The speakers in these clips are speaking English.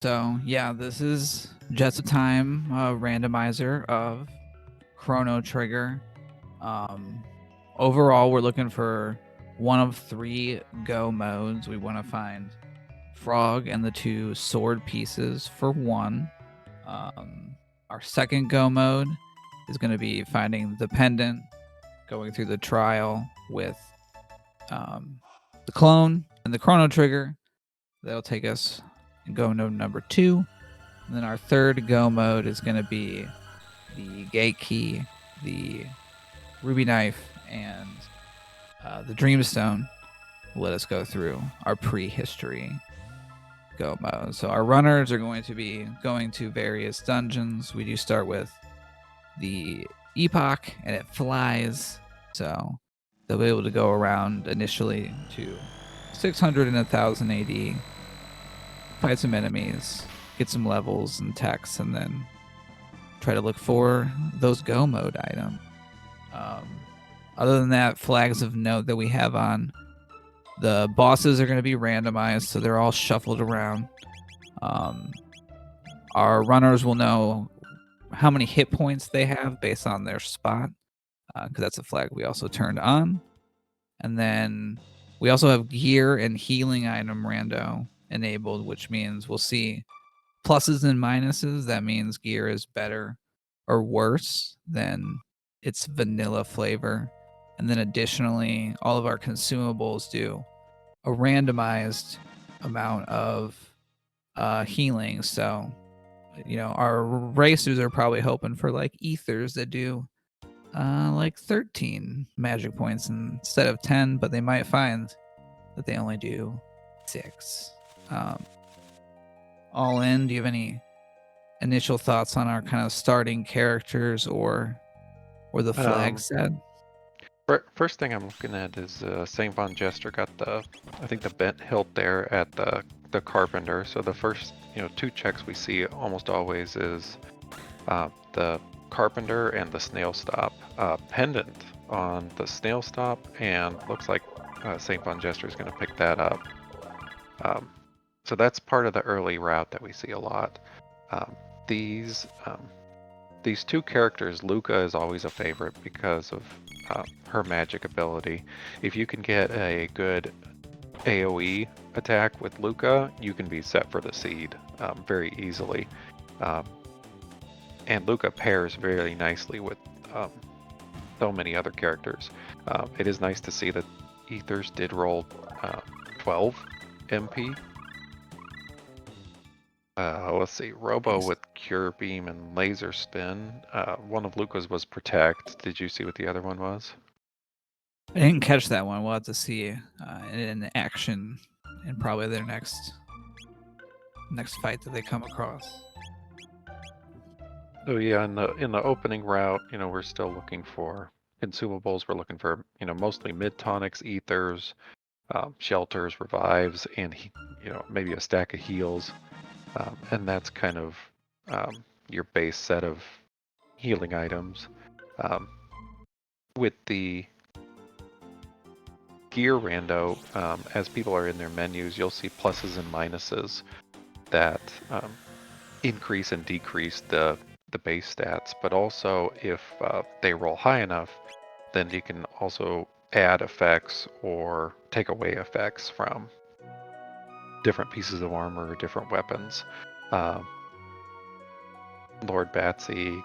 So yeah, this is just a time randomizer of Chrono Trigger. Um, Overall, we're looking for one of 3 go modes. We want to find Frog and the 2 sword pieces for 1. Um, our second go mode is going to be finding the pendant, going through the trial with the clone and the Chrono Trigger. That'll take us in go mode number 2. And then our third go mode is going to be the gate key, the ruby knife, and the dreamstone. Will let us go through our prehistory go mode. So our runners are going to be going to various dungeons. We do start with the epoch, and it flies. So they'll be able to go around initially to 600 and 1000 AD, fight some enemies, get some levels and techs, and then try to look for those go mode items. Um, Other than that, flags of note that we have on the bosses are going to be randomized, so they're all shuffled around. Um, our runners will know how many hit points they have based on their spot, because that's a flag we also turned on. And then we also have gear and healing item rando enabled, which means we'll see pluses and minuses. That means gear is better or worse than its vanilla flavor. And then additionally, all of our consumables do a randomized amount of healing. So, our racers are probably hoping for like ethers that do like 13 magic points instead of 10, but they might find that they only do 6. Um, all in, do you have any initial thoughts on our kind of starting characters or the flag set? First thing I'm looking at is St. Von Jester got I think the bent hilt there at the carpenter. So the first 2 checks we see almost always is the carpenter and the snail stop pendant on the snail stop, and looks like St. Von Jester is going to pick that up. So that's part of the early route that we see a lot. These 2 characters, Luca is always a favorite because of her magic ability. If you can get a good AoE attack with Luca, you can be set for the seed very easily. And Luca pairs very nicely with so many other characters. It is nice to see that Ethers did roll 12 MP. Let's see, Robo with Cure Beam and Laser Spin. One of Luca's was Protect. Did you see what the other one was? I didn't catch that one. We'll have to see in action in probably their next fight that they come across. So yeah, in the opening route, we're still looking for consumables. We're looking for mostly mid tonics, ethers, shelters, revives, and maybe a stack of heals. And that's kind of your base set of healing items. With the gear rando, as people are in their menus, you'll see pluses and minuses that increase and decrease the base stats. But also, if they roll high enough, then you can also add effects or take away effects from different pieces of armor or different weapons. Lord Batsy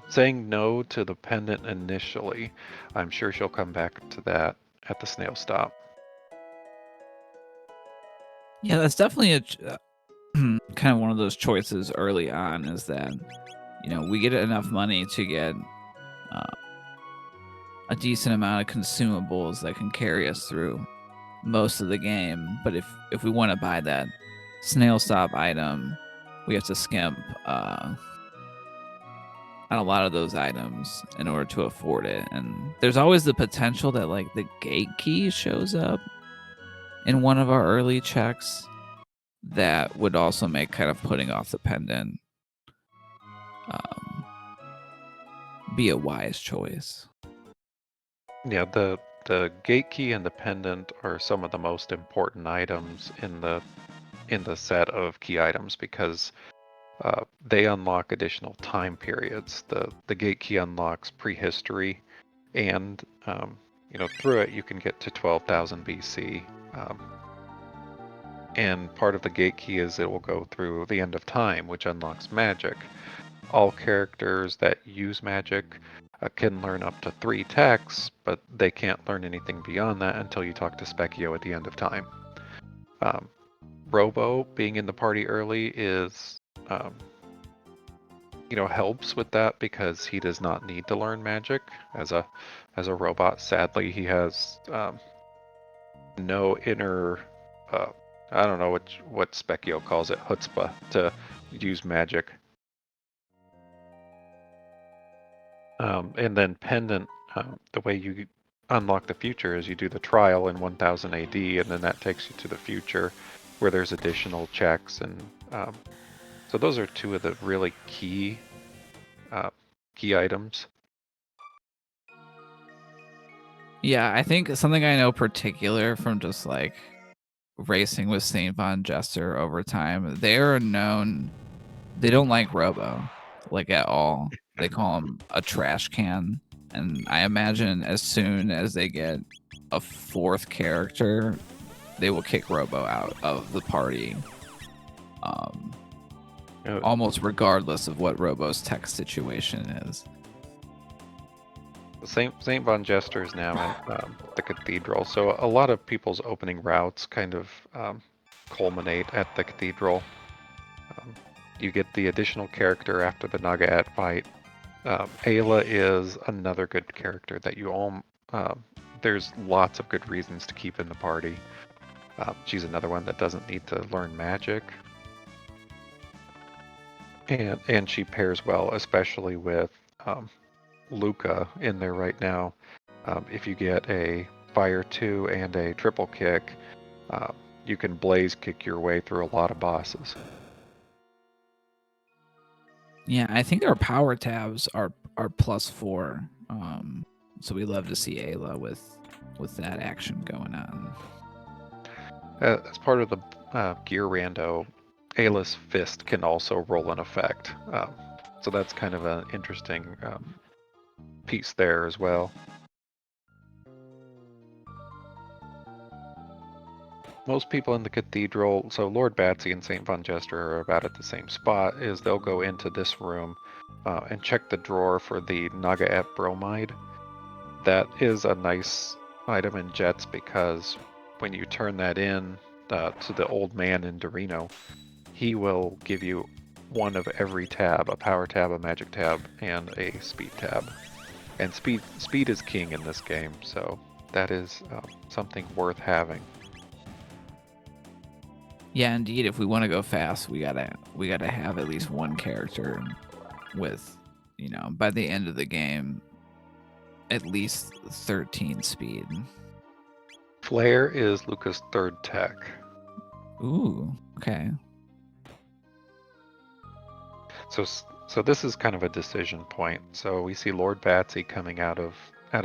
saying no to the pendant initially. I'm sure she'll come back to that at the snail stop. Yeah, that's definitely a kind of one of those choices early on, is that we get enough money to get a decent amount of consumables that can carry us through most of the game. But if we want to buy that snail stop item, we have to skimp on a lot of those items in order to afford it. And there's always the potential that like the gate key shows up in one of our early checks. That would also make kind of putting off the pendant be a wise choice. Yeah, the gate key and the pendant are some of the most important items in the in the set of key items because they unlock additional time periods. The gate key unlocks prehistory, and through it you can get to 12,000 BC. And part of the gate key is it will go through the end of time, which unlocks magic. All characters that use magic can learn up to 3 techs, but they can't learn anything beyond that until you talk to Specchio at the end of time. Robo being in the party early is, helps with that because he does not need to learn magic as a robot. Sadly, he has no inner, I don't know what Specchio calls it, chutzpah, to use magic. And then Pendant, the way you unlock the future is you do the trial in 1000 AD, and then that takes you to the future where there's additional checks. And so those are two of the really key items. Yeah, I think something I know particular from just like racing with Saint Von Jester over time, they are known, they don't like Robo like at all. They call him a trash can. And I imagine as soon as they get a 4th character, they will kick Robo out of the party. Almost regardless of what Robo's tech situation is. Saint Von Jester is now at the Cathedral, so a lot of people's opening routes kind of culminate at the Cathedral. You get the additional character after the Nagaat fight. Ayla is another good character that you all... there's lots of good reasons to keep in the party. She's another one that doesn't need to learn magic. And she pairs well, especially with Luca in there right now. If you get a Fire 2 and a triple kick, you can blaze kick your way through a lot of bosses. Yeah, I think our power tabs are +4. So we love to see Ayla with that action going on. As part of the gear rando, Ayla's fist can also roll an effect. So that's kind of an interesting piece there as well. Most people in the Cathedral, so Lord Batsy and St. Von Jester are about at the same spot, is they'll go into this room and check the drawer for the Nagaat bromide. That is a nice item in Jets because when you turn that in to the old man in Dorino, he will give you one of every tab, a power tab, a magic tab, and a speed tab. And speed is king in this game, so that is something worth having. Yeah, indeed. If we want to go fast, we gotta have at least one character with, by the end of the game, at least 13 speed. Flare is Luca's 3rd tech. Ooh, okay. So this is kind of a decision point. So we see Lord Batsy coming out of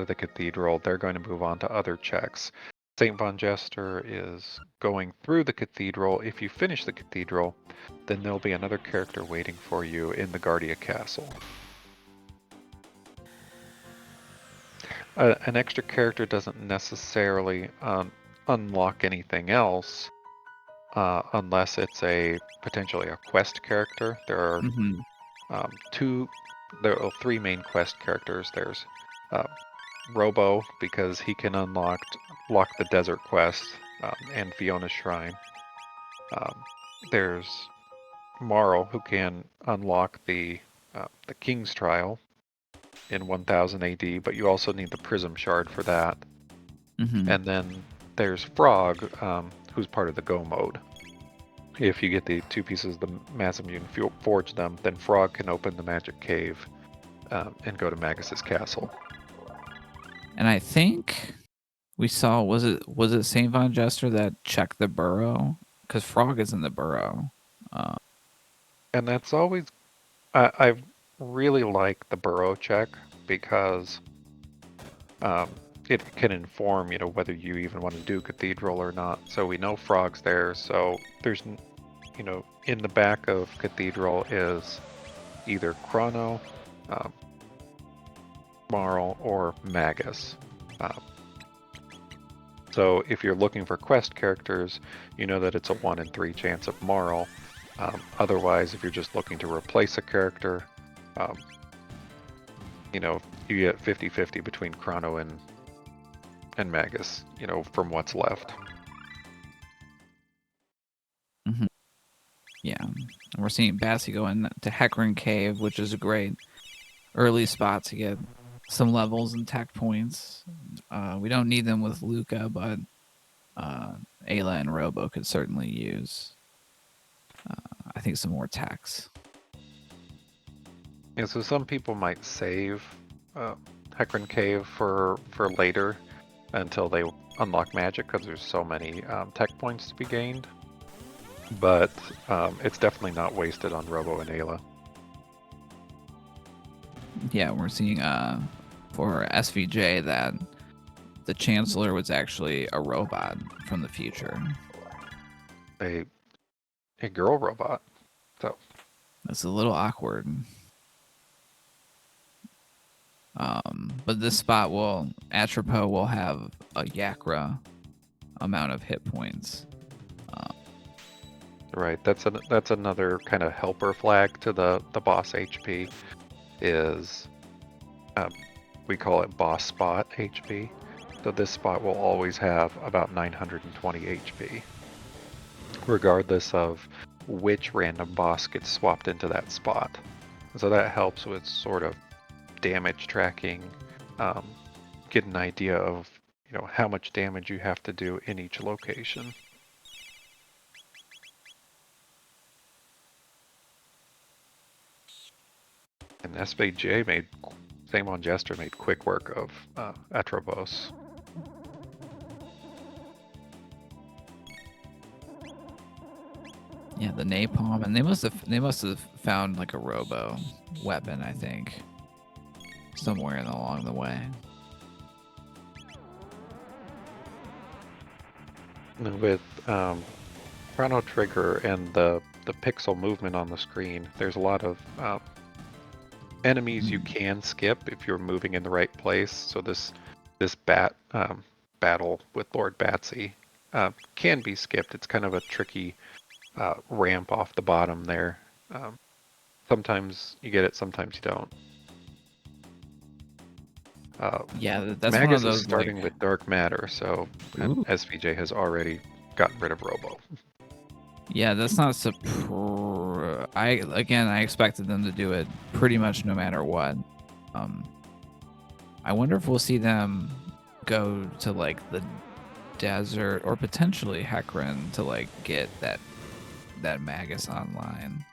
the Cathedral. They're going to move on to other checks. St. Von Jester is going through the Cathedral. If you finish the Cathedral, then there'll be another character waiting for you in the Guardia Castle. An extra character doesn't necessarily unlock anything else unless it's potentially a quest character. There are there are 3 main quest characters. There's Robo, because he can unlock the Desert Quest and Fiona's Shrine. There's Marl, who can unlock the King's Trial in 1000 AD, but you also need the Prism Shard for that. And then there's Frog, who's part of the Go mode. If you get the 2 pieces of the Massum, you can forge them, then Frog can open the Magic Cave and go to Magus's castle. And I think we saw, was it St. Von Jester that checked the burrow? Because Frog is in the burrow. And that's always... I really like the burrow check because it can inform, whether you even want to do Cathedral or not. So we know Frog's there, so there's in the back of Cathedral is either Chrono, um, Marl, or Magus. So if you're looking for quest characters, you know that it's a 1 in 3 chance of Marl. Otherwise, if you're just looking to replace a character, you get 50-50 between Chrono and Magus, from what's left. Mm-hmm. Yeah, and we're seeing Bassi go into Hecarim Cave, which is a great early spot to get some levels and tech points. We don't need them with Luca, but Ayla and Robo could certainly use, I think, some more techs. Yeah, so some people might save Hecarim Cave for later until they unlock magic, because there's so many tech points to be gained. But it's definitely not wasted on Robo and Ayla. Yeah, we're seeing for SVJ that the Chancellor was actually a robot from the future. A girl robot. So that's a little awkward. But this spot Atropo will have a Yakra amount of hit points. Right, that's another kind of helper flag to the boss HP is we call it boss spot HP. So this spot will always have about 920 HP, regardless of which random boss gets swapped into that spot. So that helps with sort of damage tracking, get an idea of how much damage you have to do in each location. And SVJ same on Jester, made quick work of Atrobos. Yeah, the napalm, and they must have found like a Robo weapon, I think, somewhere along the way. With Chrono Trigger and the pixel movement on the screen, there's a lot of enemies you can skip if you're moving in the right place. So this battle with Lord Batsy can be skipped. It's kind of a tricky ramp off the bottom there. Sometimes you get it, sometimes you don't. Yeah, that's Magus one of those is starting with Dark Matter, so SVJ has already gotten rid of Robo. Yeah, that's not I expected them to do it pretty much no matter what. I wonder if we'll see them go to like the desert or potentially Hecarim to like get that Magus online.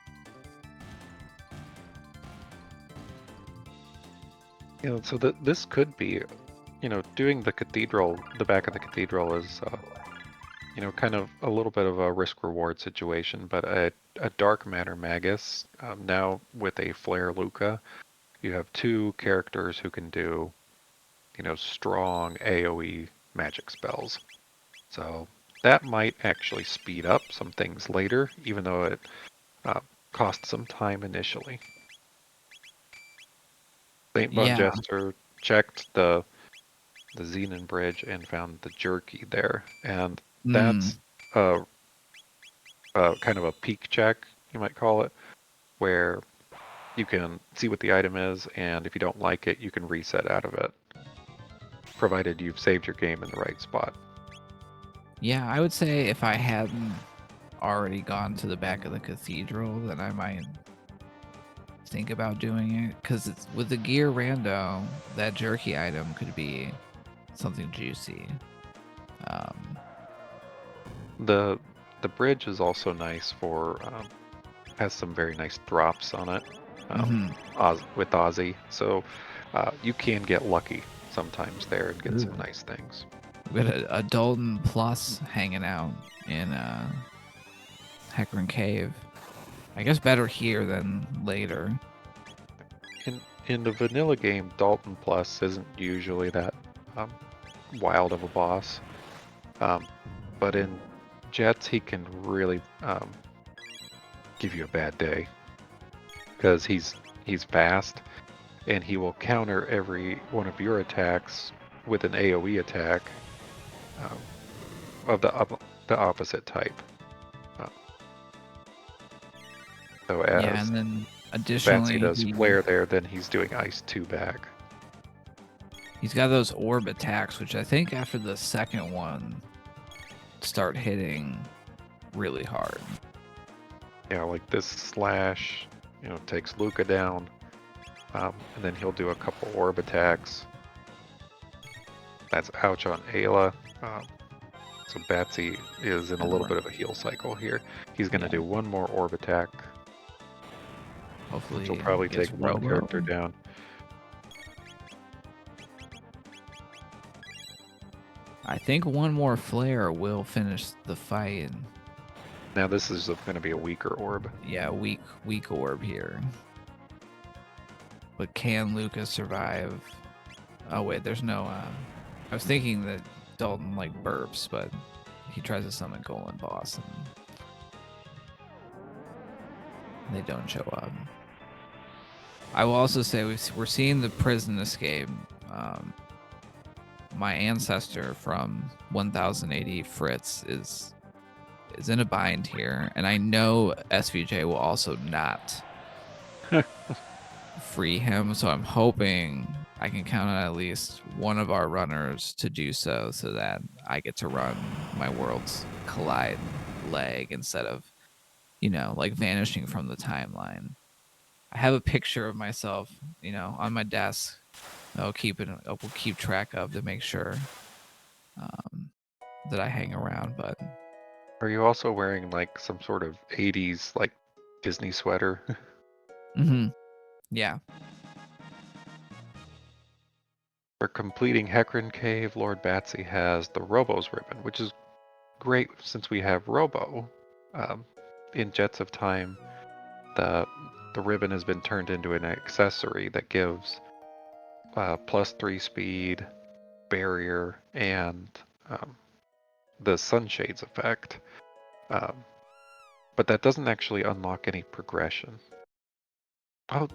So this could be, doing the cathedral, the back of the cathedral is, kind of a little bit of a risk-reward situation, but a Dark Matter Magus, now with a Flare Luca, you have two characters who can do, strong AoE magic spells. So that might actually speed up some things later, even though it costs some time initially. St. Von Jester checked the Xenon Bridge and found the jerky there, and that's kind of a peek check, you might call it, where you can see what the item is, and if you don't like it, you can reset out of it, provided you've saved your game in the right spot. Yeah, I would say if I hadn't already gone to the back of the cathedral, then I might think about doing it, because with the gear rando, that jerky item could be something juicy. The bridge is also nice for has some very nice drops on it with Ozzy, so you can get lucky sometimes there and get some nice things. We got a Dalton Plus hanging out in Hecarim Cave. I guess better here than later. In the vanilla game, Dalton Plus isn't usually that wild of a boss, but in Jets he can really give you a bad day because he's fast and he will counter every one of your attacks with an AoE attack of the opposite type. So Yeah, as and then Batsy additionally, does flare there, then he's doing Ice 2 back. he's got those orb attacks, which I think after the second one start hitting really hard. Yeah, like this slash, takes Luca down, and then he'll do a couple orb attacks. That's ouch on Ayla. So Batsy is in a little bit of a heal cycle here. He's going to do one more orb attack. Hopefully, which will probably take one character down. I think one more flare will finish the fight. Now this is going to be a weaker orb. Yeah, weak orb here. But can Lucas survive? Oh wait, there's no. I was thinking that Dalton like burps, but he tries to summon Golem Boss, and they don't show up. I will also say we're seeing the prison escape. My ancestor from 1080 Fritz is in a bind here, and I know SVJ will also not free him, so I'm hoping I can count on at least one of our runners to do so that I get to run my Worlds Collide leg instead of, like vanishing from the timeline. I have a picture of myself, on my desk. We'll keep track of to make sure that I hang around. But are you also wearing like some sort of 80s like Disney sweater? Yeah. For completing Hecarim Cave, Lord Batsy has the Robo's ribbon, which is great since we have Robo. In Jets of Time, the ribbon has been turned into an accessory that gives +3 speed, barrier, and the sunshades effect. But that doesn't actually unlock any progression. Oh,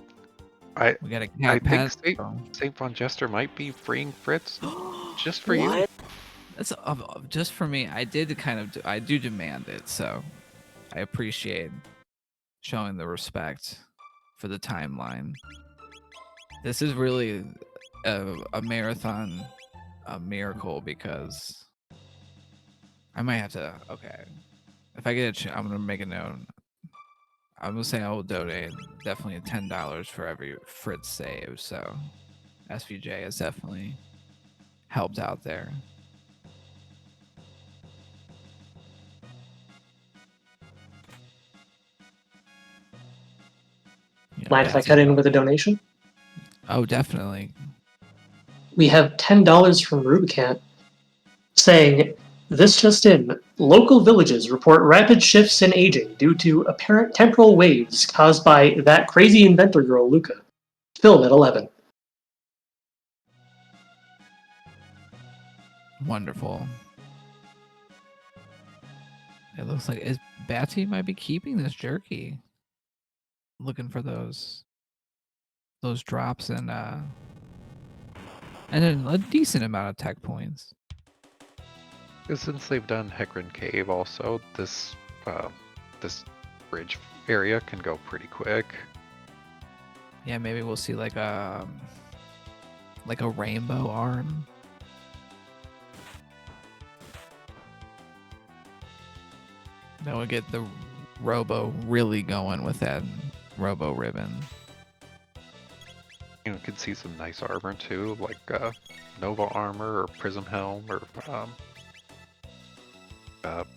We got a I cat think pet. Saint Von Jester might be freeing Fritz just for you. That's just for me. I do demand it, so I appreciate showing the respect for the timeline. This is really a marathon, a miracle, because I might have to. Okay, if I get a chance, I'm gonna make a note. I'm gonna say I will donate definitely $10 for every Fritz save. So SVJ has definitely helped out there. Mind if I cut in with a donation? Oh, definitely. We have $10 from Rubicant saying, this just in, local villages report rapid shifts in aging due to apparent temporal waves caused by that crazy inventor girl, Luca. Film at 11. Wonderful. It looks like Batsy might be keeping this jerky. Looking for those drops and then a decent amount of tech points. Since they've done Hecarim Cave also, this bridge area can go pretty quick. Yeah, maybe we'll see like a rainbow arm. That would get the Robo really going with that Robo ribbon. You can see some nice armor too, like Nova armor or Prism helm or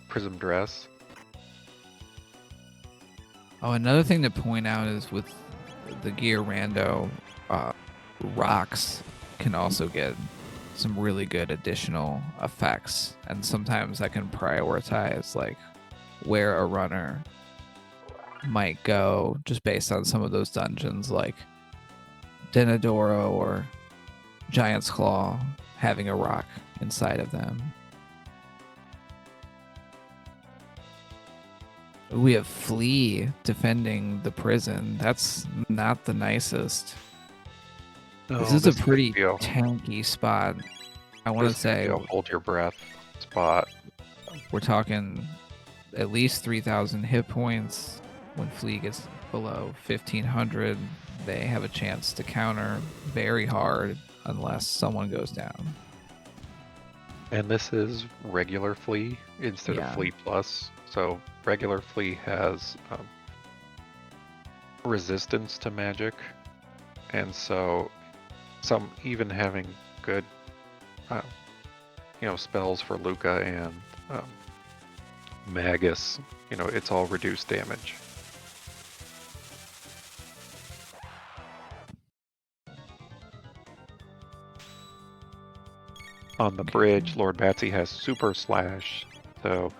Prism dress. Oh, another thing to point out is with the gear Rando, rocks can also get some really good additional effects, and sometimes I can prioritize like where a runner might go just based on some of those dungeons, like Denadoro or Giant's Claw having a rock inside of them. We have Flea defending the prison. That's not the nicest. This is a could pretty be a- tanky spot. I want to this could be say a hold your breath spot. we're talking at least 3,000 hit points. When Flea gets below 1,500, they have a chance to counter very hard unless someone goes down. And this is regular Flea instead of Flea Plus. So regular Flea has resistance to magic, and so some even having good, spells for Luca and Magus, it's all reduced damage. On the bridge, Lord Batsy has Super Slash, so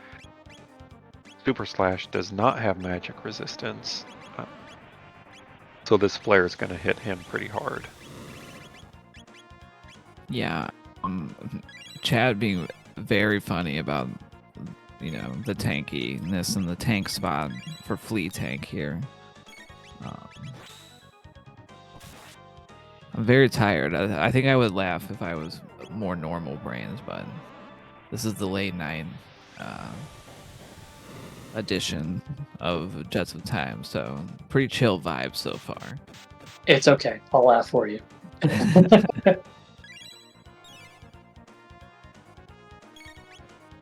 Super Slash does not have magic resistance, so this flare is going to hit him pretty hard. Yeah, Chad being very funny about, the tankiness and the tank spot for Flea tank here. I'm very tired. I think I would laugh if I was more normal brains, but this is the late night edition of Jets of Time, so pretty chill vibes so far. It's okay. I'll laugh for you.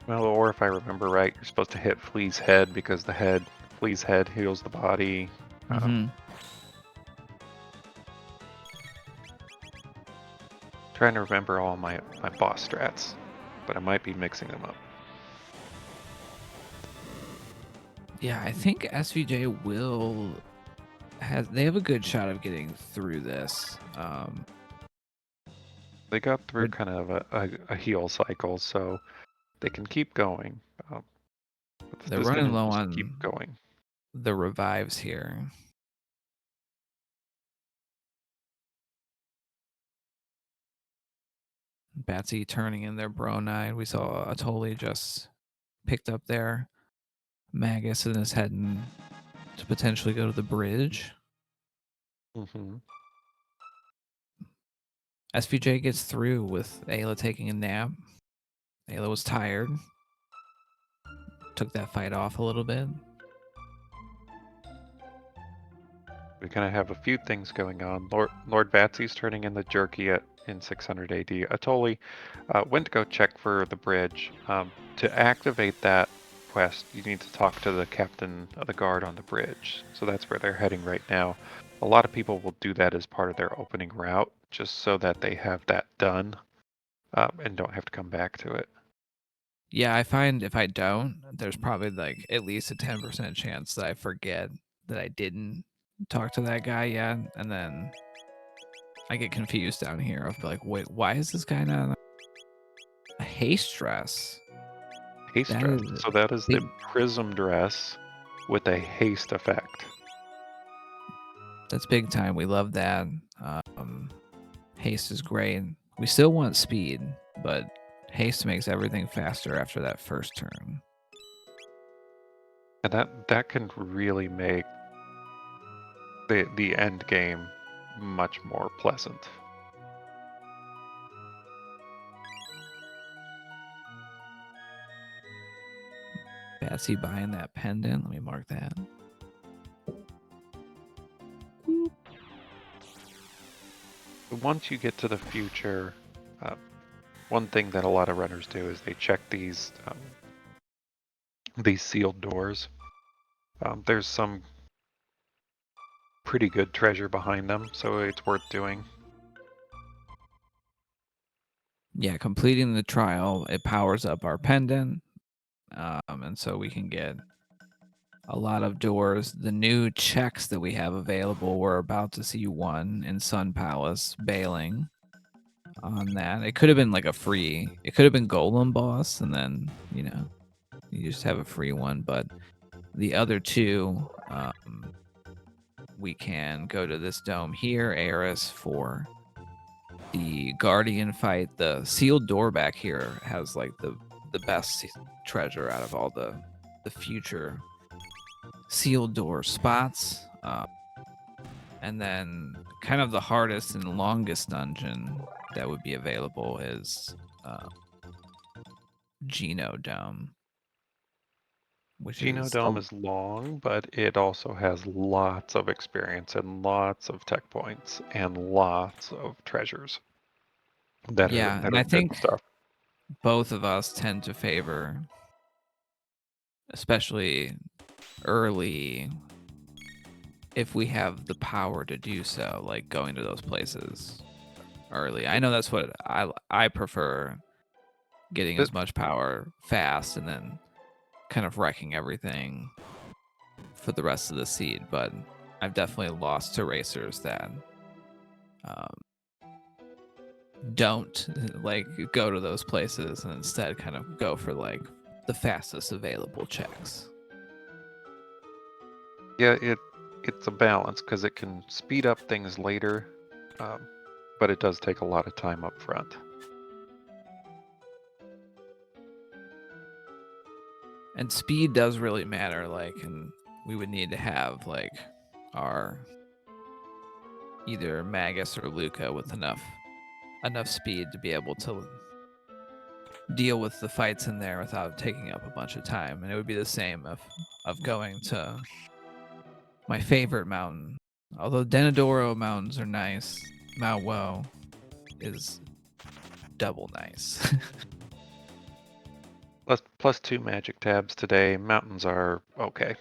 Well, or if I remember right, you're supposed to hit Flea's head because Flea's head heals the body. Trying to remember all my boss strats, but I might be mixing them up. Yeah, I think SVJ they have a good shot of getting through this. They got through kind of a heal cycle, so they can keep going. They're running low on keep going. The revives here. Batsy turning in their Bro 9. We saw Atoli just picked up their Magus and is heading to potentially go to the bridge. SVJ gets through with Ayla taking a nap. Ayla was tired. Took that fight off a little bit. We kind of have a few things going on. Lord Batsy's turning in the jerky in 600 AD. Atoli went to go check for the bridge. To activate that quest, you need to talk to the captain of the guard on the bridge. So that's where they're heading right now. A lot of people will do that as part of their opening route, just so that they have that done and don't have to come back to it. Yeah, I find if I don't, there's probably like at least a 10% chance that I forget that I didn't talk to that guy yet, and then I get confused down here. I'll be like, wait, why is this guy not a haste dress? Haste dress. So that is the prism dress with a haste effect. That's big time. We love that. Haste is great. We still want speed, but haste makes everything faster after that first turn. And that can really make the end game much more pleasant. Batsy buying that pendant. Let me mark that. Once you get to the future, one thing that a lot of runners do is they check these sealed doors. There's some pretty good treasure behind them, so it's worth doing. Yeah, completing the trial, it powers up our pendant, and so we can get a lot of doors. The new checks that we have available, we're about to see one in Sun Palace bailing on that. It could have been like it could have been Golem Boss, and then, you just have a free one, but the other two, we can go to this dome here, Eris, for the Guardian fight. The sealed door back here has like the best treasure out of all the future sealed door spots. And then kind of the hardest and longest dungeon that would be available is Genodome. Genodome is long, but it also has lots of experience and lots of tech points and lots of treasures that Yeah, are and I good think stuff. both of us tend to favor, especially early, if we have the power to do so, like going to those places early. I know that's what I prefer, getting Th- as much power fast and then kind of wrecking everything for the rest of the seed. But I've definitely lost to racers that um, don't like go to those places and instead kind of go for like the fastest available checks. Yeah, it's a balance because it can speed up things later, but it does take a lot of time up front. And speed does really matter, like, and we would need to have like our either Magus or Luca with enough speed to be able to deal with the fights in there without taking up a bunch of time. And it would be the same of going to my favorite mountain. Although Denadoro mountains are nice, Mount Woe is double nice. Plus 2 magic tabs today. Mountains are okay.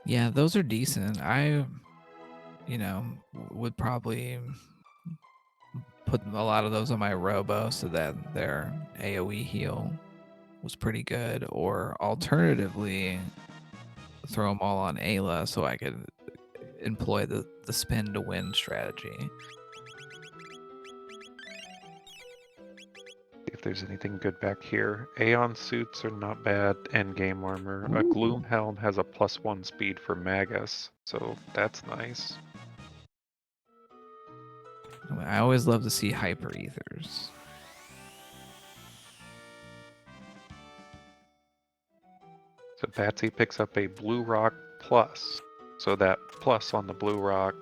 Yeah, those are decent. I, would probably put a lot of those on my Robo so that their AoE heal was pretty good, or alternatively, throw them all on Ayla so I could employ the spin to win strategy. If there's anything good back here. Aeon suits are not bad. Endgame armor. A Gloom Helm has a +1 speed for Magus, so that's nice. I always love to see hyper ethers. So Batsy picks up a Blue Rock plus. So that plus on the Blue Rock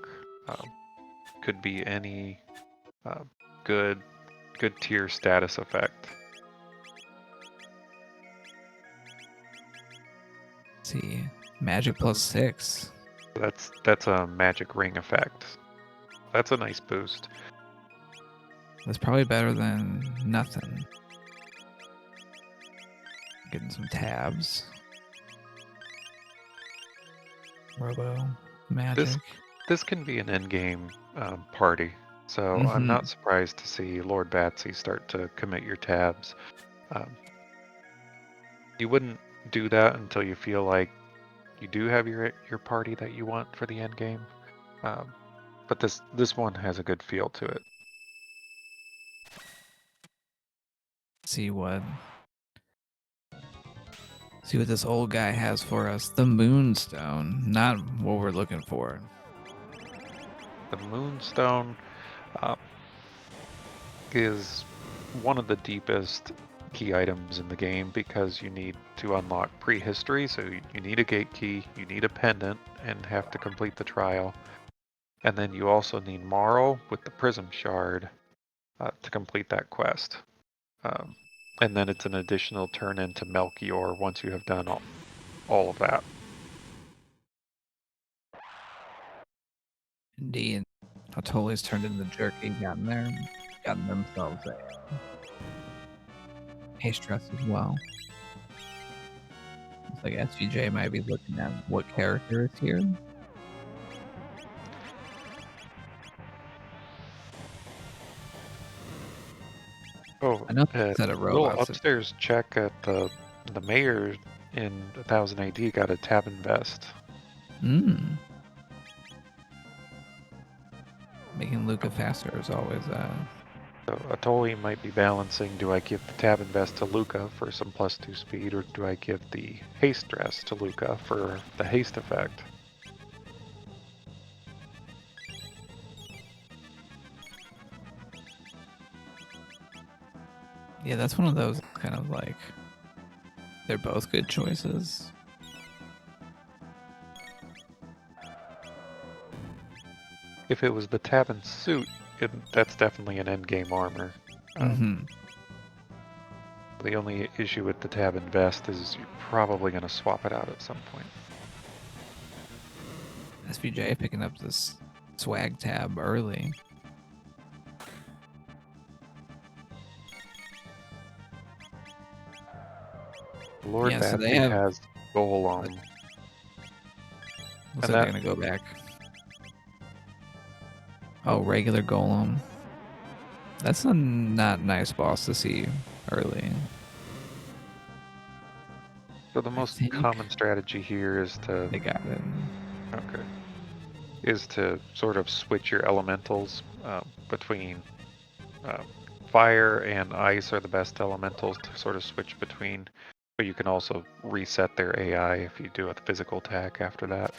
could be any good tier status effect. Let's see, magic +6. That's a magic ring effect. That's a nice boost. That's probably better than nothing. Getting some tabs. Robo magic. This can be an endgame party, so I'm not surprised to see Lord Batsy start to commit your tabs. You wouldn't do that until you feel like you do have your party that you want for the endgame, but this one has a good feel to it. See what this old guy has for us. The Moonstone, not what we're looking for. The Moonstone is one of the deepest key items in the game because you need to unlock prehistory, so you need a gate key, you need a pendant, and have to complete the trial. And then you also need Marl with the Prism Shard to complete that quest. And then it's an additional turn into Melchior once you have done all of that. Indeed. Atoli's turned into jerky, gotten themselves a haste dress as well. Looks like SVJ might be looking at what character is here. Oh, Another set of little robots. upstairs check at the mayor in 1000 AD got a tab invest. Making Luca faster is always So Atoli might be balancing, do I give the tab invest to Luca for some +2 speed, or do I give the haste dress to Luca for the haste effect? yeah, that's one of those kind of like they're both good choices. If it was the Tabin suit, that's definitely an endgame armor. The only issue with the Tabin vest is you're probably going to swap it out at some point. SVJ picking up this swag tab early. Lord Yeah, so they Batsy have- has Golem. Looks And like they're gonna go back. Oh, regular Golem. That's a not nice boss to see early. So the most think common strategy here is to They got it. is to sort of switch your elementals between fire and ice are the best elementals to sort of switch between. But you can also reset their AI if you do a physical attack after that.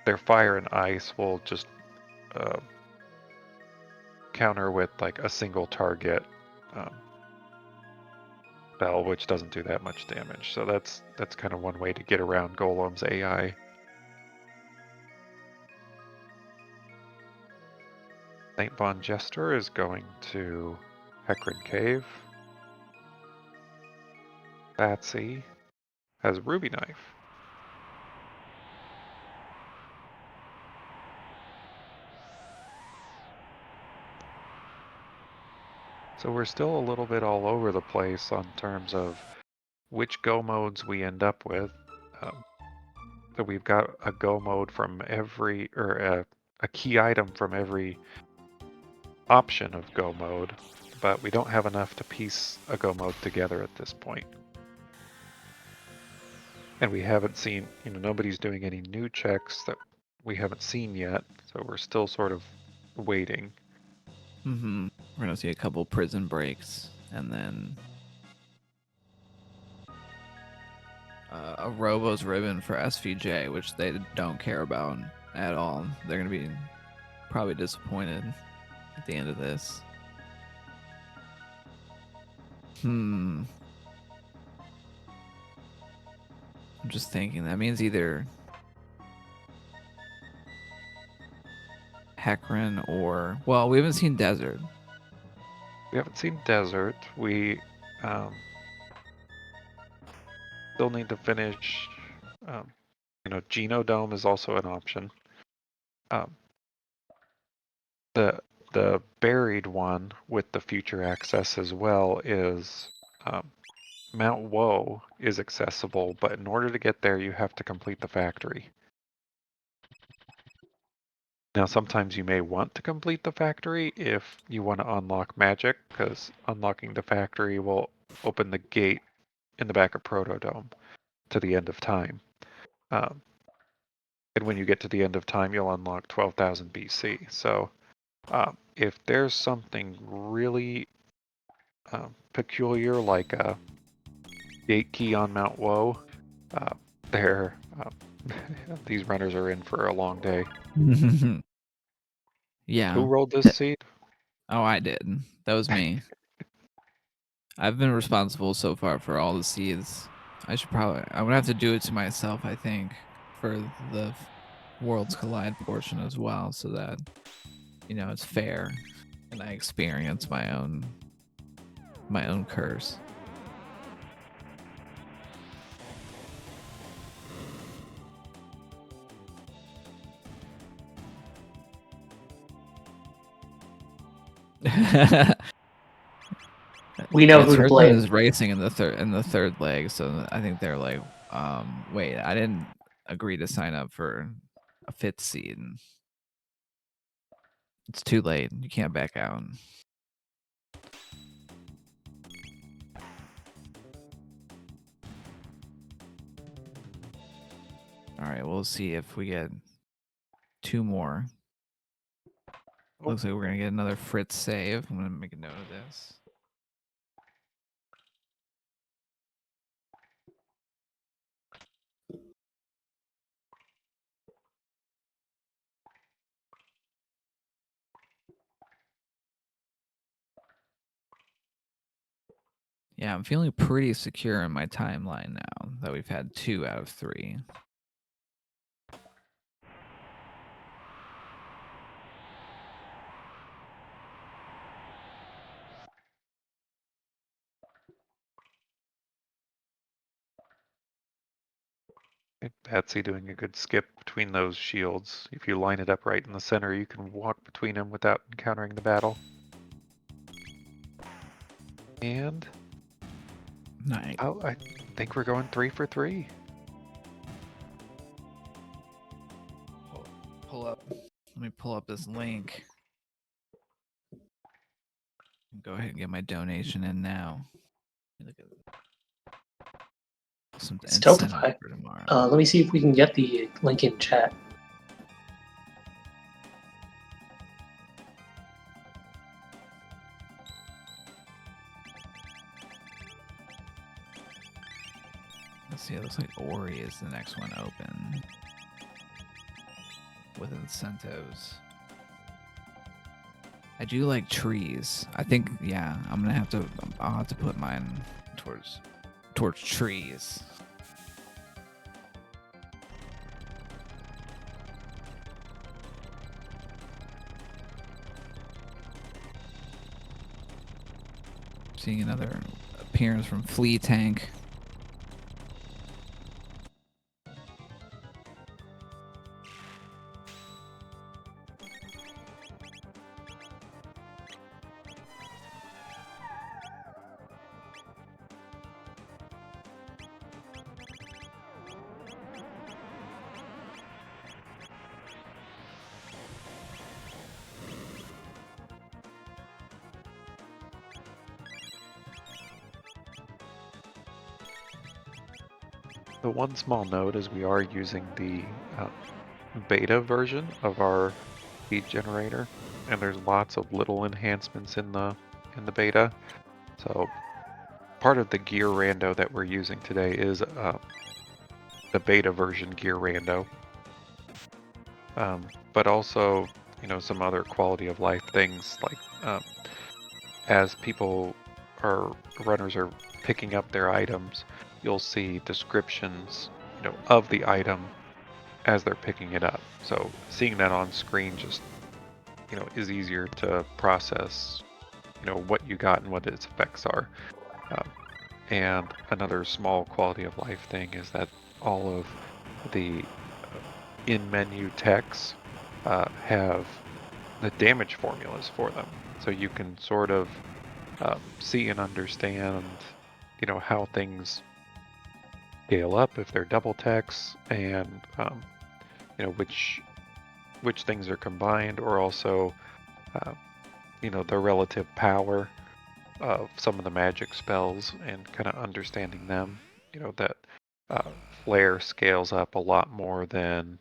Their fire and ice will just counter with like a single target spell, which doesn't do that much damage. So that's kind of one way to get around Golem's AI. Saint Von Jester is going to Hecarim Cave. Batsy has Ruby Knife. So we're still a little bit all over the place on terms of which go modes we end up with. So we've got a go mode from every, or a key item from every option of go mode, but we don't have enough to piece a go mode together at this point. And we haven't seen, nobody's doing any new checks that we haven't seen yet, so we're still sort of waiting. We're gonna see a couple prison breaks, and then a Robo's ribbon for SVJ, which they don't care about at all. They're gonna be probably disappointed at the end of this. I'm just thinking that means either Hecarim or, well, we haven't seen Desert. We haven't seen Desert. We still need to finish. Genodome is also an option. The buried one with the future access as well is Mount Woe is accessible, but in order to get there, you have to complete the factory. Now, sometimes you may want to complete the factory if you want to unlock magic, because unlocking the factory will open the gate in the back of Protodome to the end of time. And when you get to the end of time, you'll unlock 12,000 BC. So if there's something really peculiar, like a gate key on Mount Woe, these runners are in for a long day. Yeah. Who rolled this seed? Oh, I did. That was me. I've been responsible so far for all the seeds. I'm gonna have to do it to myself, I think, for the Worlds Collide portion as well, so that it's fair and I experience my own curse. We know who to Person blame. is racing in the third leg, so I think they're like, wait, I didn't agree to sign up for a fifth seed. It's too late. You can't back out. All right, we'll see if we get two more. Looks like we're gonna get another Fritz save. I'm gonna make a note of this. Yeah, I'm feeling pretty secure in my timeline now that we've had 2 out of 3. Patsy doing a good skip between those shields. If you line it up right in the center, you can walk between them without encountering the battle. And Nice. oh, I think we're going 3 for 3. Pull up. Let me pull up this link. Go ahead and get my donation in now. Look at some incentives Stealthify. for tomorrow. Let me see if we can get the link in chat. Let's see. It looks like Ori is the next one open with incentives. I do like trees. I think, yeah, I'll have to put mine towards trees. Seeing another appearance from Flea Tank. The one small note is we are using the beta version of our feed generator, and there's lots of little enhancements in the beta. So part of the gear rando that we're using today is the beta version gear rando, but also some other quality of life things like as people runners are picking up their items, you'll see descriptions of the item as they're picking it up. So seeing that on screen just is easier to process what you got and what its effects are. And another small quality of life thing is that all of the in-menu techs have the damage formulas for them, so you can sort of see and understand how things scale up if they're double techs, and which things are combined, or also the relative power of some of the magic spells and kind of understanding them. That flare scales up a lot more than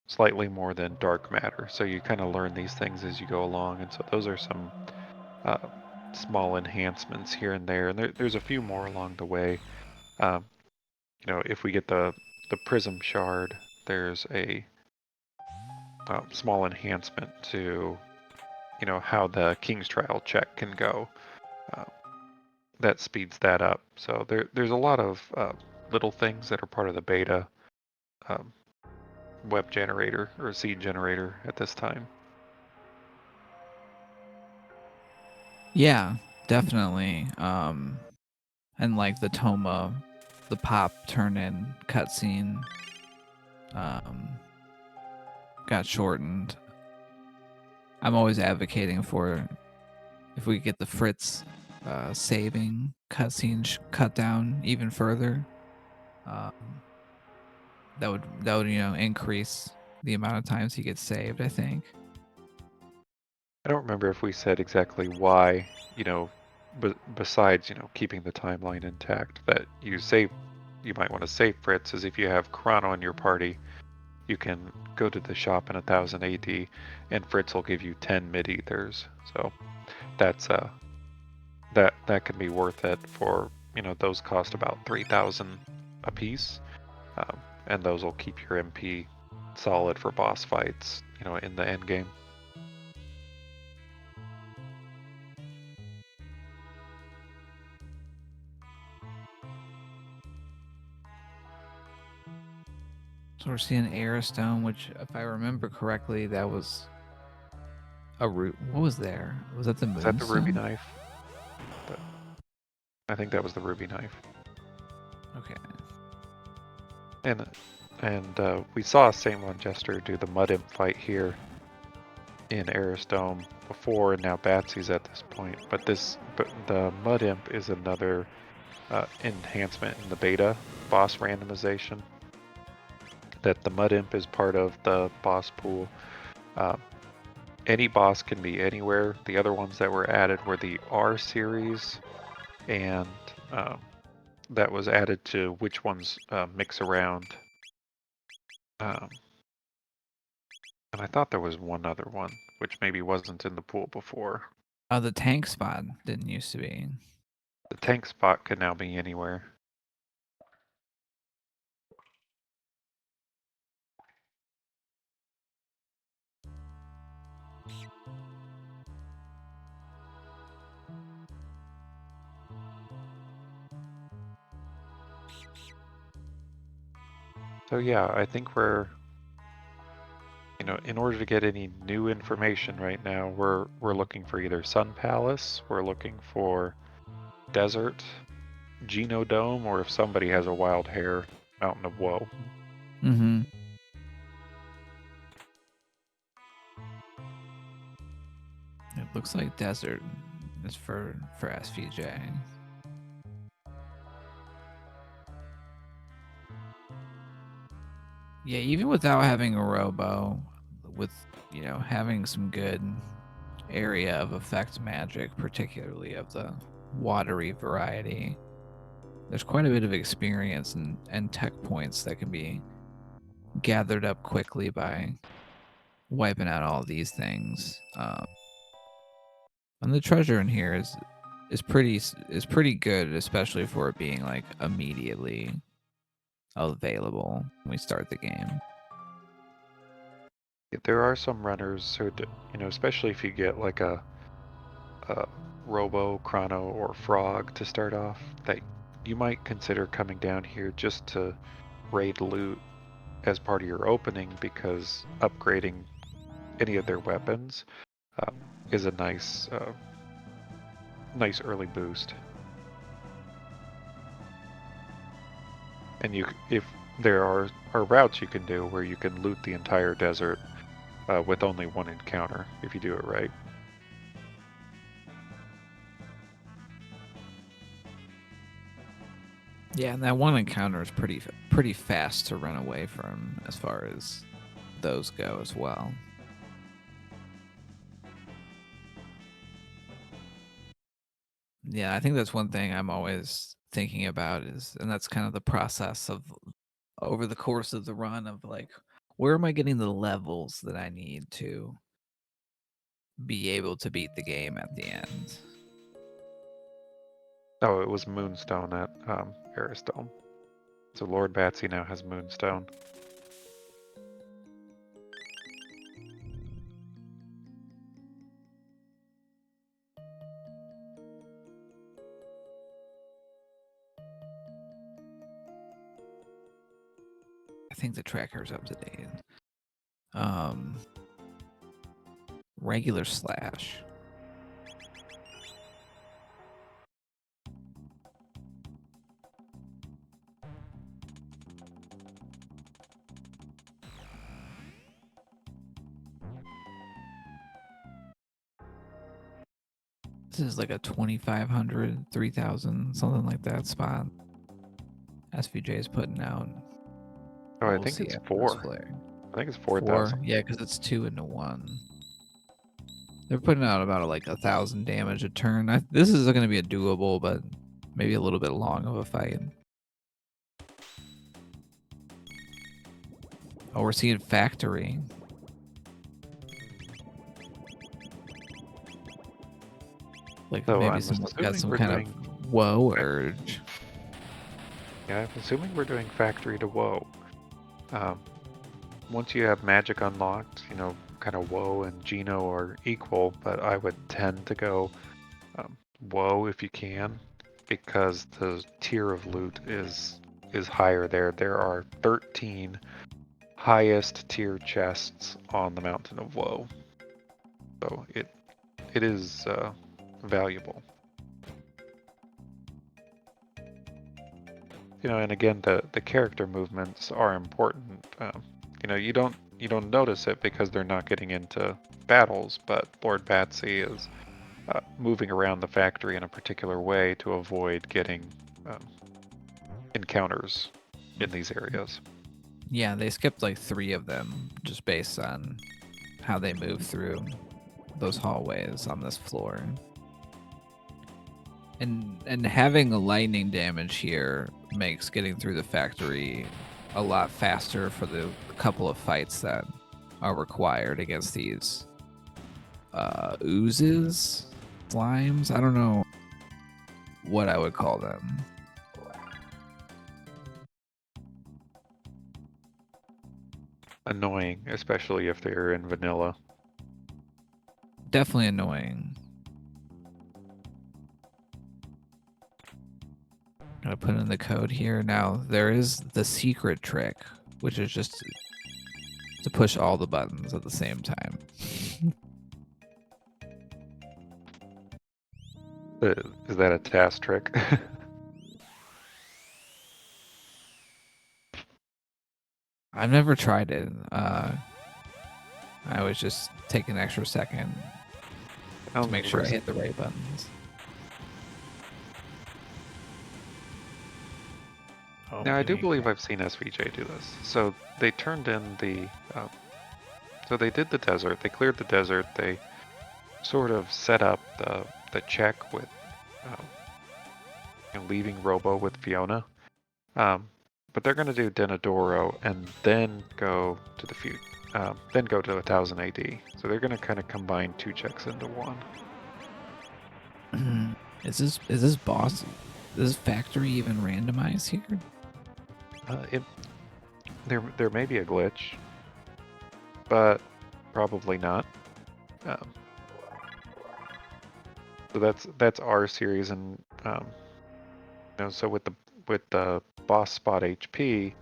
slightly more than dark matter, so you kind of learn these things as you go along, and so those are some small enhancements here and there, and there's a few more along the way. If we get the prism shard, there's a small enhancement to how the King's Trial check can go. That speeds that up. So there's a lot of little things that are part of the beta web generator or seed generator at this time. Yeah, definitely. And like the Toma, the pop turn in cutscene got shortened. I'm always advocating for if we get the Fritz saving cutscene cut down even further. That would increase the amount of times he gets saved, I think. I don't remember if we said exactly why, besides, keeping the timeline intact, that you might want to save Fritz, is if you have Chrono in your party, you can go to the shop in 1000 AD, and Fritz will give you 10 mid-ethers. So that's that can be worth it for, those cost about 3000 a piece, and those will keep your MP solid for boss fights, in the end game. So we're seeing Airstone, which, if I remember correctly, that was a root. What was there? Was that the Is that the ruby Moonstone? knife? I think that was the ruby knife. Okay. And we saw Saint Jester do the Mud Imp fight here in Arisdome before, and now Batsy's at this point. But the Mud Imp is another enhancement in the beta boss randomization. That the Mud Imp is part of the boss pool. Any boss can be anywhere. The other ones that were added were the R series, and that was added to which ones mix around. And I thought there was one other one, which maybe wasn't in the pool before. The tank spot didn't used to be. The tank spot could now be anywhere. So yeah, I think we're, in order to get any new information right now, we're looking for either Sun Palace, we're looking for Desert, Genodome, or if somebody has a wild hair, Mountain of Woe. Mm-hmm. It looks like Desert is for SVJ. Yeah, even without having a robo, with having some good area of effect magic, particularly of the watery variety, there's quite a bit of experience and tech points that can be gathered up quickly by wiping out all these things. And the treasure in here is pretty good, especially for it being like immediately available when we start the game. There are some runners who, especially if you get like a Robo, Chrono, or Frog to start off, that you might consider coming down here just to raid loot as part of your opening, because upgrading any of their weapons is a nice early boost. And if there are routes you can do where you can loot the entire desert with only one encounter if you do it right. Yeah, and that one encounter is pretty fast to run away from as far as those go as well. Yeah, I think that's one thing I'm always thinking about and that's kind of the process of over the course of the run of like, where am I getting the levels that I need to be able to beat the game at the end? Oh, it was Moonstone at Aristome. So Lord Batsy now has Moonstone. I think the tracker's up to date. Regular slash. This is like a 2,500, 3,000, something like that spot. SVJ is putting out. Oh, I We'll think see it's after this 4. flare. I think it's 4,000. Yeah, because it's 2 into 1. They're putting out about like 1,000 damage a turn. This is going to be a doable, but maybe a little bit long of a fight. Oh, we're seeing factory. Like So maybe I'm someone's got assuming some we're kind doing of woe urge. Yeah, I'm assuming we're doing Factory to Woe. Once you have magic unlocked, kind of Woe and Geno are equal, but I would tend to go Woe if you can, because the tier of loot is higher there. There are 13 highest tier chests on the Mountain of Woe. So it is valuable. And again, the character movements are important. You don't notice it because they're not getting into battles, but Lord Batsy is moving around the factory in a particular way to avoid getting encounters in these areas. Yeah, they skipped like 3 of them just based on how they move through those hallways on this floor. And having a lightning damage here makes getting through the factory a lot faster for the couple of fights that are required against these oozes, slimes. I don't know what I would call them. Annoying, especially if they're in vanilla. Definitely annoying. Gotta put in the code here. Now, there is the secret trick, which is just to push all the buttons at the same time. Is that a task trick? I've never tried it. I always just take an extra second to make sure I hit the right buttons. Oh, Now, I do maybe- believe I've seen SVJ do this. So they turned in the... so they did the desert. They cleared the desert. They sort of set up the check with leaving Robo with Fiona. But they're going to do Denadoro and then go to the then go to 1000 AD. So they're going to kind of combine 2 checks into one. Is this boss? Is this factory even randomized here? There may be a glitch, but probably not. So that's our series, and so with the boss spot HP,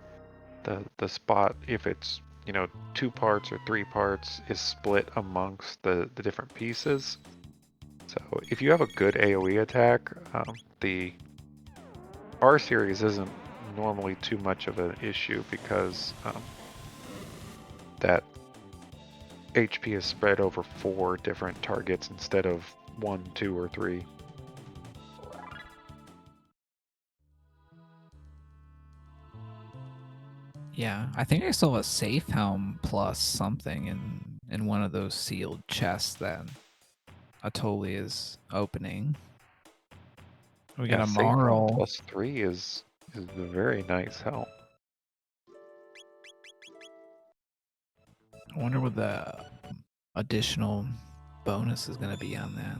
the spot, if it's 2 parts or 3 parts, is split amongst the different pieces. So if you have a good AoE attack, the R series isn't normally too much of an issue because that HP is spread over 4 different targets instead of 1, 2, or 3. Yeah, I think I saw a safe helm plus something in one of those sealed chests that Atoli is opening. We got a Safe Helm Marl. +3 is a very nice help. I wonder what the additional bonus is going to be on that.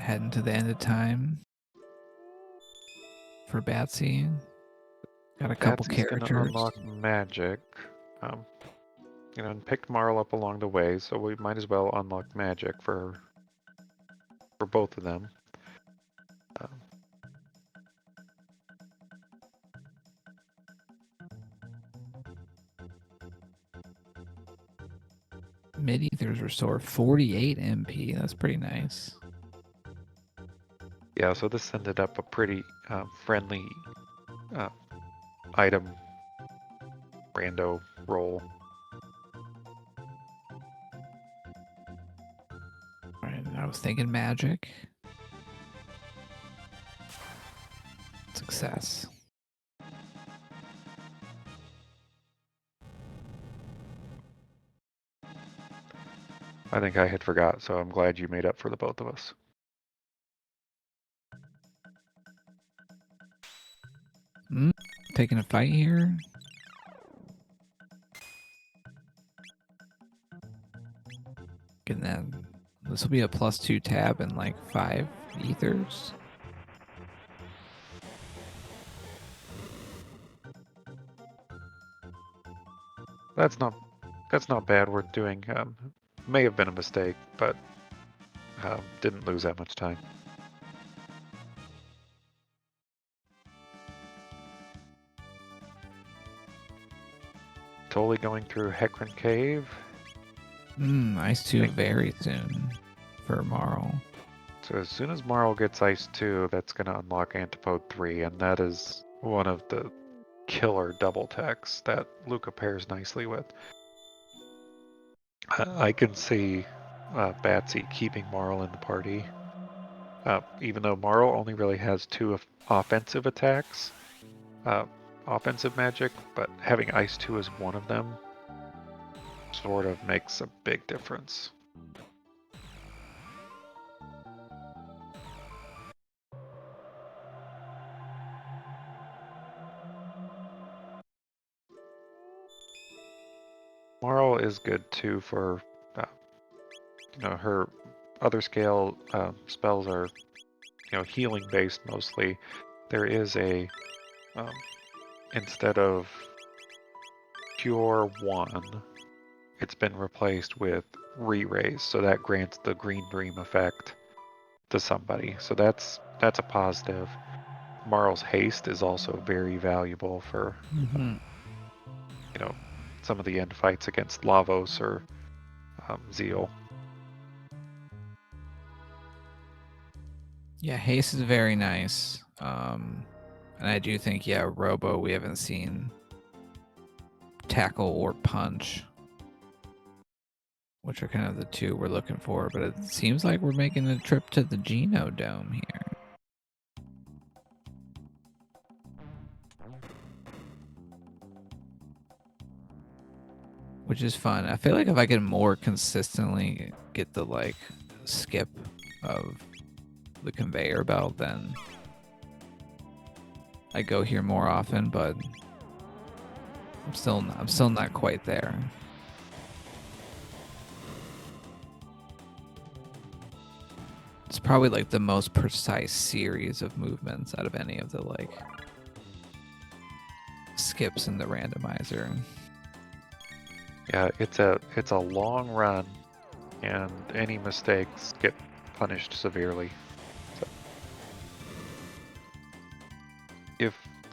Heading to the end of time for Batsy. Got a couple Batsy's characters. gonna unlock magic. And picked Marl up along the way, so we might as well unlock magic for both of them. Mid-Ethers restore 48 MP. That's pretty nice. Yeah, so this ended up a pretty friendly item rando roll. Right, I was thinking magic. Success. I think I had forgot, so I'm glad you made up for the both of us. Taking a fight here. Getting that. This will be a +2 tab and like 5 ethers. That's not bad. Worth doing. May have been a mistake, but didn't lose that much time. totally going through Hecarim Cave. Ice 2 very soon for Marl. So as soon as Marl gets Ice 2, that's going to unlock Antipode 3, and that is one of the killer double techs that Luca pairs nicely with. I can see Batsy keeping Marl in the party. Even though Marl only really has 2 offensive attacks, offensive magic, but having Ice 2 as one of them sort of makes a big difference. Marl is good too for, her other scale spells are, healing based mostly. There is a, instead of Cure 1, it's been replaced with Re-Raise, so that grants the Green Dream effect to somebody. So that's a positive. Marl's Haste is also very valuable for, some of the end fights against Lavos or Zeal. Yeah, Haste is very nice. And I do think, Robo, we haven't seen Tackle or Punch, which are kind of the 2 we're looking for, but it seems like we're making a trip to the Geno Dome here. Which is fun. I feel like if I could more consistently get the skip of the conveyor belt, then I go here more often, but I'm still not quite there. It's probably the most precise series of movements out of any of the skips in the randomizer. Yeah, it's a long run, and any mistakes get punished severely. So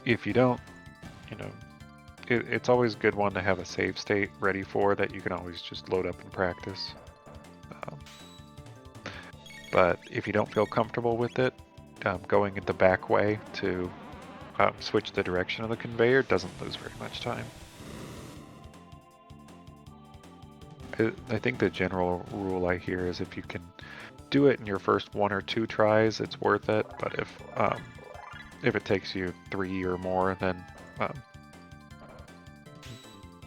if you don't, it's always a good one to have a save state ready for that you can always just load up and practice. But if you don't feel comfortable with it, going in the back way to switch the direction of the conveyor doesn't lose very much time. I think the general rule I hear is if you can do it in your first 1 or 2 tries, it's worth it. But if it takes you 3 or more, then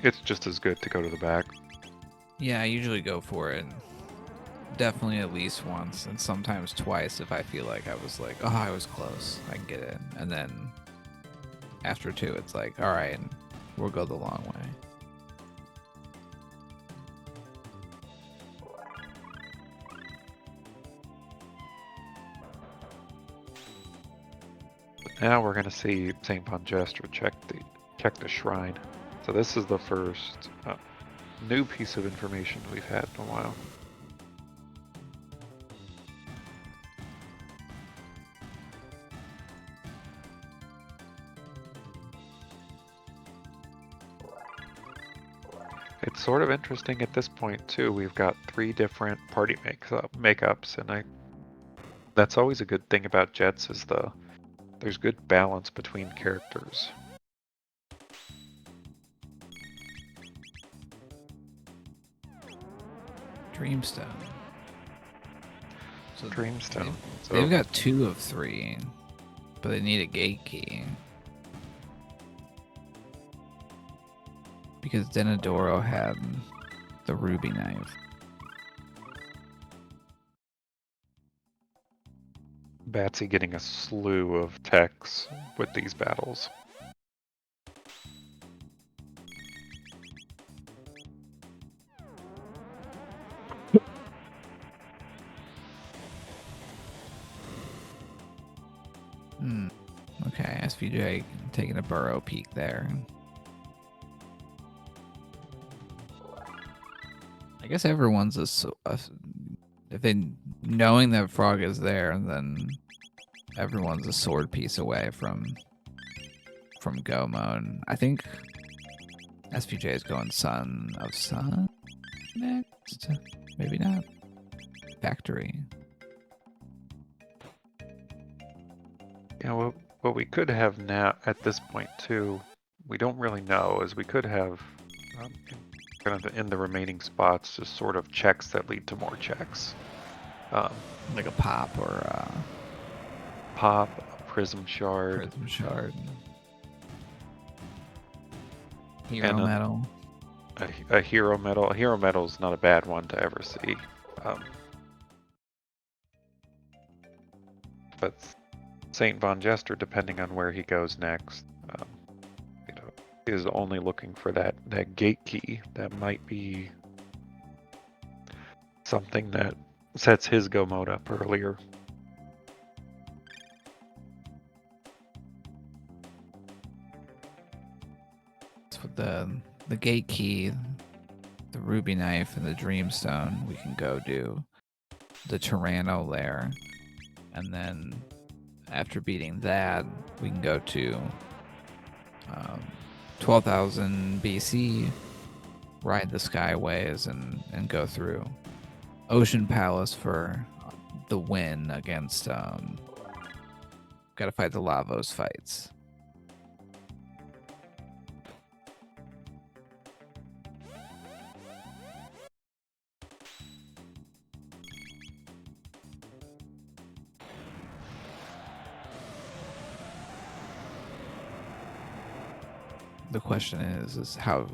it's just as good to go to the back. Yeah, I usually go for it. Definitely at least once, and sometimes twice if I feel like I was I was close, I can get it. And then after 2, it's all right, we'll go the long way. Now we're going to see St. Von Gestra check the shrine. So this is the first new piece of information we've had in a while. It's sort of interesting at this point too. We've got 3 different party makeups, and that's always a good thing about Jets is there's good balance between characters. Dreamstone. So Dreamstone. They've got 2 of 3, but they need a gate key. Because Denadoro had the ruby knife. Batsy getting a slew of techs with these battles. Okay, SVJ taking a burrow peek there. I guess everyone's if they knowing that Frog is there, then everyone's a sword piece away from Gomo. And I think SPJ is going Son of Sun next. Maybe not. Factory. Yeah, what we could have now at this point too, we don't really know, is we could have kind of in the remaining spots just sort of checks that lead to more checks. Like a pop or Pop, a prism shard, prism shard. Hero and medal. a hero medal. A hero medal is not a bad one to ever see. But Saint Von Jester, depending on where he goes next, is only looking for that gate key. That might be something that sets his go mode up earlier. With the gate key, the ruby knife, and the dreamstone, we can go do the Tyranno lair, and then after beating that, we can go to 12,000 BC, ride the skyways, and go through Ocean Palace for the win against. Gotta fight the Lavos fights. The question is how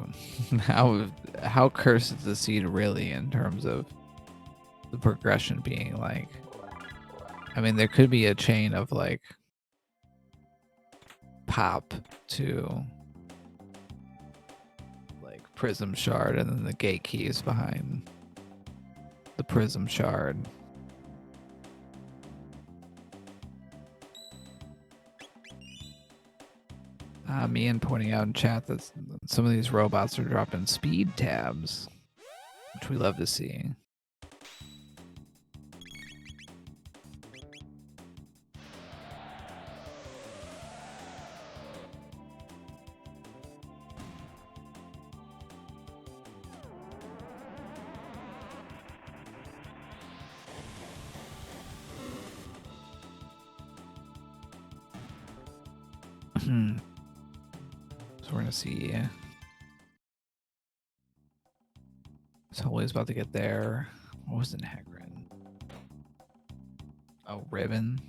how cursed is the seed really in terms of the progression being like? I mean, there could be a chain of like pop to like prism shard, and then the gate keys behind the prism shard. Ian pointing out in chat that some of these robots are dropping speed tabs, which we love to see. So we're gonna see. Totally about to get there. What was in Hagrid? Oh, Ribbon.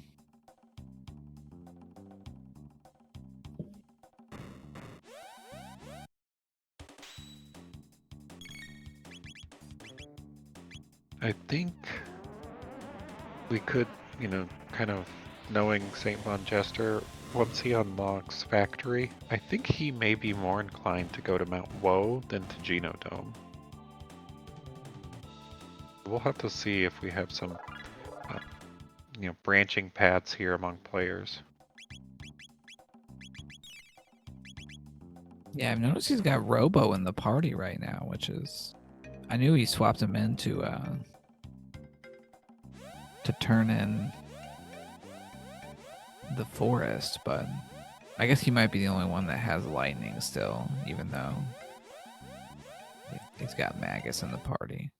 I think we could, kind of knowing Saint Von Jester, once he unlocks Factory, I think he may be more inclined to go to Mount Woe than to Genodome. We'll have to see if we have some, branching paths here among players. Yeah, I've noticed he's got Robo in the party right now, which is... I knew he swapped him into to turn in the forest, but I guess he might be the only one that has lightning still, even though he's got Magus in the party.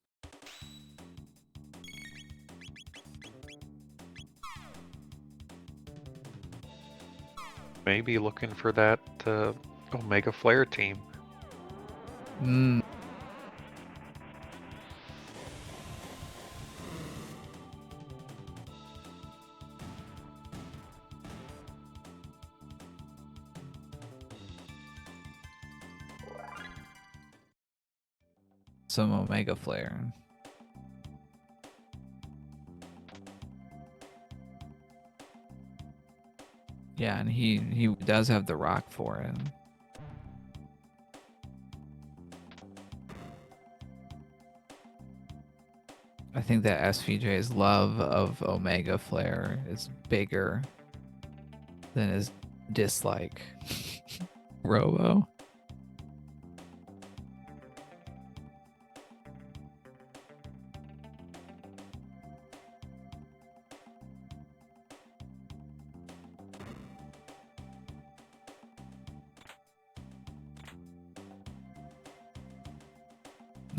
Maybe looking for that Omega Flare team. Some Omega Flare. Yeah, and he does have the rock for it. I think that SVJ's love of Omega Flare is bigger than his dislike. Robo.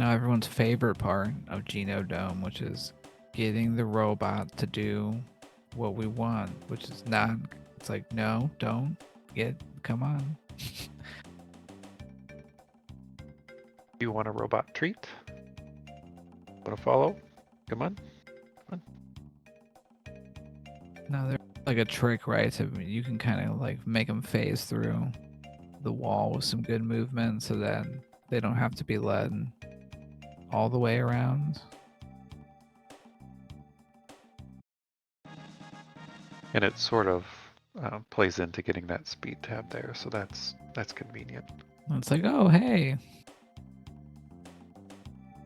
Now everyone's favorite part of Genodome, which is getting the robot to do what we want, which is not. It's like, no, don't come on. You want a robot treat? Want to follow? Come on. No, they're like a trick, right? So you can kind of like make them phase through the wall with some good movement so that they don't have to be led all the way around. And it sort of plays into getting that speed tab there, so that's convenient. And it's like, oh, hey.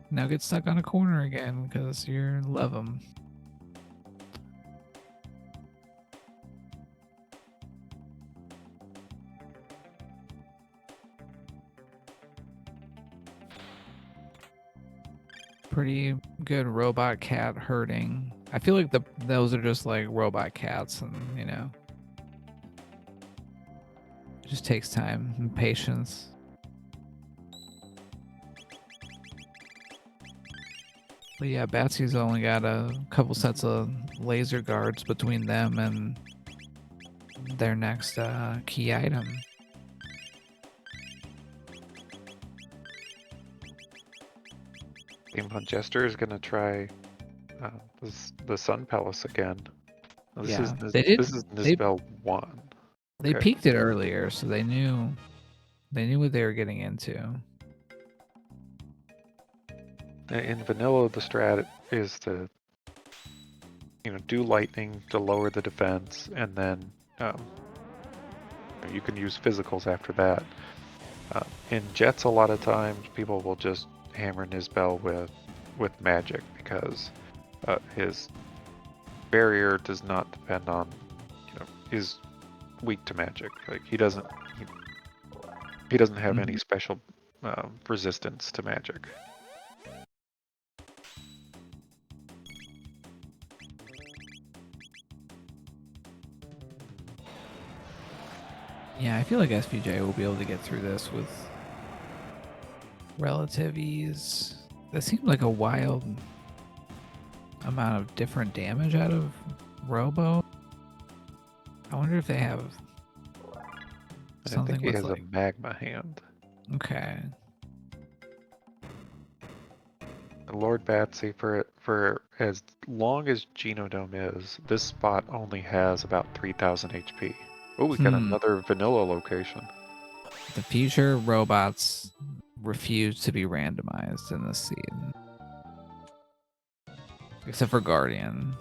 Now get stuck on a corner again because you love them. Pretty good robot cat herding. I feel like those are just like robot cats, and it just takes time and patience. But yeah, Batsy's only got a couple sets of laser guards between them and their next key item. Game Fun Jester is gonna try the Sun Palace again. This Yeah, is they did. This is Nisbel 1. They Okay. peaked it earlier, so they knew what they were getting into. In vanilla, the strat is to do lightning to lower the defense, and then you can use physicals after that. In Jets, a lot of times people will just hammer Nisbel with magic because his barrier does not depend on, is weak to magic. Like he doesn't have any special resistance to magic. Yeah, I feel like SPJ will be able to get through this with relative ease. That seems like a wild amount of different damage out of Robo. I wonder if they have something I think he with has like a magma hand. Okay. Lord Batsy, for as long as Genodome is, this spot only has about 3,000 HP. Oh, we got another vanilla location. The future robots refuse to be randomized in this scene. Except for Guardian.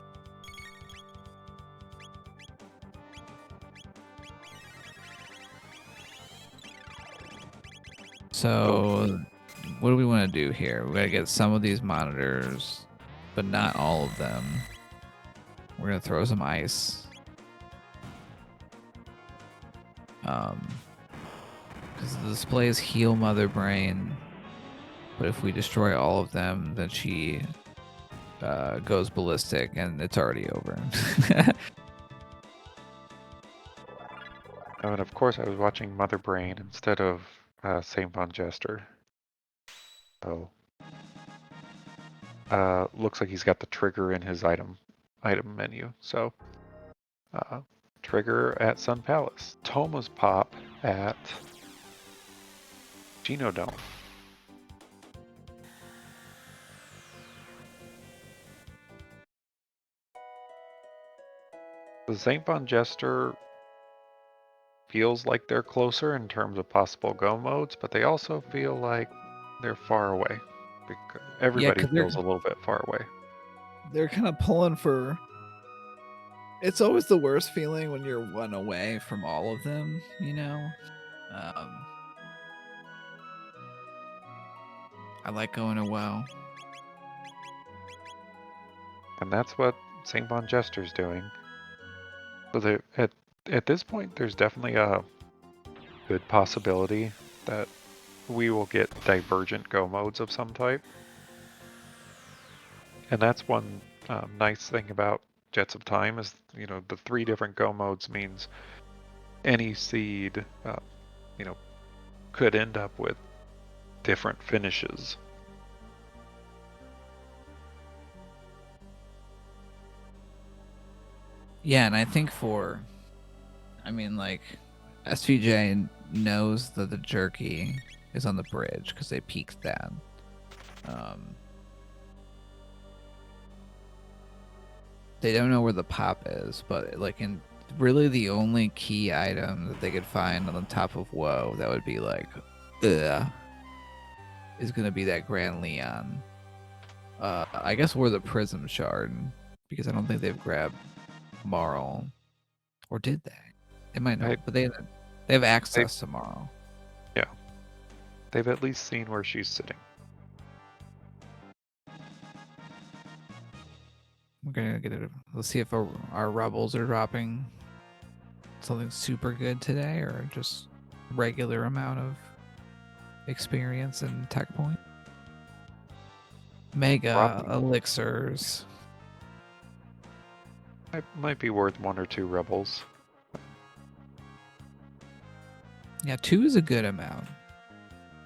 So, what do we want to do here? We gotta get some of these monitors, but not all of them. We're gonna throw some ice. Because the displays heal Mother Brain, but if we destroy all of them, then she goes ballistic, and it's already over. Oh, and of course, I was watching Mother Brain instead of Saint Von Jester. So, looks like he's got the trigger in his item menu. So, trigger at Sun Palace. Toma's pop at Genodome. The Saint Von Jester feels like they're closer in terms of possible go modes, but they also feel like they're far away. Because everybody feels a little bit far away. They're kind of pulling for. It's always the worst feeling when you're one away from all of them, I like going a well. And that's what Saint Von Jester's doing. So at this point, there's definitely a good possibility that we will get divergent go modes of some type. And that's one nice thing about Jets of Time is, the 3 different go modes means any seed, could end up with different finishes. Yeah, and I think like, SVJ knows that the jerky is on the bridge because they peeked that. They don't know where the pop is, but like in really the only key item that they could find on the top of Woe that would be like, ugh, is gonna be that Grand Leon. I guess we're the Prism Shard because I don't think they've grabbed Marl, or did they? They might not, but they have access to Marl. Yeah, they've at least seen where she's sitting. We're gonna get it. Let's see if our rebels are dropping something super good today, or just regular amount of experience and tech point. Mega elixirs. It might be worth 1 or 2 rebels. Yeah, 2 is a good amount.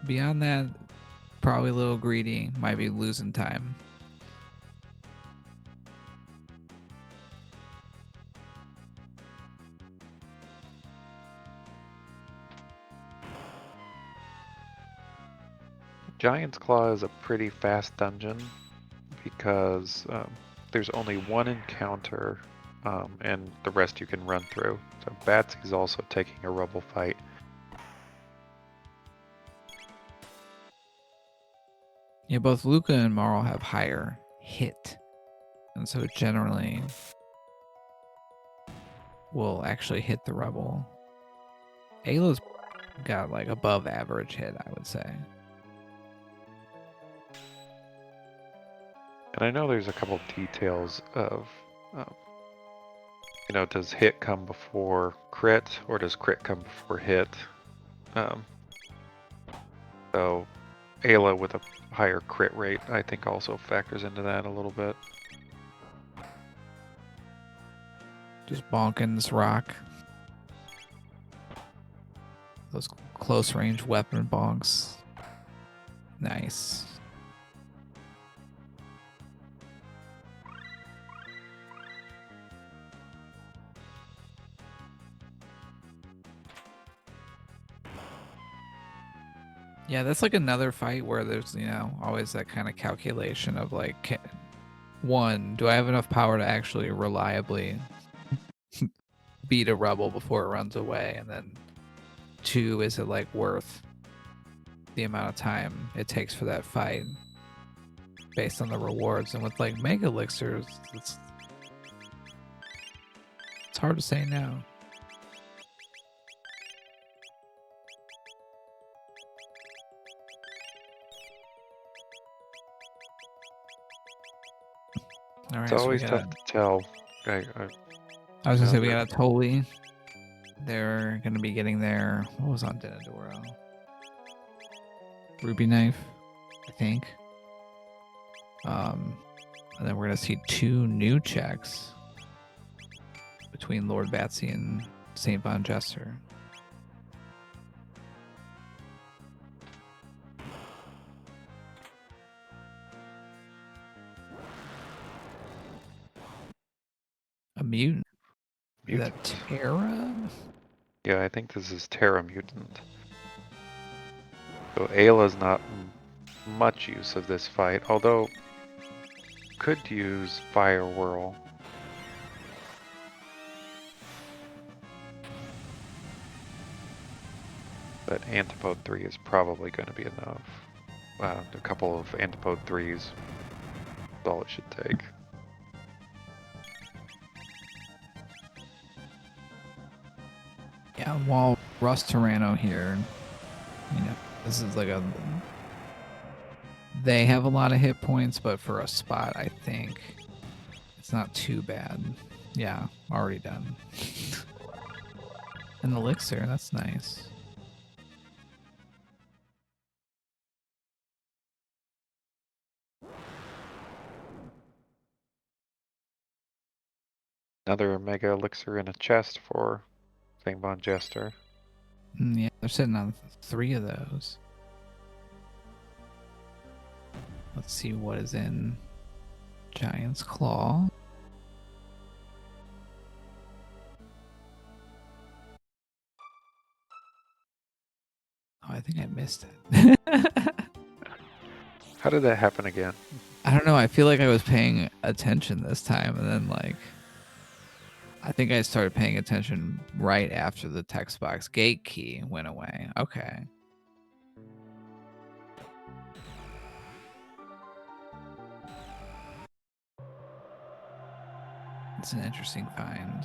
Beyond that, probably a little greedy. Might be losing time. Giant's Claw is a pretty fast dungeon because there's only 1 encounter and the rest you can run through. So Batsy's also taking a rebel fight. Yeah, both Luca and Marl have higher hit, and so generally will actually hit the rebel. Ayla's got like above average hit, I would say. And I know there's a couple details of, does hit come before crit or does crit come before hit? So Ayla with a higher crit rate, I think, also factors into that a little bit. Just bonking this rock. Those close range weapon bonks. Nice. Yeah, that's like another fight where there's, always that kind of calculation of like, 1, do I have enough power to actually reliably beat a rebel before it runs away? And then 2, is it like worth the amount of time it takes for that fight based on the rewards? And with like mega elixirs, it's hard to say no. All right, It's so always tough to tell. I was gonna say we got a Toli. They're gonna be getting their, what was on Denadoro? Ruby knife, I think. And then we're gonna see 2 new checks between Lord Batsy and Saint Von Jester. A mutant. Is that Terra? Yeah, I think this is Terra Mutant. So Ayla's not much use of this fight, although could use Fire Whirl. But Antipode 3 is probably going to be enough. A couple of Antipode 3s is all it should take. Yeah, while Rust Tyranno here, this is like they have a lot of hit points, but for a spot, I think it's not too bad. Yeah, already done. An elixir, that's nice. Another Mega Elixir in a chest for Saint Von Jester. Yeah, they're sitting on 3 of those. Let's see what is in Giant's Claw. think I missed it. How did that happen again? I don't know. I feel like I was paying attention this time, and then like I think I started paying attention right after the text box gate key went away. Okay. It's an interesting find.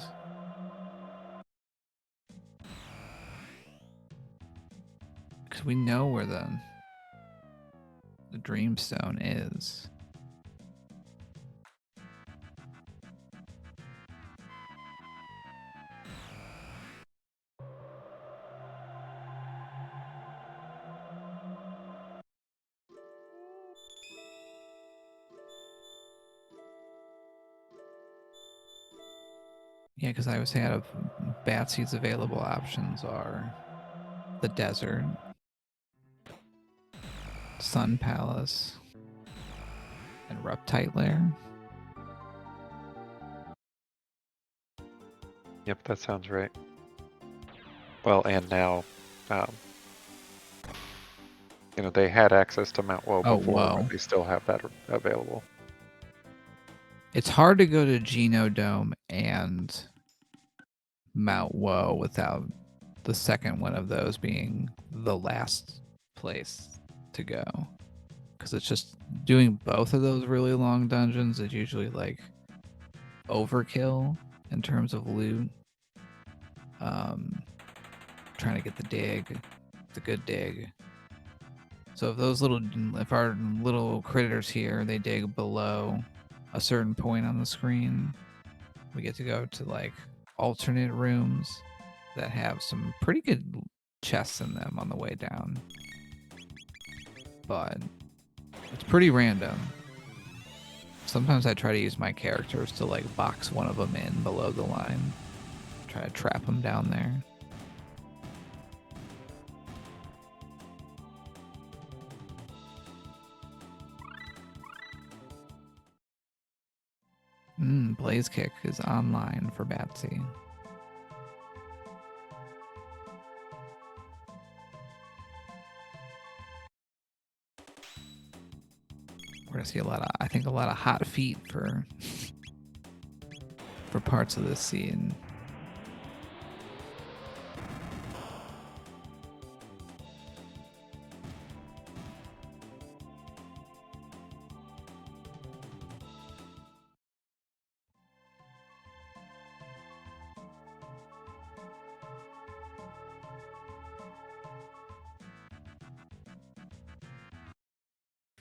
Because we know where the Dreamstone is. Yeah, because I was saying out of Batsy's available options are the desert, Sun Palace, and Reptite Lair. Yep, that sounds right. Well, and now, they had access to Mount Woe Oh, before, whoa. but they still have that available. It's hard to go to Genodome and Mount Woe without the second one of those being the last place to go. Because it's just doing both of those really long dungeons is usually like overkill in terms of loot. Trying to get the dig, the good dig. So if our little critters here, they dig below a certain point on the screen, we get to go to like alternate rooms that have some pretty good chests in them on the way down. But it's pretty random. Sometimes I try to use my characters to like box one of them in below the line. Try to trap them down there. Blaze Kick is online for Batsy. We're gonna see a lot of hot feet for parts of this scene.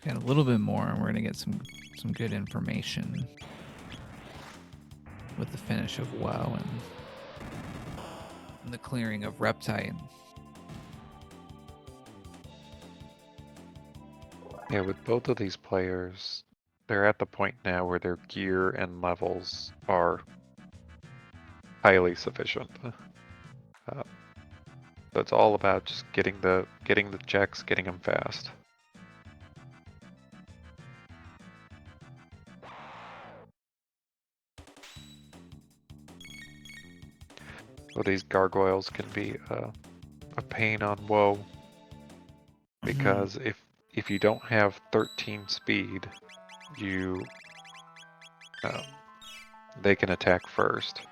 Got a little bit more, and we're gonna get some good information with the finish of WoW and the clearing of Reptite. Yeah, with both of these players, they're at the point now where their gear and levels are highly sufficient. So it's all about just getting the checks, getting them fast. So these gargoyles can be a pain on Woe, because if you don't have 13 speed, they can attack first.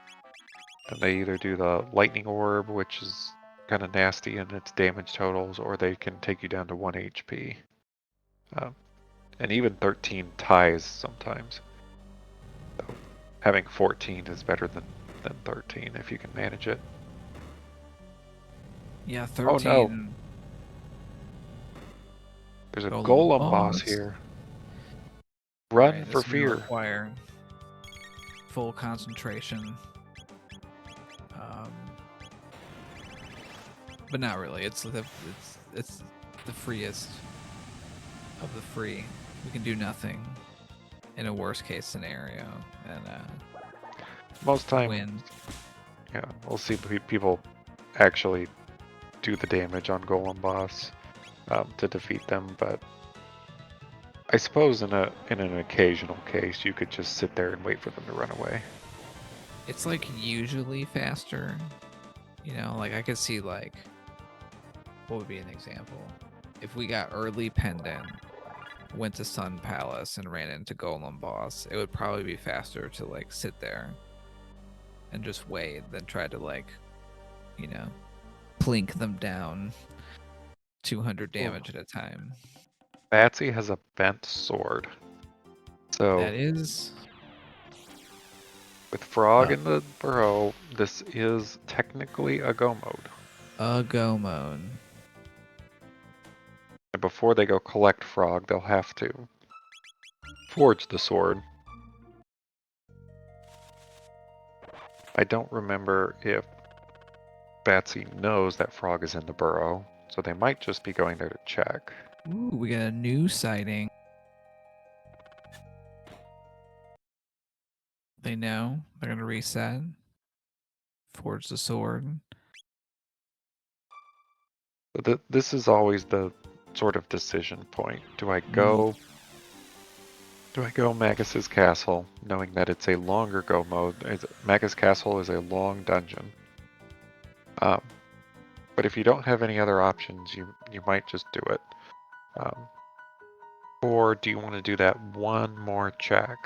And they either do the lightning orb, which is kind of nasty in its damage totals, or they can take you down to 1 HP. And even 13 ties sometimes. So having 14 is better than 13 if you can manage it. Yeah, 13. Oh no. There's a golem boss here. Run right, for fear. Require full concentration. But not really. It's the freest of the free. We can do nothing in a worst case scenario, and most time win. Yeah, we'll see people actually do the damage on golem boss to defeat them, but I suppose in an occasional case you could just sit there and wait for them to run away. It's like usually faster, like I could see like what would be an example? If we got early pendant, went to Sun Palace and ran into Golem Boss, it would probably be faster to like sit there and just wait than try to like, you know, plink them down 200 damage at a time. Batsy has a bent sword. So That is with Frog in the burrow, this is technically a go mode. a go mode. And before they go collect Frog, they'll have to forge the sword. I don't remember if Batsy knows that Frog is in the burrow, so they might just be going there to check. Ooh, we got a new sighting. They know they're gonna reset. Forge the sword. So this is always the sort of decision point. Do I go Magus's Castle, knowing that it's a longer go mode? Magus Castle is a long dungeon. But if you don't have any other options, you might just do it. Or do you want to do that one more check?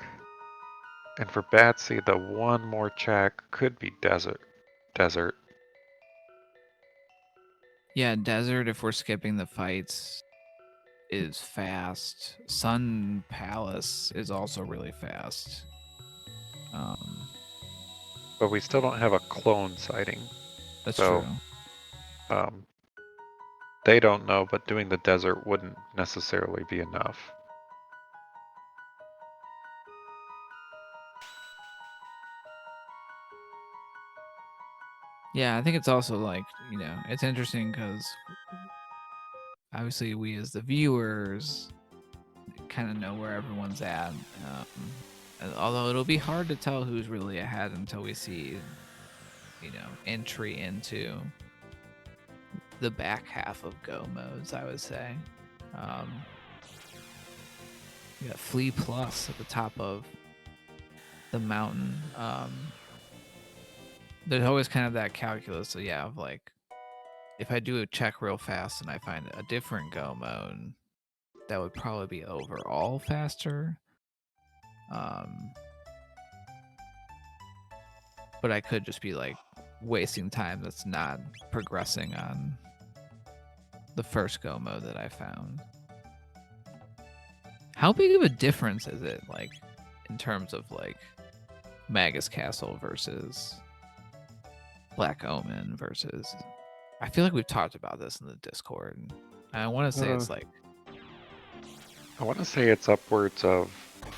And for Batsy, the one more check could be desert. Yeah, desert, if we're skipping the fights, is fast. Sun Palace is also really fast. But we still don't have a clone sighting. That's So, true. They don't know, but doing the desert wouldn't necessarily be enough. Yeah, I think it's also like, you know, it's interesting because obviously we as the viewers kind of know where everyone's at. Although it'll be hard to tell who's really ahead until we see, you know, entry into the back half of Go modes, I would say. We got Flea Plus at the top of the mountain. There's always kind of that calculus, so yeah, of like, if I do a check real fast and I find a different Go mode, that would probably be overall faster. But I could just be like wasting time that's not progressing on the first Go mode that I found. How big of a difference is it, like, in terms of like Magus Castle versus Black Omen versus? I feel like we've talked about this in the Discord. And I want to say it's like I want to say it's upwards of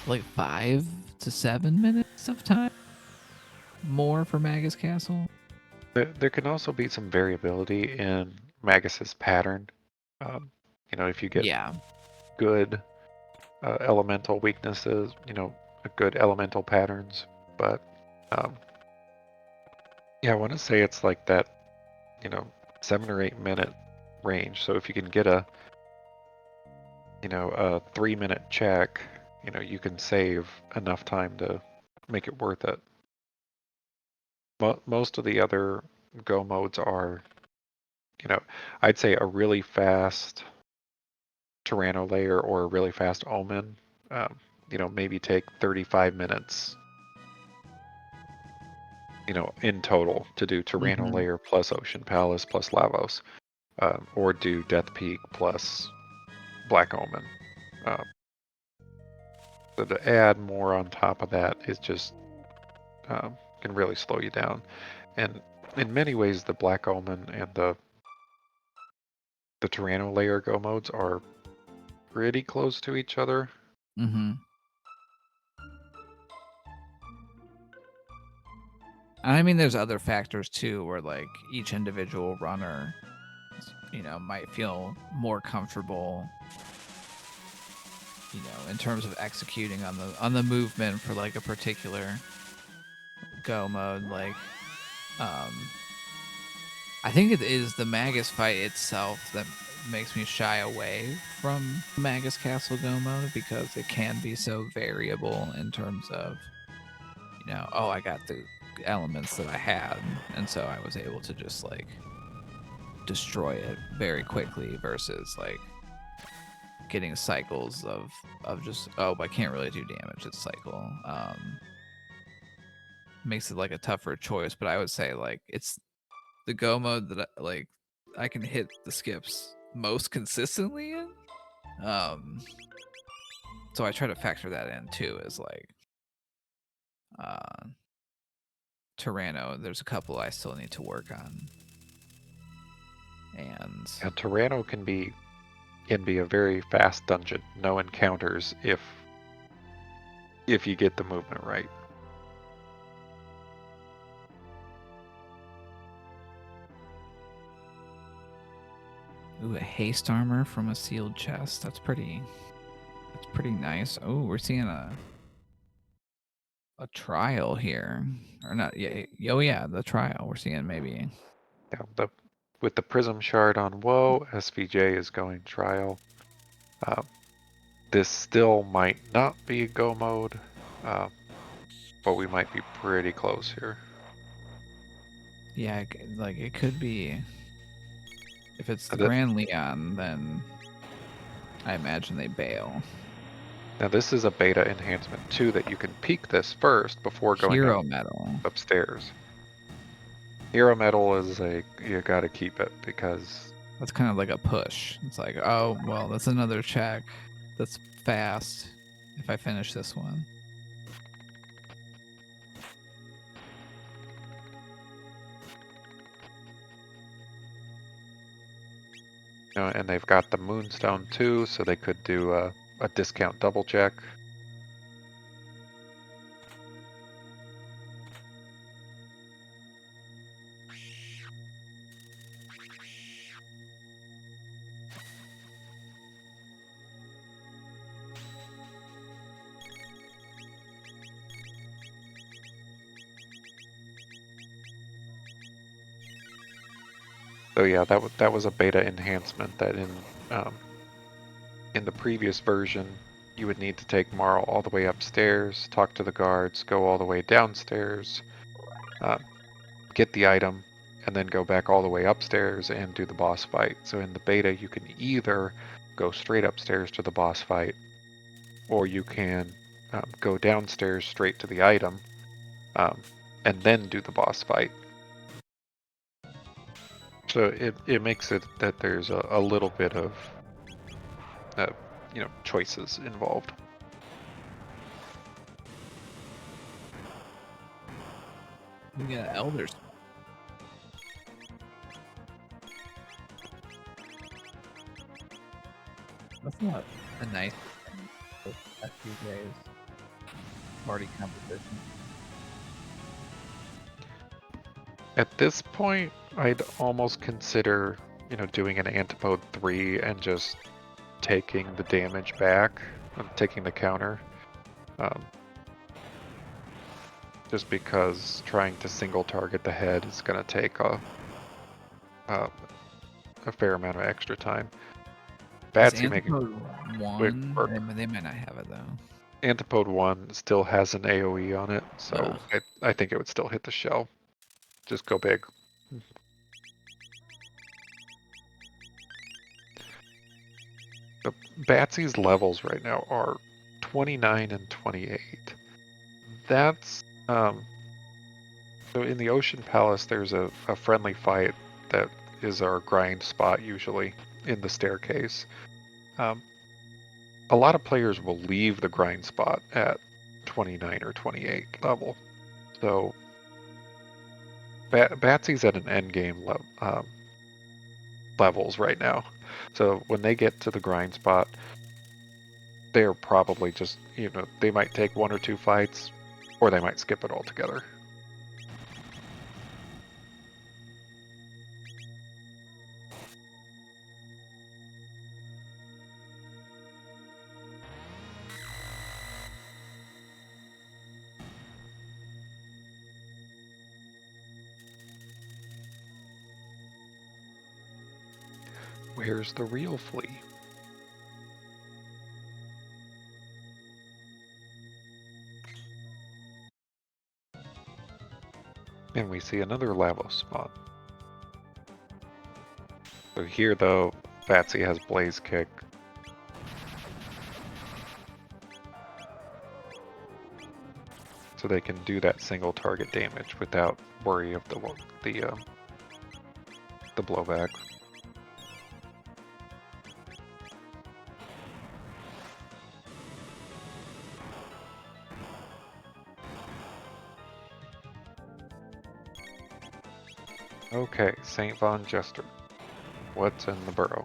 like 5 to 7 minutes of time more for Magus Castle. There can also be some variability in Magus's pattern. You know, if you get good elemental weaknesses, you know, good elemental patterns. But yeah, I want to say it's like that, you know, 7 or 8 minute range. So if you can get a 3-minute check, you know, you can save enough time to make it worth it. Most of the other Go modes are, you know, I'd say a really fast Tyranno layer or a really fast Omen, you know, maybe take 35 minutes, you know, in total to do Tyranno layer plus Ocean Palace plus Lavos, or do Death Peak plus Black Omen. So to add more on top of that is just can really slow you down. And in many ways, the Black Omen and the Tyranno layer Go modes are pretty close to each other. I mean, there's other factors too, where like each individual runner, you know, might feel more comfortable, you know, in terms of executing on the movement for like a particular Go mode. Like, I think it is the Magus fight itself that makes me shy away from Magus Castle Go mode, because it can be so variable in terms of, you know, oh, I got the elements that I had, and so I was able to just like destroy it very quickly versus like getting cycles of just but I can't really do damage. It's cycle. Makes it like a tougher choice, but I would say like it's the go mode that I can hit the skips most consistently in. So I try to factor that in too, as like Tyranno. There's a couple I still need to work on, and Tyranno can be a very fast dungeon. No encounters if you get the movement right. ooh, a haste armor from a sealed chest. That's pretty nice. Oh, we're seeing a trial here, or not? Yeah, oh yeah, the trial. We're seeing maybe. Yeah, with the prism shard on Woe, SVJ is going trial. This still might not be a go mode, but we might be pretty close here. Yeah, like it could be. If it's the That- Grand Leon, then I imagine they bail. Now this is a beta enhancement too, that you can peek this first before going Hero medal. upstairs. Hero medal is you gotta keep it because That's kind of like a push. It's like, oh well, that's another check. That's fast. If I finish this one. and they've got the Moonstone too, so they could do a discount double check. So yeah, that was a beta enhancement that in the previous version you would need to take Marl all the way upstairs, talk to the guards, go all the way downstairs, get the item, and then go back all the way upstairs and do the boss fight. So in the beta you can either go straight upstairs to the boss fight, or you can go downstairs straight to the item, and then do the boss fight. So it makes it that there's a little bit of choices involved. We got elders. That's not a nice FPJ's party competition. At this point, I'd almost consider, doing an Antipode 3 and just taking the damage back, taking the counter. Just because trying to single target the head is going to take a fair amount of extra time. Batsy making one. They might not have it though. Antipode 1 still has an AoE on it, so I think it would still hit the shell. Just go big. The Batsy's levels right now are 29 and 28. That's so in the Ocean Palace there's a friendly fight that is our grind spot usually in the staircase. A lot of players will leave the grind spot at 29 or 28 level. So Batsy's at an endgame levels right now. So when they get to the grind spot, they're probably just, they might take 1 or 2 fights, or they might skip it altogether. Where's the real flea? And we see another Lavos spawn. So here, though, Batsy has Blaze Kick. So they can do that single target damage without worry of the blowback. Okay, St. Von Jester. What's in the burrow?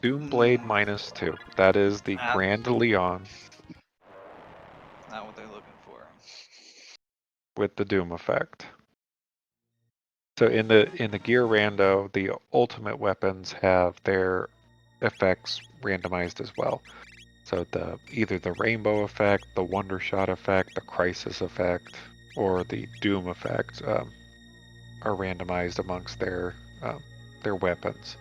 Doomblade -2. That is the Grand Leon Not what they're looking for. with the Doom effect. So in the gear rando, the ultimate weapons have their effects randomized as well. So either the rainbow effect, the wonder shot effect, the crisis effect, or the doom effect are randomized amongst their weapons.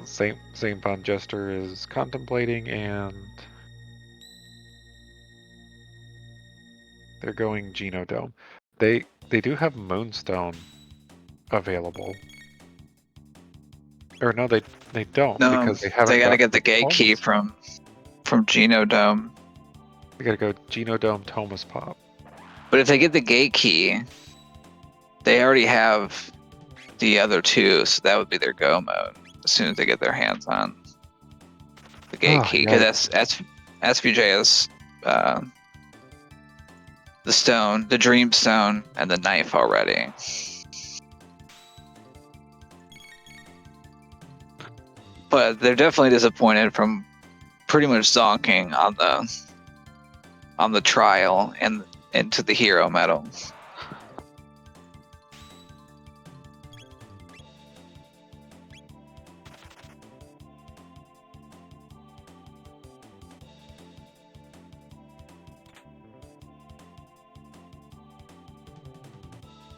Saint Von Jester is contemplating, and they're going Genodome. They do have Moonstone available. Or no, they don't, No, because they haven't they gotta gotten get the gate key Thomas. from Genodome. They gotta go Genodome Thomas Pop. But if they get the gate key, they already have the other two, so that would be their go mode as soon as they get their hands on the gate key. Because SVJ is the stone, the dream stone, and the knife already. But they're definitely disappointed from pretty much zonking on the trial and into the hero medal.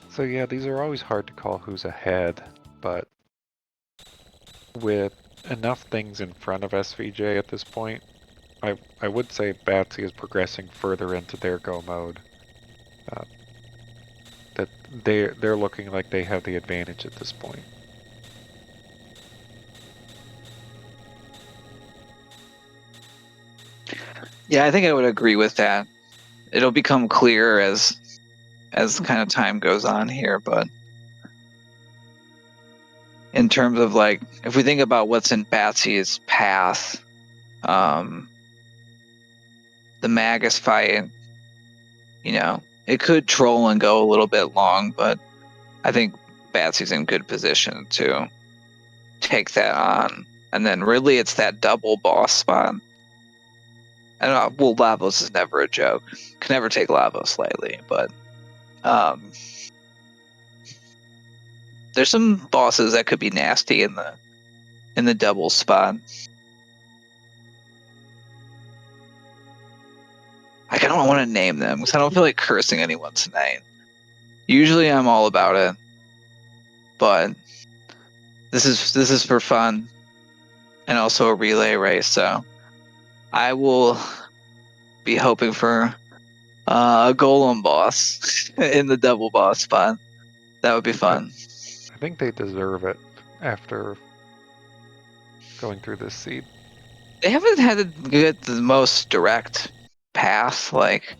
So yeah, these are always hard to call who's ahead, but with enough things in front of SVJ at this point, I would say Batsy is progressing further into their go mode. That they're looking like they have the advantage at this point. Yeah, I think I would agree with that. It'll become clear as kind of time goes on here, but in terms of like, if we think about what's in Batsy's path, the Magus fight, it could troll and go a little bit long, but I think Batsy's in good position to take that on. And then really it's that double boss spot. And well, Lavos is never a joke. Can never take Lavos lightly, but there's some bosses that could be nasty in the double spot. I don't want to name them because I don't feel like cursing anyone tonight. Usually I'm all about it, but this is for fun and also a relay race, so I will be hoping for a golem boss in the double boss spot. That would be fun. I think they deserve it after going through this seed. They haven't had the most direct path. Like,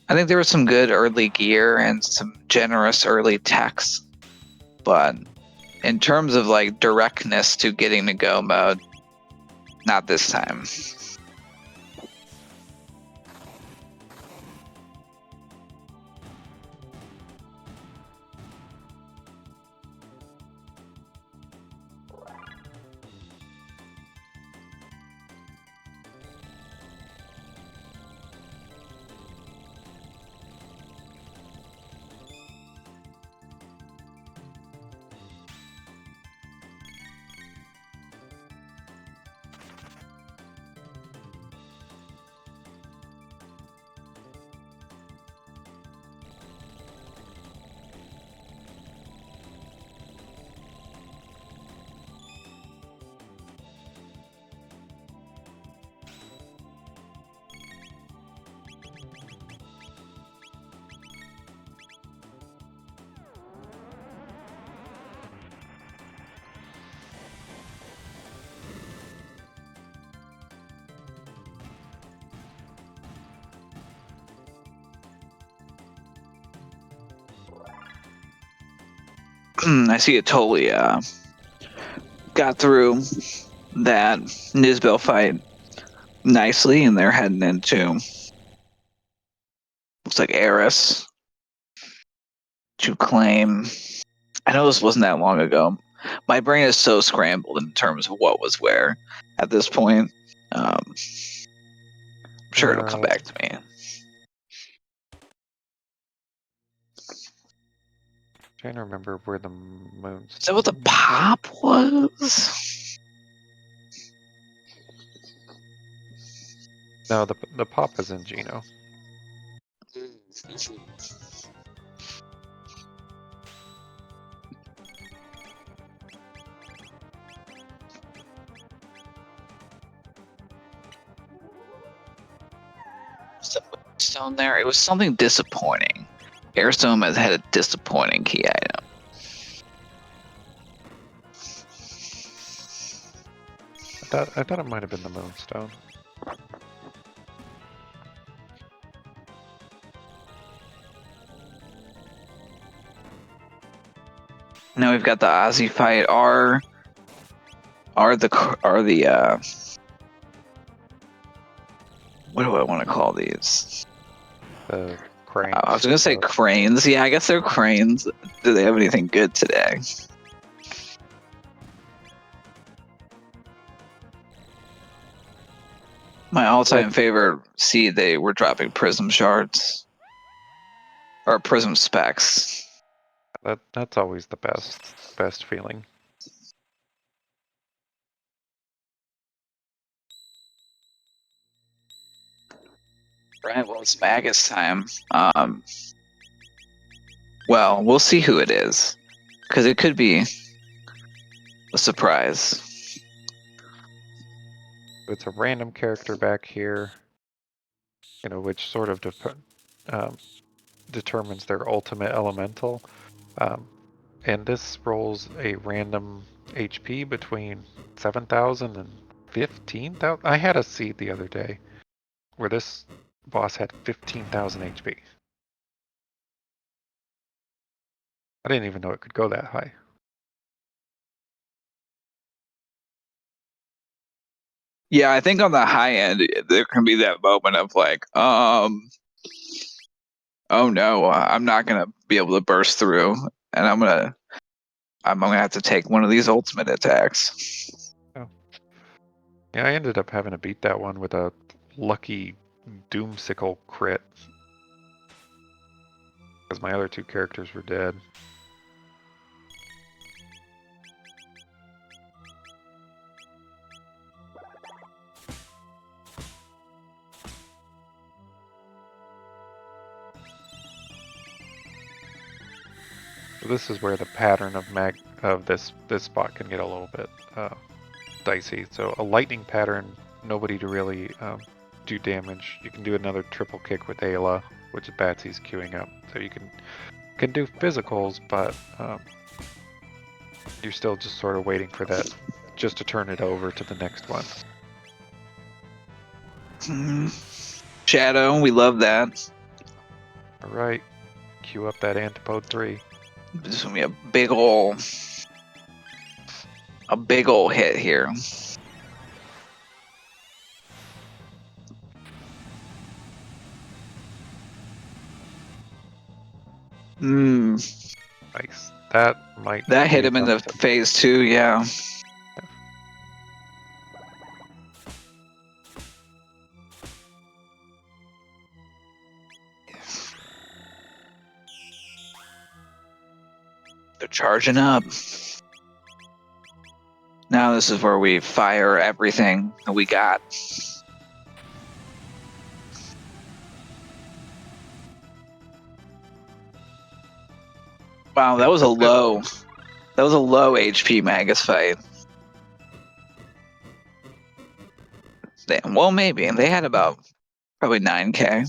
I think there was some good early gear and some generous early techs, but in terms of like directness to getting to go mode, not this time. I see it totally got through that Nisbel fight nicely, and they're heading into looks like Eris to claim. I know this wasn't that long ago. My brain is so scrambled in terms of what was where at this point. I'm sure it'll come back to me. Trying to remember where the moon. Is that what the pop was? No, the pop is in Geno. Stone there. It was something disappointing. Airstone has had a disappointing key item. I thought it might have been the Moonstone. Now we've got the Aussie fight. Are the what do I want to call these? The cranes. I was gonna say cranes. Yeah, I guess they're cranes. Do they have anything good today? My all-time favorite seed, they were dropping prism shards. Or prism specs. That's always the best feeling. Right, well, it's Magus time. Well, we'll see who it is. Because it could be a surprise. It's a random character back here, which sort of determines their ultimate elemental. And this rolls a random HP between 7,000 and 15,000. I had a seed the other day where this boss had 15,000 HP. I didn't even know it could go that high. Yeah, I think on the high end, there can be that moment of like, oh no, I'm not gonna be able to burst through, and I'm gonna have to take one of these ultimate attacks. Oh. Yeah, I ended up having to beat that one with a lucky Doomsicle crit. Because my other two characters were dead. So this is where the pattern of this spot can get a little bit dicey. So a lightning pattern, nobody to really do damage. You can do another triple kick with Ayla, which Batsy's queuing up. So you can do physicals, but you're still just sort of waiting for that just to turn it over to the next one. Shadow, we love that. All right, queue up that Antipode 3. This is gonna be a big ol' hit here. Nice. That hit him in the phase 2, yeah. They're charging up. Now this is where we fire everything that we got. Wow, that was a low HP Magus fight. Well, maybe. They had about probably 9k.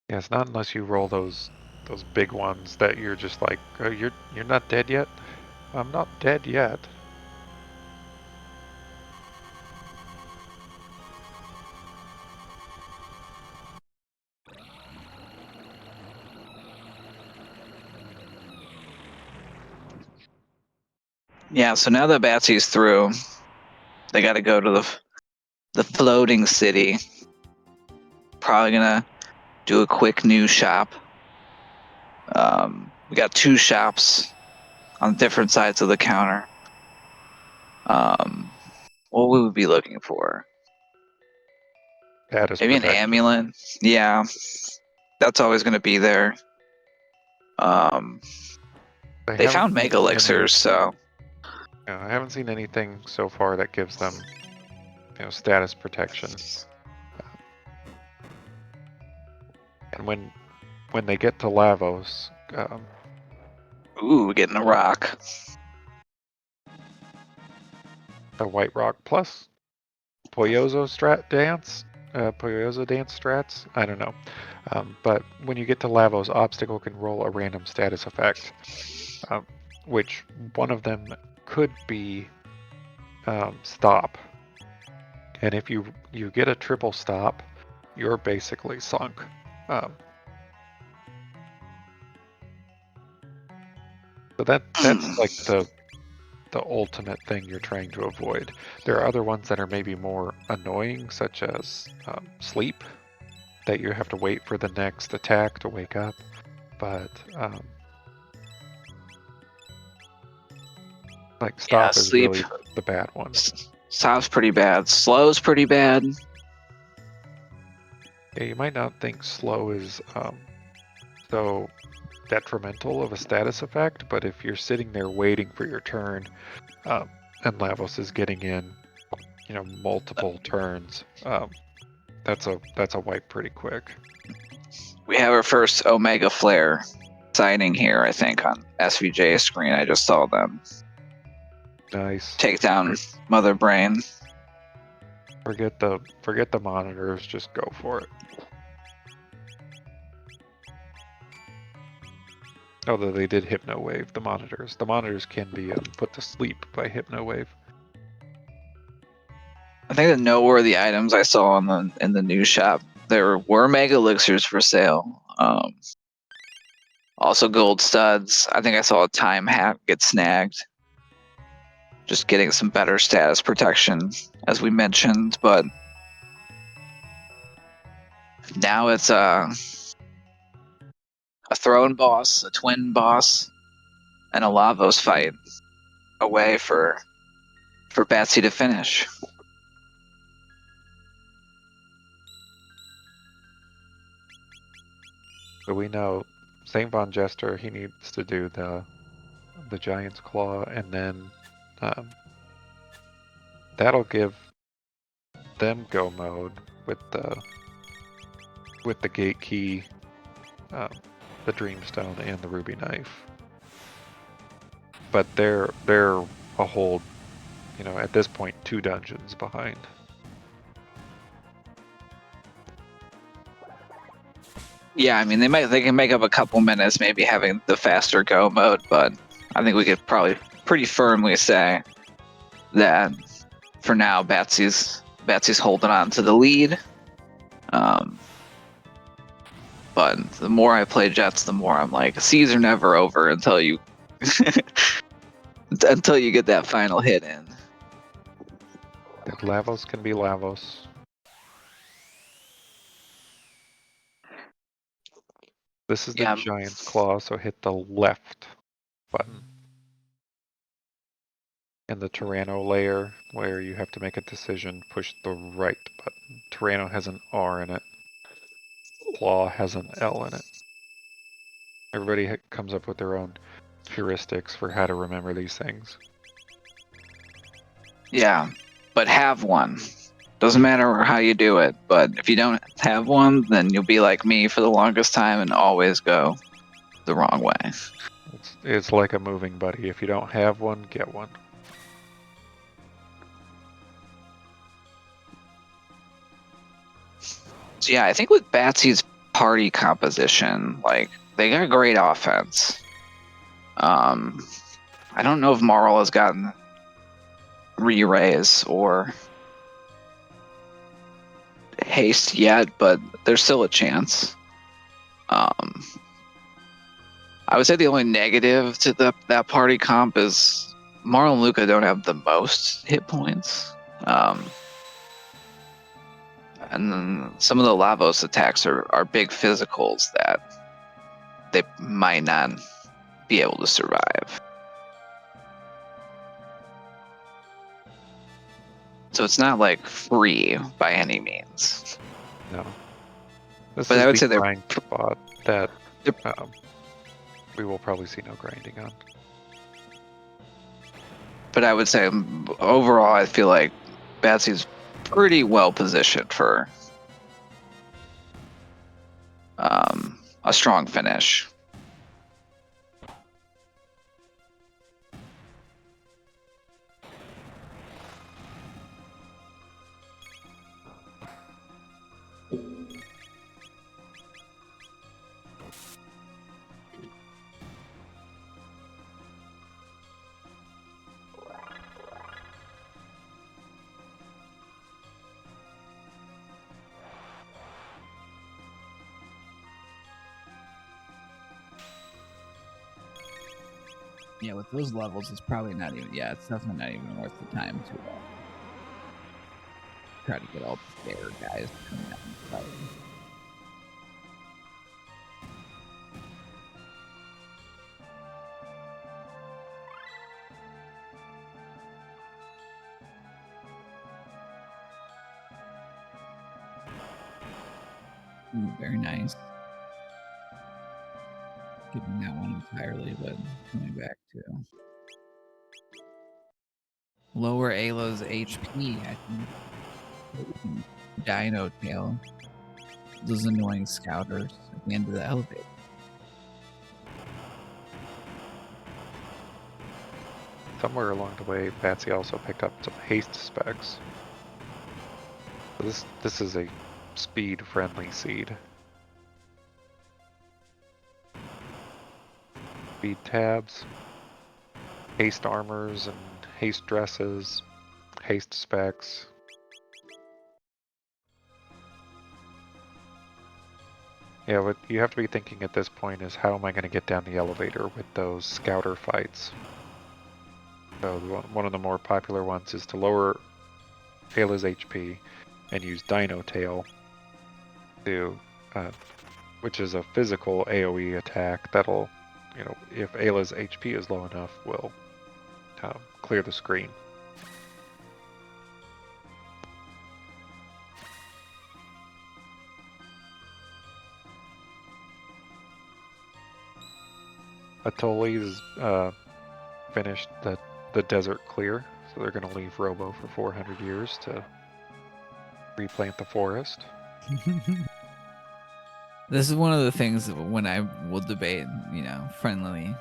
Yeah, it's not unless you roll those big ones that you're just like, oh, you're not dead yet? I'm not dead yet. Yeah, so now that Batsy's through, they got to go to the floating city. Probably gonna do a quick new shop. We got 2 shops on different sides of the counter. What would we be looking for? Status Maybe an protection. amulet. Yeah, that's always gonna be there. They haven't found seen mega any- elixirs, so I haven't seen anything so far that gives them, status protection. And when they get to Lavos, ooh, getting a rock. the White Rock plus Poyozo dance strats. I don't know, but when you get to Lavos, obstacle can roll a random status effect, which one of them could be stop. And if you get a triple stop, you're basically sunk. So that's like the ultimate thing you're trying to avoid. There are other ones that are maybe more annoying, such as sleep, that you have to wait for the next attack to wake up. But like stop is sleep. really the bad one. Stop's pretty bad. Slow's pretty bad. Yeah, you might not think slow is so detrimental of a status effect, but if you're sitting there waiting for your turn, and Lavos is getting in, multiple turns, that's a wipe pretty quick. We have our first Omega Flare sighting here, I think, on SVJ's screen. I just saw them. Nice. Take down Mother Brain. Forget the monitors, just go for it. Although they did Hypno Wave the monitors. The monitors can be put to sleep by Hypno Wave. I think the noteworthy items I saw in the news shop, there were mega elixirs for sale. Also gold studs. I think I saw a time hat get snagged. Just getting some better status protection, as we mentioned, but now it's a throne boss, a twin boss, and a Lavos fight away for Batsy to finish. But we know Saint Von Jester, he needs to do the Giant's Claw, and then that'll give them go mode with the gate key, the Dreamstone, and the Ruby Knife. But they're a whole, at this point, 2 dungeons behind. Yeah, I mean they can make up a couple minutes, maybe having the faster go mode, but I think we could probably pretty firmly say that for now Batsy's holding on to the lead. But the more I play Jets, the more I'm like, C's are never over until you until you get that final hit in. Lavos can be Lavos. This is the Giant's Claw, so hit the left button. And the Tyranno layer, where you have to make a decision, push the right button. Tyranno has an R in it. Claw has an L in it. Everybody comes up with their own heuristics for how to remember these things. Yeah, but have one. Doesn't matter how you do it, but if you don't have one, then you'll be like me for the longest time and always go the wrong way. It's like a moving buddy. If you don't have one, get one. So yeah, I think with Batsy's party composition, like they got great offense. I don't know if Marl has gotten re-raise or haste yet, but there's still a chance. I would say the only negative to that party comp is Marl and Luca don't have the most hit points. And then some of the Lavos attacks are big physicals that they might not be able to survive. So it's not like free by any means. No. This But is I would the say they're grind spot that they're- we will probably see no grinding on. but I would say overall, I feel like Batsy's pretty well positioned for a strong finish. Yeah, with those levels, it's probably not even. Yeah, it's definitely not even worth the time to try to get all the spare guys coming out and fight. Ooh, very nice. Skipping that one entirely, but coming back to lower Ayla's HP, I think. Dino tail. Those annoying scouters at the end of the elevator. Somewhere along the way, Batsy also picked up some haste specs. This is a speed-friendly seed. Speed tabs, haste armors and haste dresses, haste specs. Yeah, what you have to be thinking at this point is how am I going to get down the elevator with those scouter fights? So one of the more popular ones is to lower Ayla's HP and use Dino Tail to, which is a physical AoE attack that'll, if Ayla's HP is low enough, will clear the screen. Atoli's finished the desert clear, so they're going to leave Robo for 400 years to replant the forest. This is one of the things that when I will debate, friendly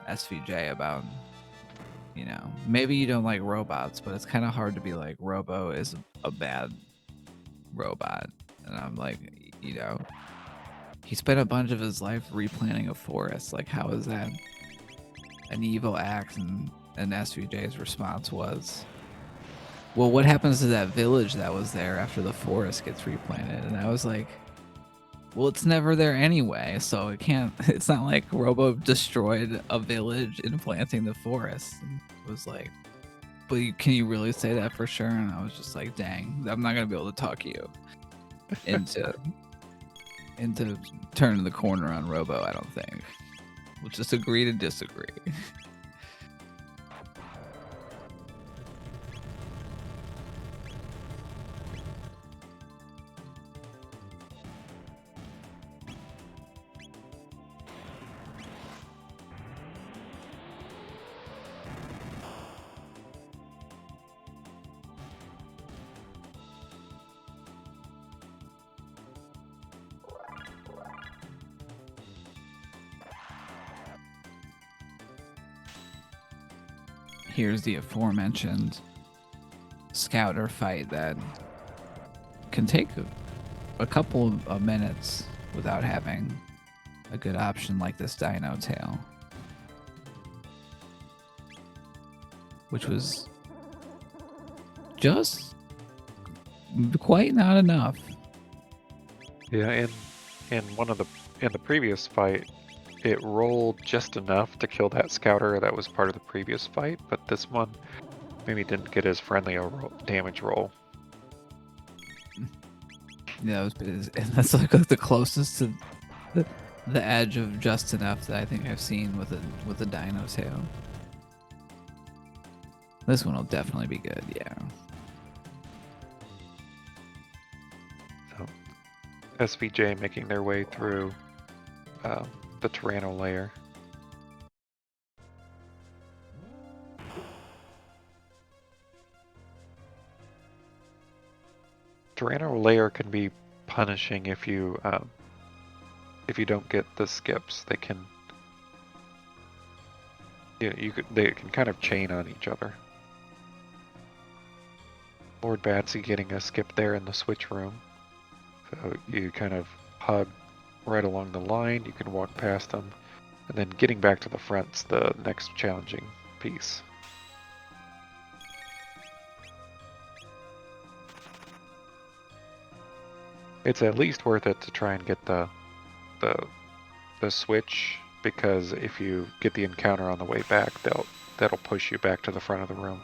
SVJ about, maybe you don't like robots, but it's kind of hard to be like, Robo is a bad robot. And I'm like, he spent a bunch of his life replanting a forest. Like, how is that an evil act? And SVJ's response was, well, what happens to that village that was there after the forest gets replanted? And I was like, well, it's never there anyway, so it's not like Robo destroyed a village in planting the forest. And it was like, but can you really say that for sure? And I was just like, dang, I'm not gonna be able to talk you into turning the corner on Robo, I don't think. We'll just agree to disagree. Here's the aforementioned scouter fight that can take a couple of minutes without having a good option like this Dino Tail, which was just quite not enough. Yeah, in the previous fight, it rolled just enough to kill that scouter that was part of the previous fight, but this one maybe didn't get as friendly a damage roll. Yeah, that's like the closest to the edge of just enough that I think I've seen with a dino tail. This one will definitely be good, yeah. So, SVJ making their way through the Tyranno layer. Tyranno layer can be punishing if you don't get the skips. They can they can kind of chain on each other. Lord Batsy getting a skip there in the switch room. So you kind of hug right along the line. You can walk past them, and then getting back to the front's the next challenging piece. It's at least worth it to try and get the switch, because if you get the encounter on the way back, that'll push you back to the front of the room.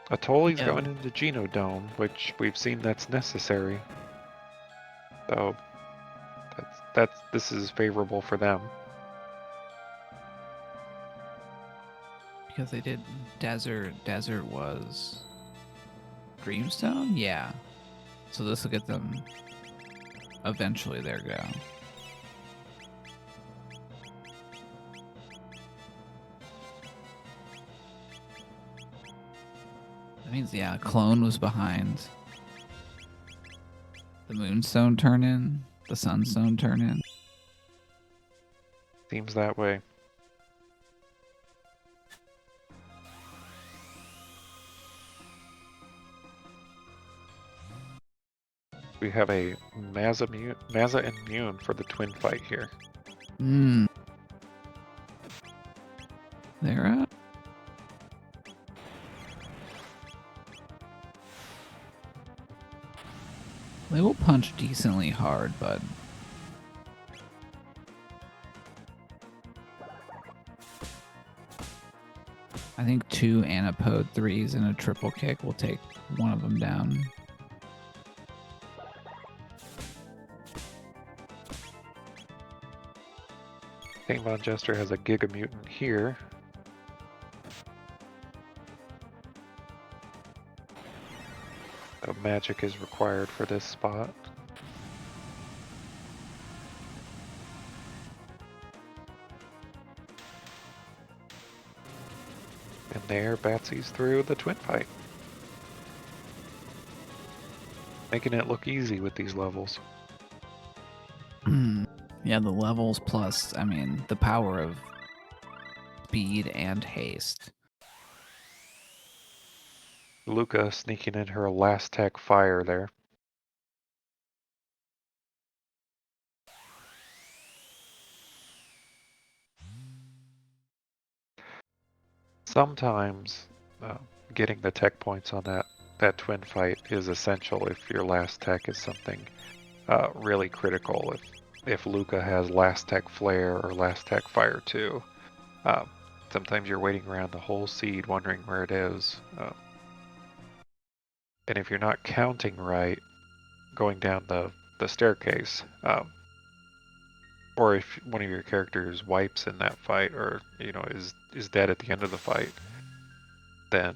Atoli's going into Genodome, which we've seen that's necessary. So this is favorable for them. Because they did Desert was Dreamstone? Yeah. So this will get them eventually their go. That means, yeah, Clone was behind. The Moonstone turn in, the Sunstone turn in. Seems that way. We have a Mazza and Mune for the twin fight here. They're up. They will punch decently hard, but I think 2 Antipode 3s and a triple kick will take one of them down. St. Von Jester has a Giga Mutant here. So magic is required for this spot. And there, Batsy's through the twin fight. Making it look easy with these levels. Yeah, the levels plus, I mean, the power of speed and haste. Luca sneaking in her last tech fire there. Sometimes getting the tech points on that twin fight is essential if your last tech is something really critical. If Luca has last tech flare or last tech fire 2, sometimes you're waiting around the whole seed wondering where it is. And if you're not counting right going down the staircase, or if one of your characters wipes in that fight, or is dead at the end of the fight, then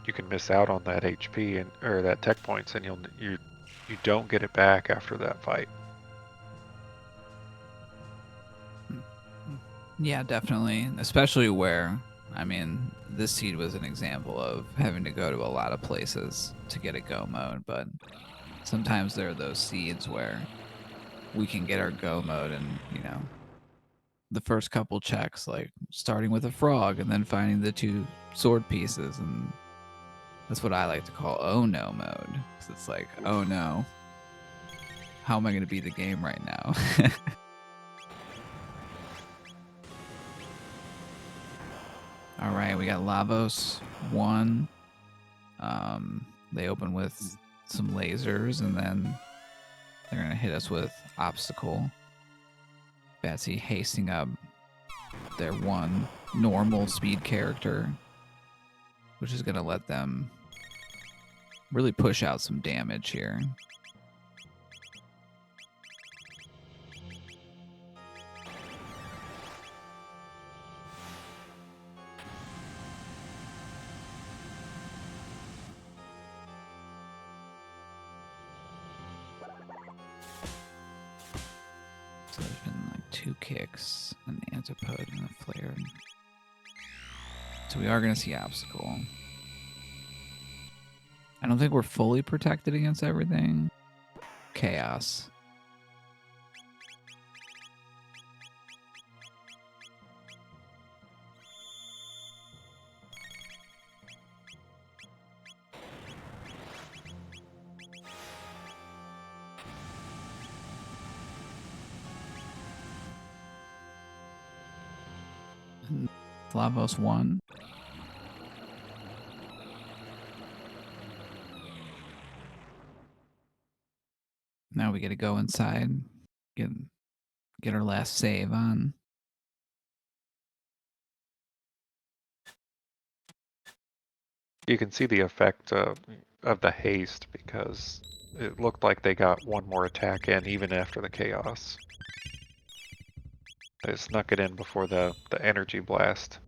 you can miss out on that HP or that tech points, and you don't get it back after that fight. Yeah, definitely. Especially where, I mean, this seed was an example of having to go to a lot of places to get a go mode, but sometimes there are those seeds where we can get our go mode and, the first couple checks, like starting with a frog and then finding the 2 sword pieces, and that's what I like to call oh no mode. 'Cause it's like, oh no, how am I going to beat the game right now? All right, we got Lavos 1. They open with some lasers, and then They're going to hit us with Obstacle. Betsy hasting up their one normal speed character, which is going to let them really push out some damage here. So there's been like 2 kicks, an antipode, and a flare. So we are going to see Obstacle. I don't think we're fully protected against everything. Chaos. Lavos 1. Now we get to go inside, get our last save on. You can see the effect of the haste because it looked like they got one more attack in even after the chaos. They snuck it in before the energy blast.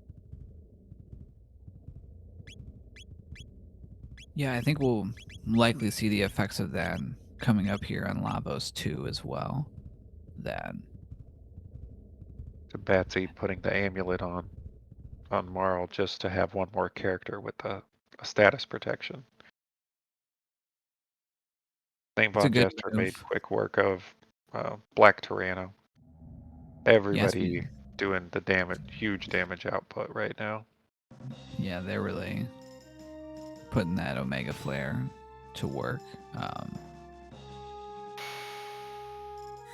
Yeah, I think we'll likely see the effects of that coming up here on Lavos 2 as well. That To Batsy putting the amulet on Marl just to have one more character with a status protection. St. it's a Von good Jester move. made quick work of Black Tyranno. Everybody doing the damage, huge damage output right now. Yeah, they're really putting that Omega Flare to work.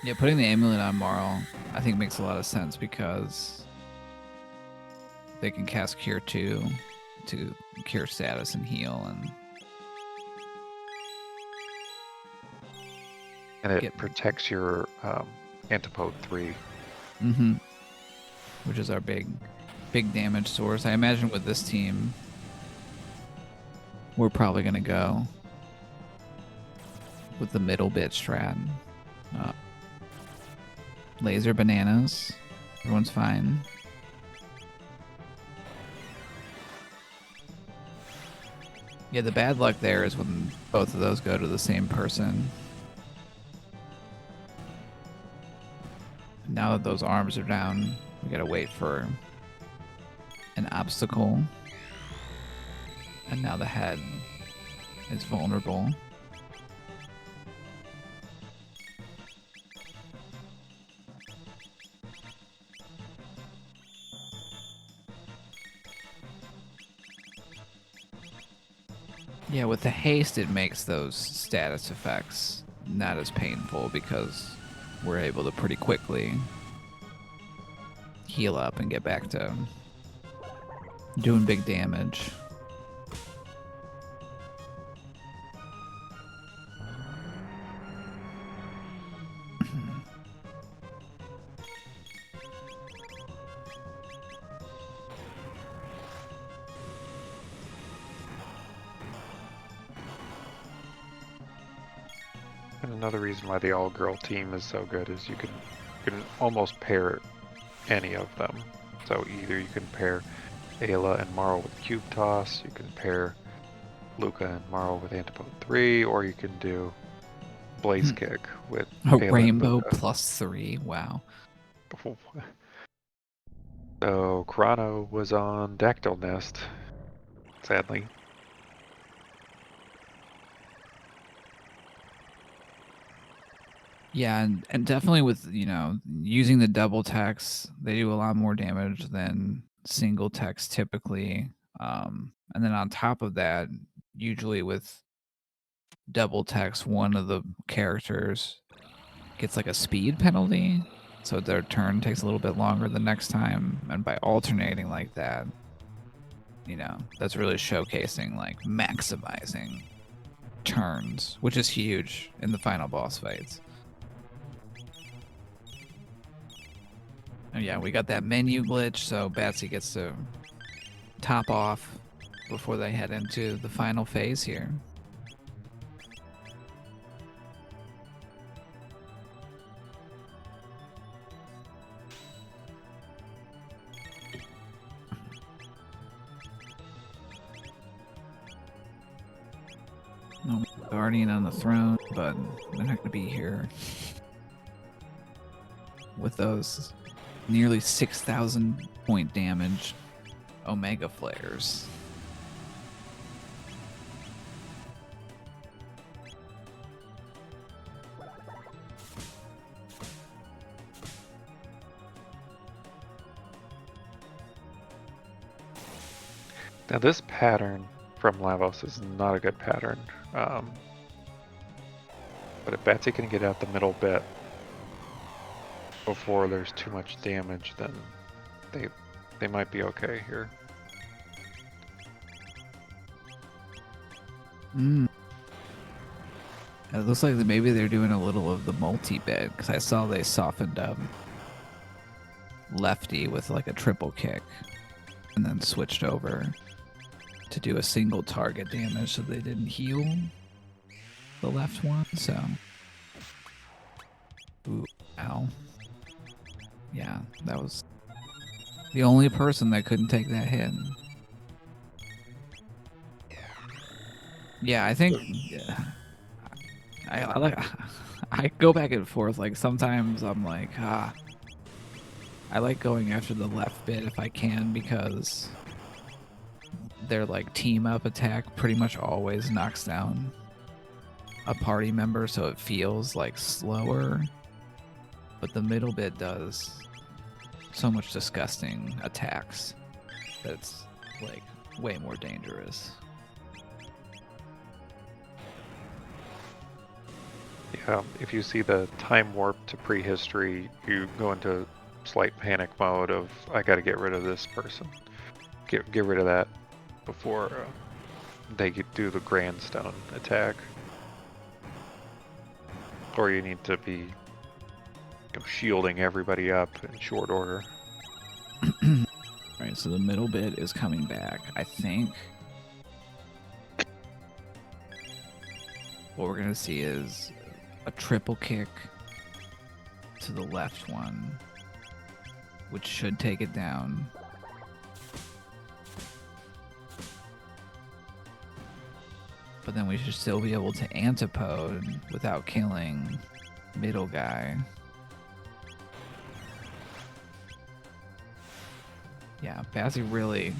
Yeah, putting the amulet on Marl, I think makes a lot of sense because they can cast Cure 2 to cure status and heal, And it protects your Antipode 3. which is our big damage source. I imagine with this team, we're probably going to go with the middle bit strat. Laser bananas. Everyone's fine. Yeah, the bad luck there is when both of those go to the same person. Now that those arms are down, we gotta wait for an obstacle. And now the head is vulnerable. Yeah, with the haste, it makes those status effects not as painful because we're able to pretty quickly heal up and get back to doing big damage. And another reason why the all-girl team is so good is you can almost pair any of them. So either you can pair Ayla and Marl with Cube Toss, you can pair Luca and Marl with Antipode 3, or you can do Blaze Kick with A Ayla rainbow and +3, wow. Luca. So Chrono was on Dactyl Nest, sadly. Yeah, and definitely with, using the double text, they do a lot more damage than single text typically. And then on top of that, usually with double text, one of the characters gets like a speed penalty, so their turn takes a little bit longer the next time. And by alternating like that, that's really showcasing, like, maximizing turns, which is huge in the final boss fights. Oh, yeah, we got that menu glitch, so Batsy gets to top off before they head into the final phase here. No Guardian on the throne, but they're not going to be here with those nearly 6,000 point damage Omega Flares. Now this pattern from Lavos is not a good pattern. But if Batsy can get out the middle bit before there's too much damage, then they might be okay here. It looks like maybe they're doing a little of the multi-bit, because I saw they softened up Lefty with like a triple kick and then switched over to do a single target damage so they didn't heal the left one, so... Ooh, ow. Yeah, that was the only person that couldn't take that hit. Yeah, I think... I like... I go back and forth, like sometimes I'm like, I like going after the left bit if I can, because their like team up attack pretty much always knocks down a party member, so it feels like slower, but the middle bit does so much disgusting attacks that's like way more dangerous. Yeah, if you see the time warp to prehistory, you go into slight panic mode of, I gotta get rid of this person. Get rid of that before they do the grandstone attack. Or you need to be shielding everybody up in short order. Alright, so the middle bit is coming back. I think what we're gonna see is a triple kick to the left one, which should take it down. But then we should still be able to antipode without killing middle guy. Yeah, Bazzy really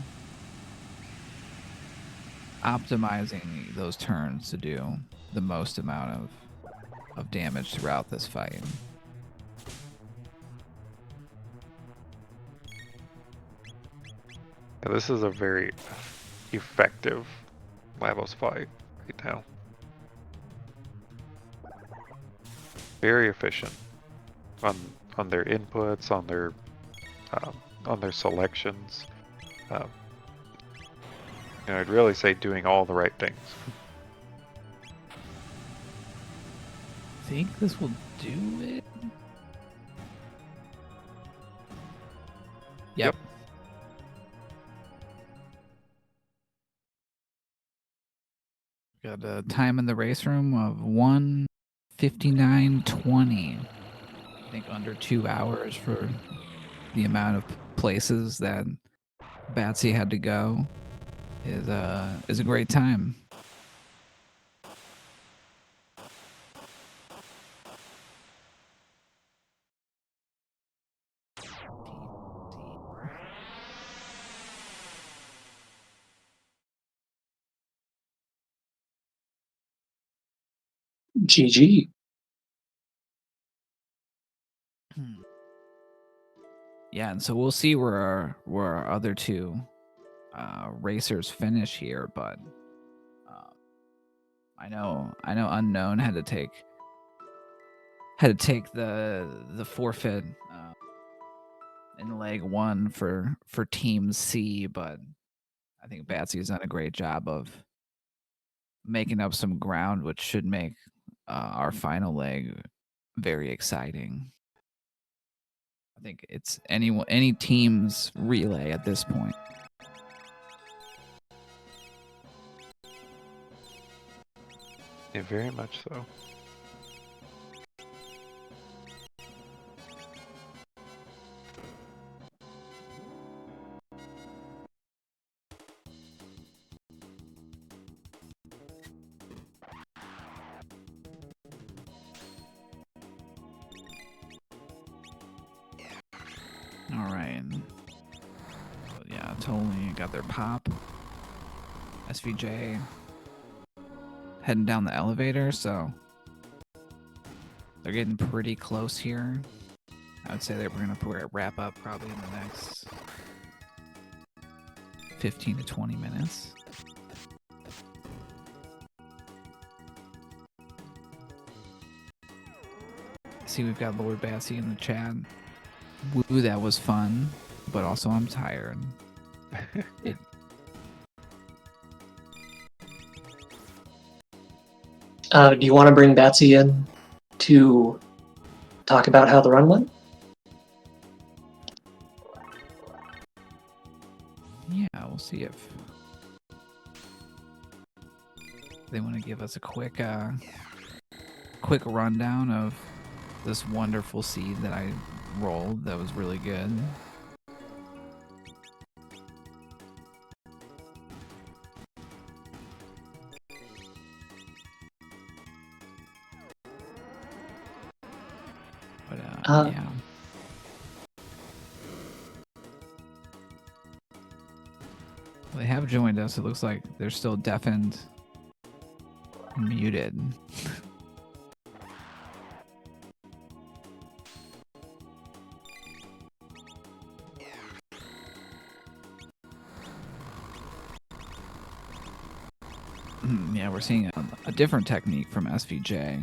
optimizing those turns to do the most amount of damage throughout this fight. Yeah, this is a very effective Lavos fight right now. Very efficient on their inputs, on their selections. I'd really say doing all the right things. I think this will do it. Yep. Got a time in the race room of 1:59:20. I think under 2 hours for the amount of places that Batsy had to go is a great time. GG. Yeah, and so we'll see where our other two racers finish here, but I know Unknown had to take the forfeit in leg one for Team C, but I think Batsy's done a great job of making up some ground, which should make our final leg very exciting. I think it's any team's relay at this point. Yeah, very much so. All right. Yeah, totally got their pop. SVJ heading down the elevator, so they're getting pretty close here. I would say that we're gonna wrap up probably in the next 15 to 20 minutes. See, we've got Lord Bassy in the chat. Woo, that was fun, but also I'm tired. Do you want to bring Batsy in to talk about how the run went? Yeah, we'll see if they want to give us a quick rundown of this wonderful seed that I rolled that was really good. But yeah. They have joined us. It looks like they're still deafened, muted. Yeah, we're seeing a different technique from SVJ,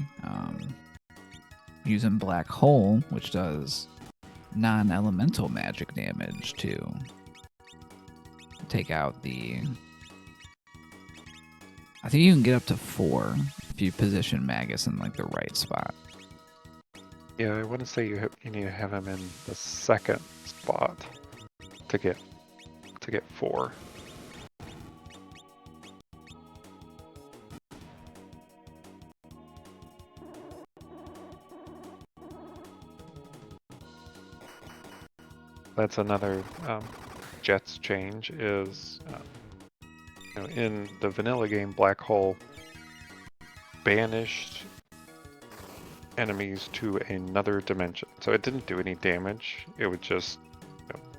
using Black Hole, which does non-elemental magic damage to take out the... I think you can get up to 4 if you position Magus in like the right spot. Yeah, I wouldn't say you need to have him in the second spot to get 4. That's another Jets change is in the vanilla game, Black Hole banished enemies to another dimension. So it didn't do any damage. It would just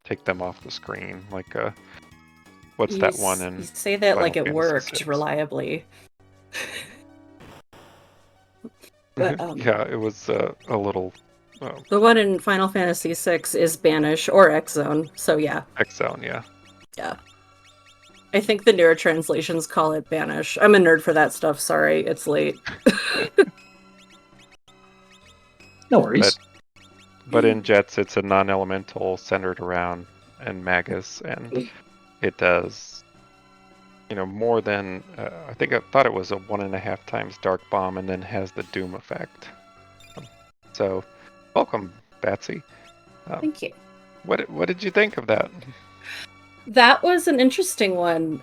take them off the screen. Like what's that one in? You say that Final like it Fantasy worked VI? reliably. But, yeah, it was a little. The one in Final Fantasy VI is Banish or X-Zone, so yeah. X-Zone, yeah. Yeah. I think the newer translations call it Banish. I'm a nerd for that stuff, sorry, it's late. No worries. But in Jets, it's a non-elemental centered around and Magus, and it does, more than, I thought it was a 1.5 times Dark Bomb and then has the Doom effect. So, welcome, Batsy. Thank you. What did you think of that? That was an interesting one.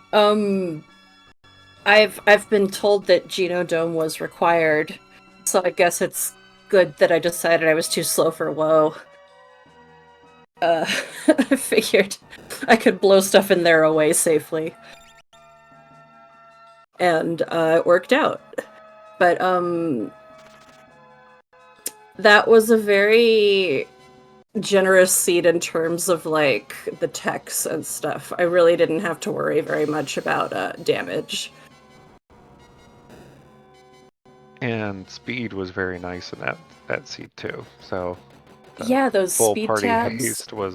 I've been told that Genodome was required, so I guess it's good that I decided I was too slow for WoW. I figured I could blow stuff in there away safely. And it worked out. But that was a very generous seed in terms of like the techs and stuff. I really didn't have to worry very much about damage. And speed was very nice in that seed too. So yeah, those full speed party tabs. haste was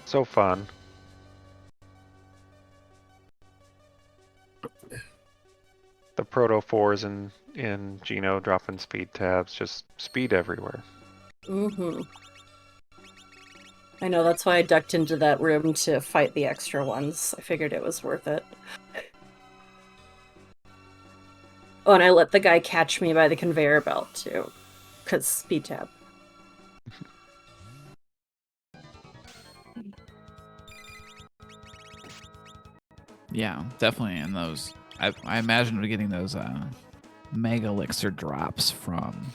so fun. The Proto 4s in Geno dropping speed tabs, just speed everywhere. Mm-hmm. I know, that's why I ducked into that room to fight the extra ones. I figured it was worth it. Oh, and I let the guy catch me by the conveyor belt, too. Because speed tab. Yeah, definitely. And those, I imagine we're getting those mega elixir drops from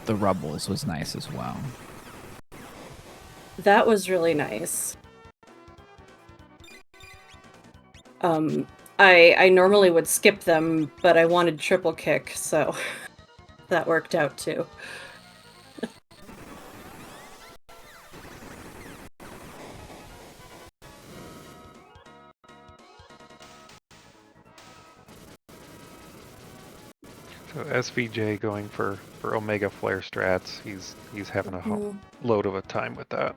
the Rubbles was nice as well. That was really nice. I normally would skip them, but I wanted triple kick, so that worked out too. So SVJ going for Omega Flare strats. He's having a load of a time with that.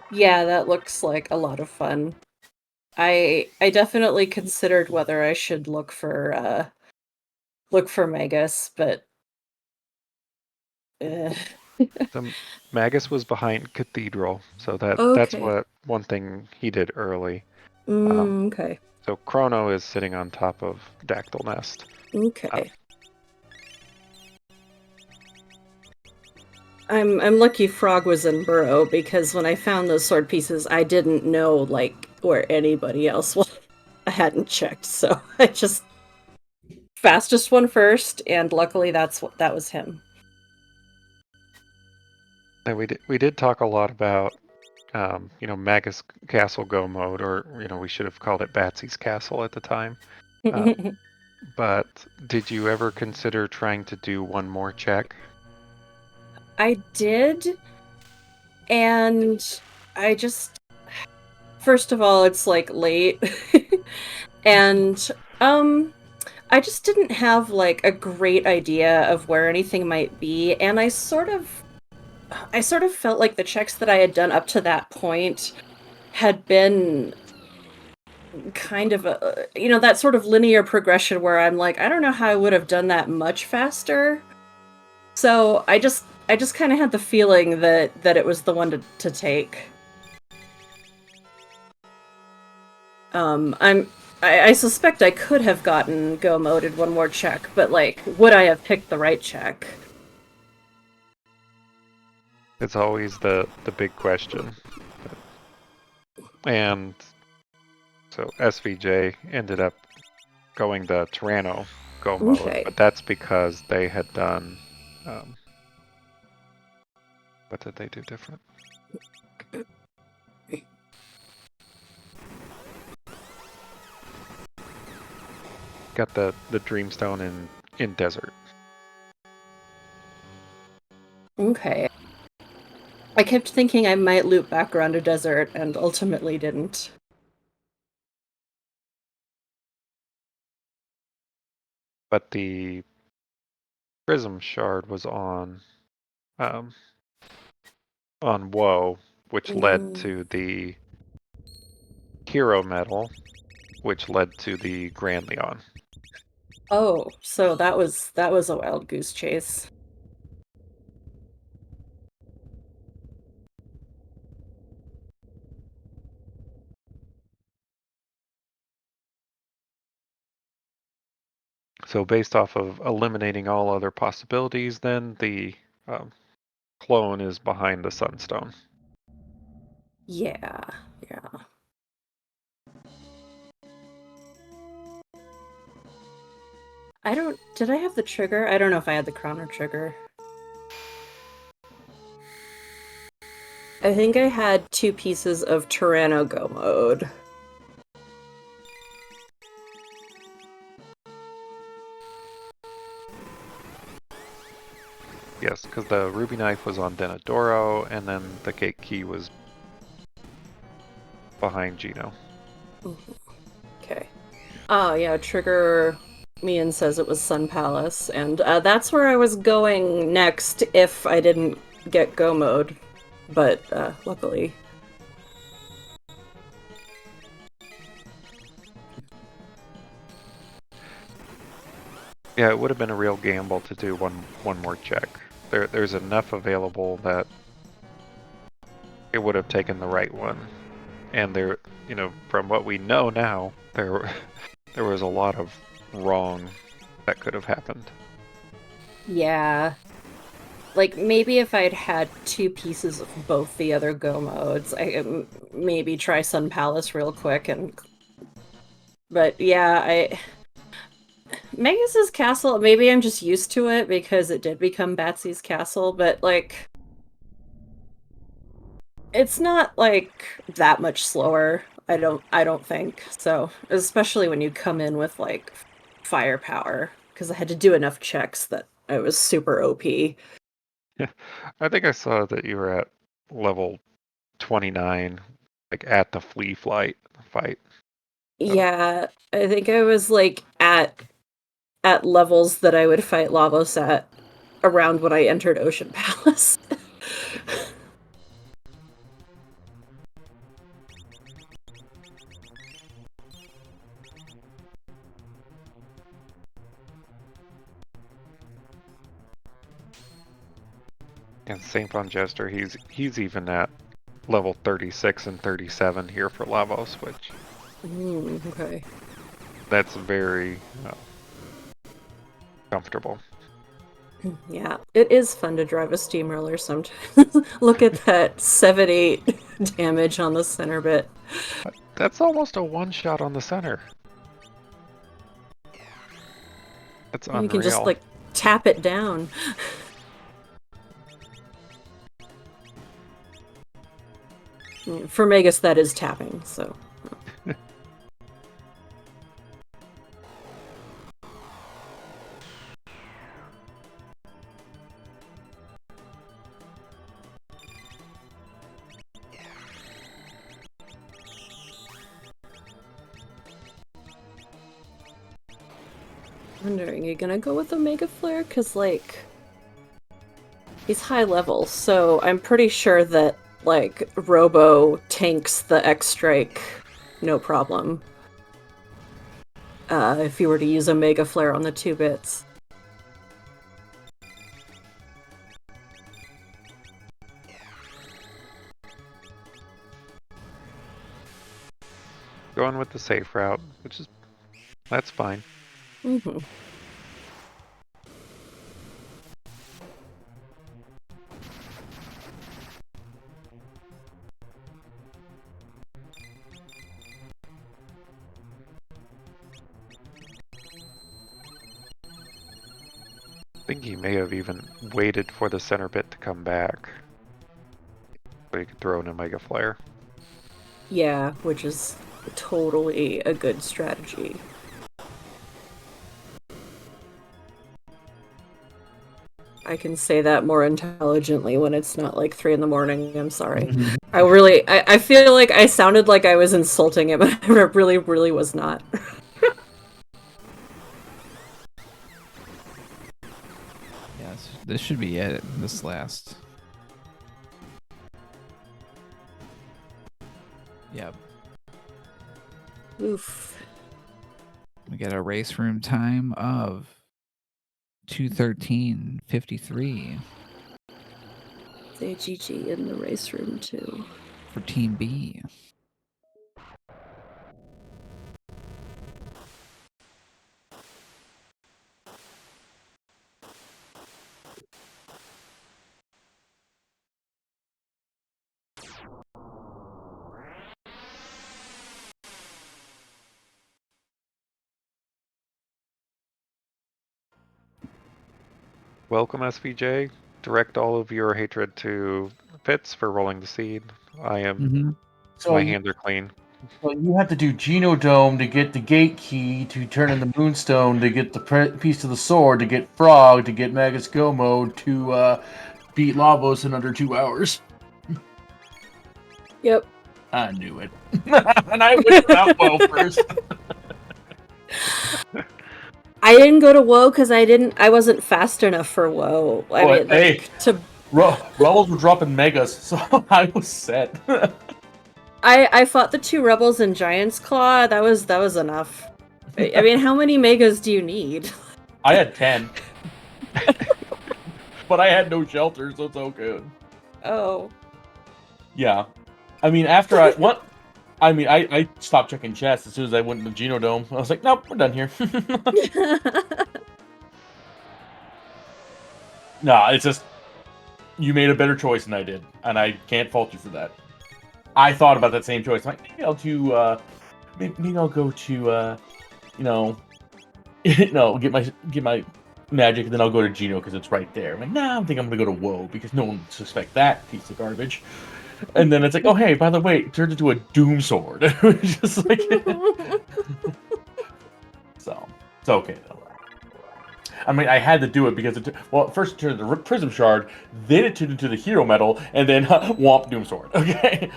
Yeah, that looks like a lot of fun. I definitely considered whether I should look for Magus, but So Magus was behind Cathedral, so that's okay. what one thing he did early. Okay. So Chrono is sitting on top of Dactyl Nest. Okay. I'm lucky Frog was in Burrow, because when I found those sword pieces, I didn't know like where anybody else was. I hadn't checked, so I just fastest one first, and luckily that was him. And we did talk a lot about Magus Castle Go mode, or we should have called it Batsy's Castle at the time. But did you ever consider trying to do one more check? I did, and I just, first of all, it's like late, and I just didn't have like a great idea of where anything might be, and I sort of felt like the checks that I had done up to that point had been kind of that sort of linear progression where I'm like, I don't know how I would have done that much faster. So I just kind of had the feeling that it was the one to take. I suspect I could have gotten go moded one more check, but like, would I have picked the right check? It's always the big question. And so SVJ ended up going the Tyranno Go mode, Okay. but that's because they had done. What did they do different? Got the Dreamstone in Desert. Okay. I kept thinking I might loop back around a desert, and ultimately didn't. But the Prism Shard was on Woe, which led to the Hero Medal, which led to the Grand Leon. Oh, so that was a wild goose chase. So based off of eliminating all other possibilities, then the clone is behind the Sunstone. Yeah. Did I have the trigger? I don't know if I had the Chrono trigger. I think I had 2 pieces of Tyranno Go mode. Yes, because the Ruby Knife was on Denadoro, and then the Gate Key was behind Gino. Okay. Oh, yeah, trigger Mian says it was Sun Palace, and that's where I was going next if I didn't get Go mode, but luckily. Yeah, it would have been a real gamble to do one more check. There's enough available that it would have taken the right one, and there, from what we know now, there was a lot of wrong that could have happened. Yeah. Like, maybe if I'd had 2 pieces of both the other Go modes, I could maybe try Sun Palace real quick and... But yeah, Magus's castle, maybe I'm just used to it because it did become Batsy's castle, but, like... It's not, like, that much slower, I don't think. So, especially when you come in with, like, firepower, because I had to do enough checks that I was super OP. I think I saw that you were at level 29, like at the flea fight. Yeah, I think I was, like, at levels that I would fight Lavos at around when I entered Ocean Palace. And Saint Von Jester, he's even at level 36 and 37 here for Lavos, which Okay. that's very comfortable. Yeah, it is fun to drive a steamroller sometimes. Look at that 7-8 damage on the center bit. That's almost a one-shot on the center. That's unreal. You can just, like, tap it down. For Magus, that is tapping, so... Wondering, are you gonna go with a Mega Flare? Because, like, he's high level, so I'm pretty sure that, like, Robo tanks the X-Strike no problem. If you were to use a Mega Flare on the 2 bits. Going with the safe route, that's fine. Mm-hmm. I think he may have even waited for the center bit to come back, so he could throw in a Mega Flare. Yeah, which is totally a good strategy. I can say that more intelligently when it's not like 3 in the morning. I'm sorry. I feel like I sounded like I was insulting him, but I really, really was not. Yes, this should be it. This last. Yep. Oof. We get a race room time of 2:13:53 Say GG in the race room too. for Team B. Welcome, SVJ. Direct all of your hatred to Fitz for rolling the seed. I am. So My you, hands are clean. so you have to do Genodome to get the gate key, to turn in the Moonstone, to get the piece to the sword, to get Frog, to get Magus Go mode, to beat Lavos in under 2 hours. Yep. I knew it. And I went without WoW first. I didn't go to WoW because I wasn't fast enough for WoW. I Oh, mean, hey. like, to Rebels were dropping Megas, so I was set. I fought the 2 rebels in Giant's Claw. That was enough. I mean, how many megas do you need? I had 10. But I had no shelter, so it's all good. Oh. Yeah. I mean, after I stopped checking chests as soon as I went to the Genodome. I was like, nope, we're done here. No, it's just you made a better choice than I did, and I can't fault you for that. I thought about that same choice. I'm like, maybe I'll do, maybe I'll go to, you know, no, get my magic, and then I'll go to Geno because it's right there. I'm like, nah, I think I'm gonna go to Woe because no one would suspect that piece of garbage. And then it's like, oh hey, by the way, it turned into a Doom Sword. Just like, so it's okay though. I mean, I had to do it because well, first it turned into the Prism Shard, then it turned into the Hero Medal, and then womp Doom Sword. Okay.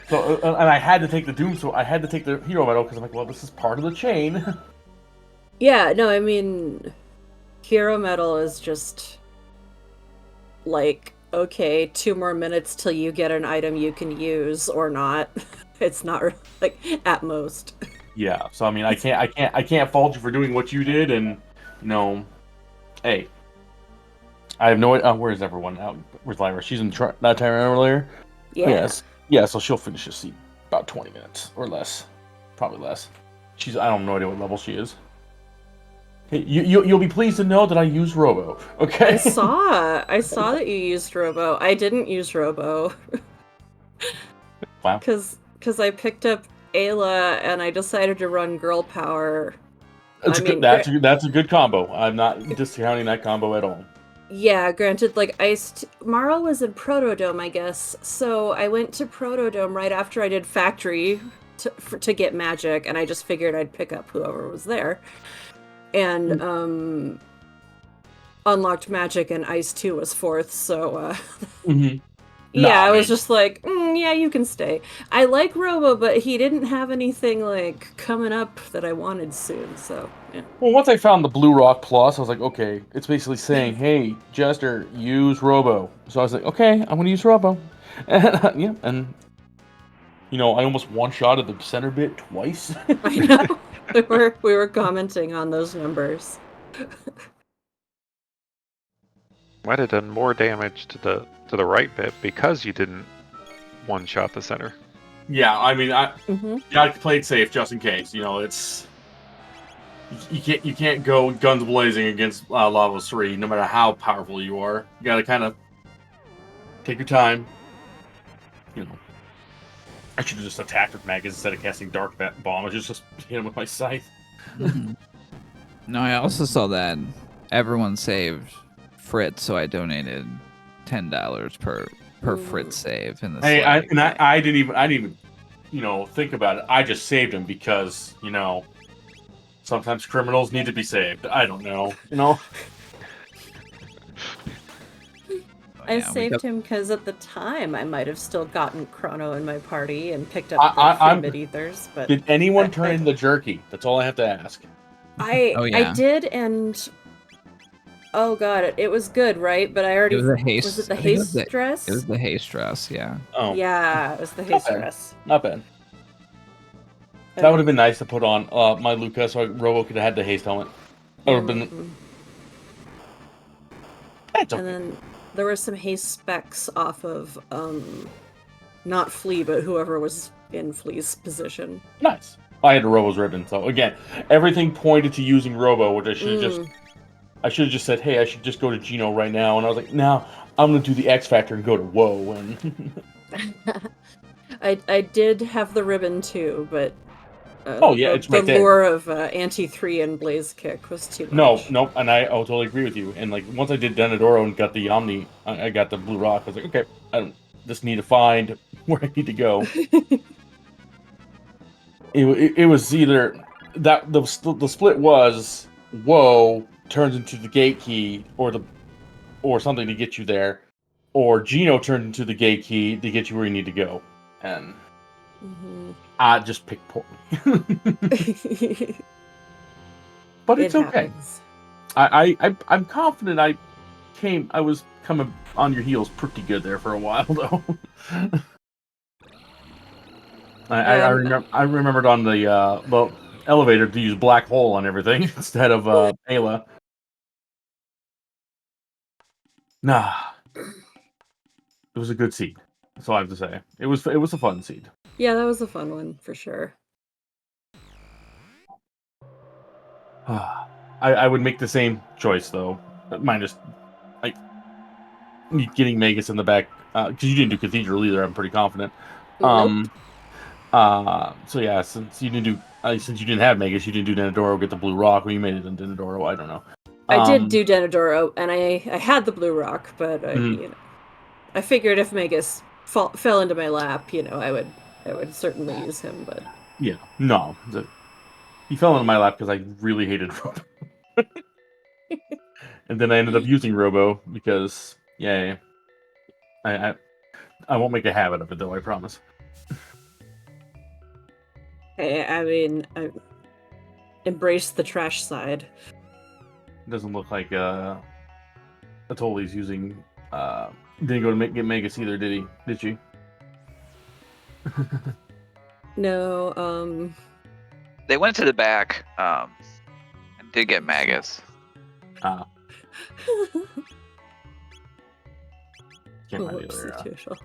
So and I had to take the Doom Sword. I had to take the Hero Medal because I'm like, well, this is part of the chain. Yeah, no, I mean, Hero Metal is just like, okay, 2 more minutes till you get an item you can use or not. It's not like at most. Yeah. So I mean, I can't fault you for doing what you did, and hey, I have no. Where is everyone? Where's Lyra? She's in that Tyrant earlier. Yeah. Yes. Yeah. So she'll finish this seat about 20 minutes or less, probably less. I don't know what level she is. Hey, you'll be pleased to know that I use Robo. Okay. I saw that you used Robo. I didn't use Robo. Wow. Because I picked up Ayla and I decided to run Girl Power. That's a good combo. I'm not discounting that combo at all. Yeah, granted, like Marl was in Protodome, I guess. So I went to Protodome right after I did Factory to get magic, and I just figured I'd pick up whoever was there. And unlocked magic, and Ice 2 was 4th, so yeah, I was just like, yeah, you can stay. I like Robo, but he didn't have anything like coming up that I wanted soon, so yeah. Well, once I found the Blue Rock Plus, I was like, okay, it's basically saying, hey, Jester, use Robo. So I was like, okay, I'm going to use Robo. Yeah, and I almost one-shotted the center bit twice. I know. We were commenting on those numbers. Might have done more damage to the right bit because you didn't one-shot the center. Yeah, I mean, you gotta play it safe just in case. It's you can't go guns blazing against Lavos 3, no matter how powerful you are. You gotta kind of take your time. I should have just attacked with Magus instead of casting Dark Bomb. I just hit him with my scythe. No, I also saw that everyone saved Fritz, so I donated $10 per Fritz save in the. Hey, I didn't even think about it. I just saved him because sometimes criminals need to be saved. I don't know. I saved him because at the time I might have still gotten Chrono in my party and picked up the mid-ethers. But did anyone turn in the jerky? That's all I have to ask. I did, and oh god, it was good, right? But I already was it the haste dress? It was the haste dress, yeah. Oh yeah, it was the haste dress. Not bad. That would have been nice to put on my Luca, so Robo could have had the haste helmet. That would have been. That's okay. And then there were some haste specs off of not Flea, but whoever was in Flea's position. Nice. I had a Robo's ribbon, so again, everything pointed to using Robo, which I should have just said, hey, I should just go to Geno right now, and I was like, no, I'm gonna do the X Factor and go to Woe. And I did have the ribbon too, but it's right there. The lure of Anti-3 and Blaze Kick was too much. No, and I totally agree with you. And like once I did Denadoro and got the Omni, I got the Blue Rock. I was like, okay, I just need to find where I need to go. It was either that the split was Woe turns into the gate key or something to get you there, or Geno turns into the gate key to get you where you need to go, and I just picked poorly. But it's okay. I'm confident I was coming on your heels pretty good there for a while though. I remembered on the elevator to use Black Hole on everything instead of Ayla. Nah, it was a good seed. That's all I have to say. It was a fun seed. Yeah, that was a fun one for sure. I would make the same choice though, minus like getting Magus in the back because you didn't do Cathedral either. I'm pretty confident. Nope. So yeah, since you didn't have Magus, you didn't do Denadoro. Get the Blue Rock. Well, you made it in Denadoro. I don't know. I did do Denadoro, and I had the Blue Rock, but Mhm. I figured if Magus fell into my lap, I would certainly use him. But Yeah, no, he fell into my lap because I really hated Robo, and then I ended up using Robo because yay. I won't make a habit of it though. I promise. I mean, I embrace the trash side. It doesn't look like Atoli's using. Didn't go to get Magus either, did he? Did she? No, They went to the back and did get Magus. Can't find Whoops, either. Tushel.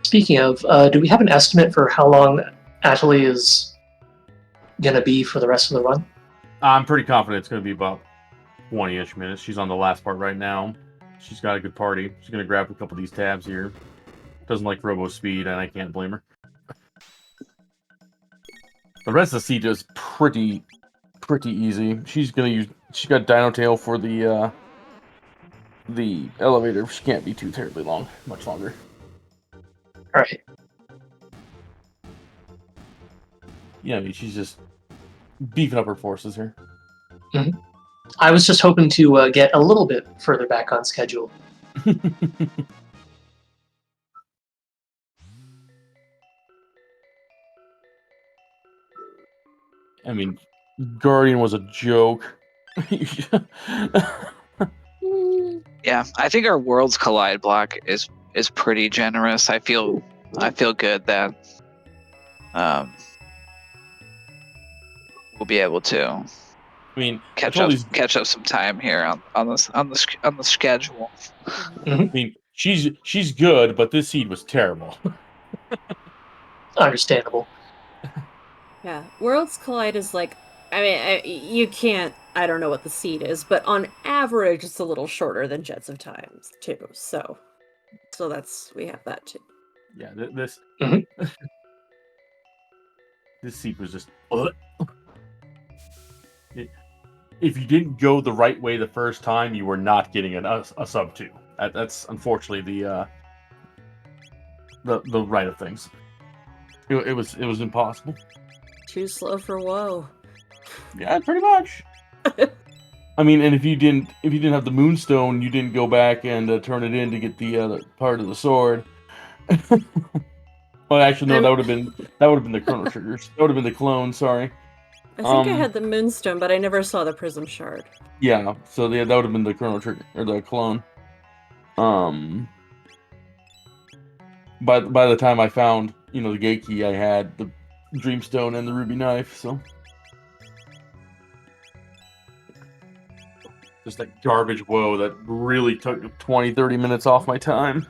Speaking of, do we have an estimate for how long Atali is gonna be for the rest of the run? I'm pretty confident it's going to be about 20-ish minutes. She's on the last part right now. She's got a good party. She's going to grab a couple of these tabs here. Doesn't like Robo Speed, and I can't blame her. The rest of the seat is pretty easy. She's got Dino Tail for the elevator. She can't be too terribly much longer. All right. Yeah, I mean, she's just beefing up her forces here. Mm-hmm. I was just hoping to get a little bit further back on schedule. I mean, Guardian was a joke. Yeah, I think our Worlds Collide block is pretty generous. I feel good that we'll be able to I mean, catch up some time here on the schedule. Mm-hmm. I mean, she's good, but this seed was terrible. Understandable. Yeah, Worlds Collide is like, you can't. I don't know what the seed is, but on average, it's a little shorter than Jets of Time too. So we have that too. Yeah, this Mm-hmm. this seed was just. If you didn't go the right way the first time, you were not getting a sub 2. That's unfortunately the right of things. It was impossible. Too slow for woe. Yeah, pretty much. I mean, and if you didn't have the Moonstone, you didn't go back and turn it in to get the other part of the sword. Well, actually, no, that would have been the Chrono triggers. That would have been the clone. Sorry. I think I had the Moonstone, but I never saw the Prism Shard. Yeah, so that would have been the Chrono trigger or the clone. By the time I found the gate key, I had the Dreamstone and the Ruby Knife. So just that garbage woe that really took 20-30 minutes off my time.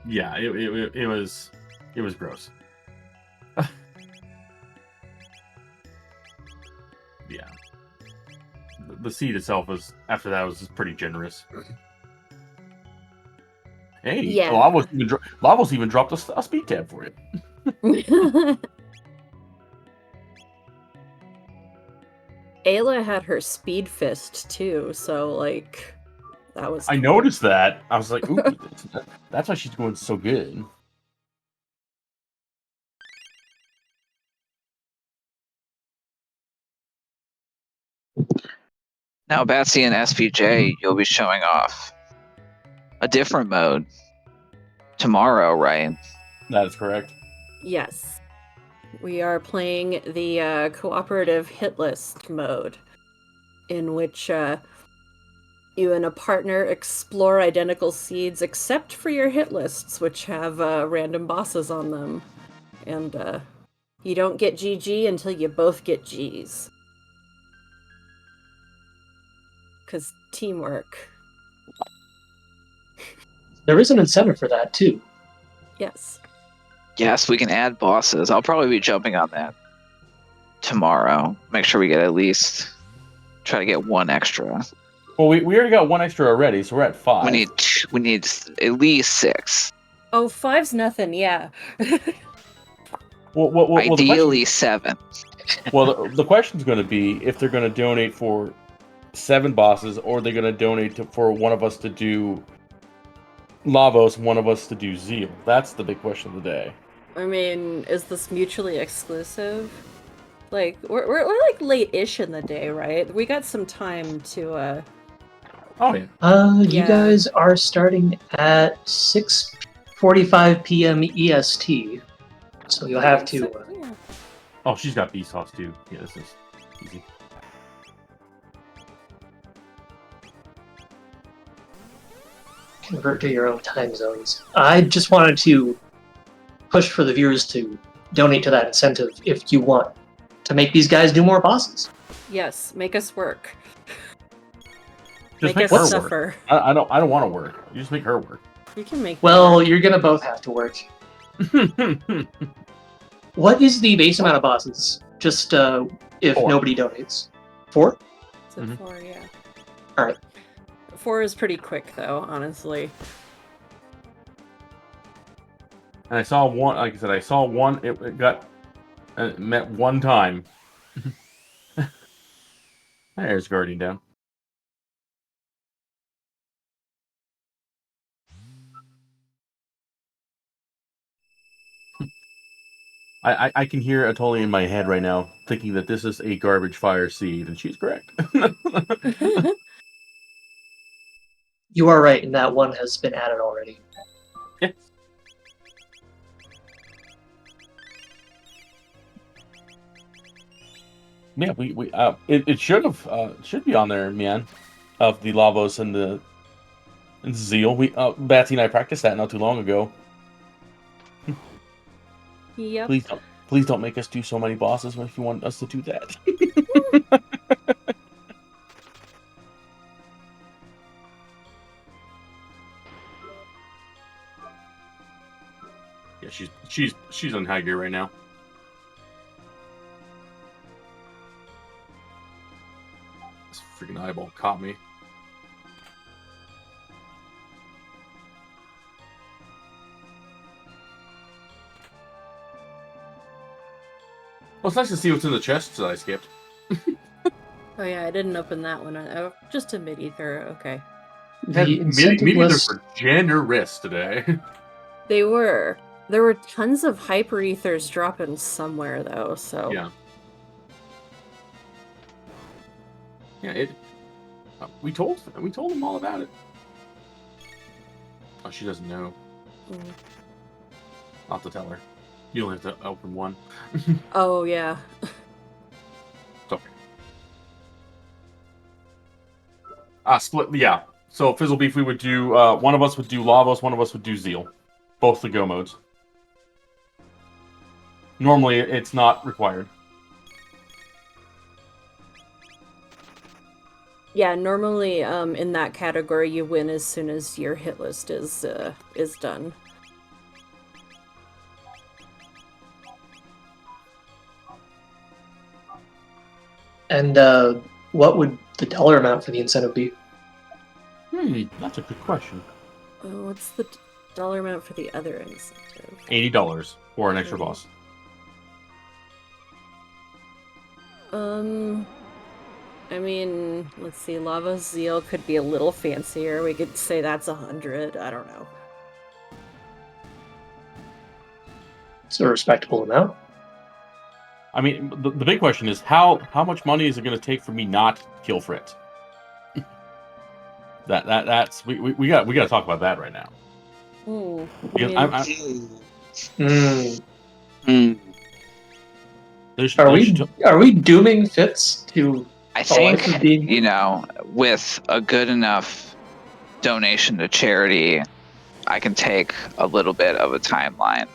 Yeah, it was gross. Yeah, the seed itself was just pretty generous. Hey, yeah. Lavos even dropped a speed tab for it. Ayla had her Speed Fist too, so like that was. I noticed that. I was like, ooh, that's why she's going so good. Now, Batsy and SVJ, you'll be showing off a different mode tomorrow, right? That is correct. Yes. We are playing the cooperative hit list mode, in which you and a partner explore identical seeds except for your hit lists, which have random bosses on them. And you don't get GG until you both get Gs. Because teamwork. There is an incentive for that too. Yes. Yes, we can add bosses. I'll probably be jumping on that tomorrow. Make sure we get at least try to get one extra. Well, we already got one extra already, so we're at 5. We need at least 6. Oh, 5's nothing. Yeah. Well, Ideally 7. the question's going to be if they're going to donate for 7 bosses, or they're going to donate for one of us to do Lavos, one of us to do Zeal. That's the big question of the day. I mean, is this mutually exclusive? Like, we're like late-ish in the day, right? We got some time to, Oh, yeah. You Yeah. guys are starting at 6:45 p.m. EST, so you'll have to. Yeah. Oh, she's got B sauce too. Yeah, this is easy. Convert to your own time zones. I just wanted to push for the viewers to donate to that incentive if you want to make these guys do more bosses. Yes, make us work. Just Make make her us work. suffer. I don't want to work. You just make her work. You can make. Well, you're gonna both have to work. What is the base amount of bosses? Just if 4. nobody donates. 4? Is it 4? Yeah. Alright. 4 is pretty quick, though, honestly. And I saw one. Like I said, I saw one. It got met one time. There's Guardian down. I can hear Atoli in my head right now, thinking that this is a garbage fire seed, and she's correct. You are right, and that one has been added already. Yeah. Yeah, it should be on there, man, of the Lavos and the Zeal. Batsy and I practiced that not too long ago. Yep. Please don't make us do so many bosses if you want us to do that. Yeah, she's on high gear right now. This freaking eyeball caught me. Well, it's nice to see what's in the chests that I skipped. Oh yeah, I didn't open that one. Oh, just a mid-ether. Okay. The incentive Maybe list. they're generous today. They were. There were tons of hyper ethers dropping somewhere though. So. Yeah. Yeah. We told them all about it. Oh, she doesn't know. Mm. I'll have to tell her. You only have to open one. Oh yeah. It's okay. Split. Yeah. So Fizzle Beef, we would do. One of us would do Lavos. One of us would do Zeal. Both the go modes. Normally, it's not required. Yeah, normally in that category you win as soon as your hit list is done. And what would the dollar amount for the incentive be? That's a good question. What's the dollar amount for the other incentive? $80 for an extra boss. I mean, let's see, Lava Zeal could be a little fancier. We could say that's 100. I don't know. It's a respectable amount. I mean, the big question is how much money is it going to take for me not to kill Fritz? That's we got to talk about that right now. Ooh, Because Are we dooming Fitz to? I life think, of being- you know, with a good enough donation to charity, I can take a little bit of a timeline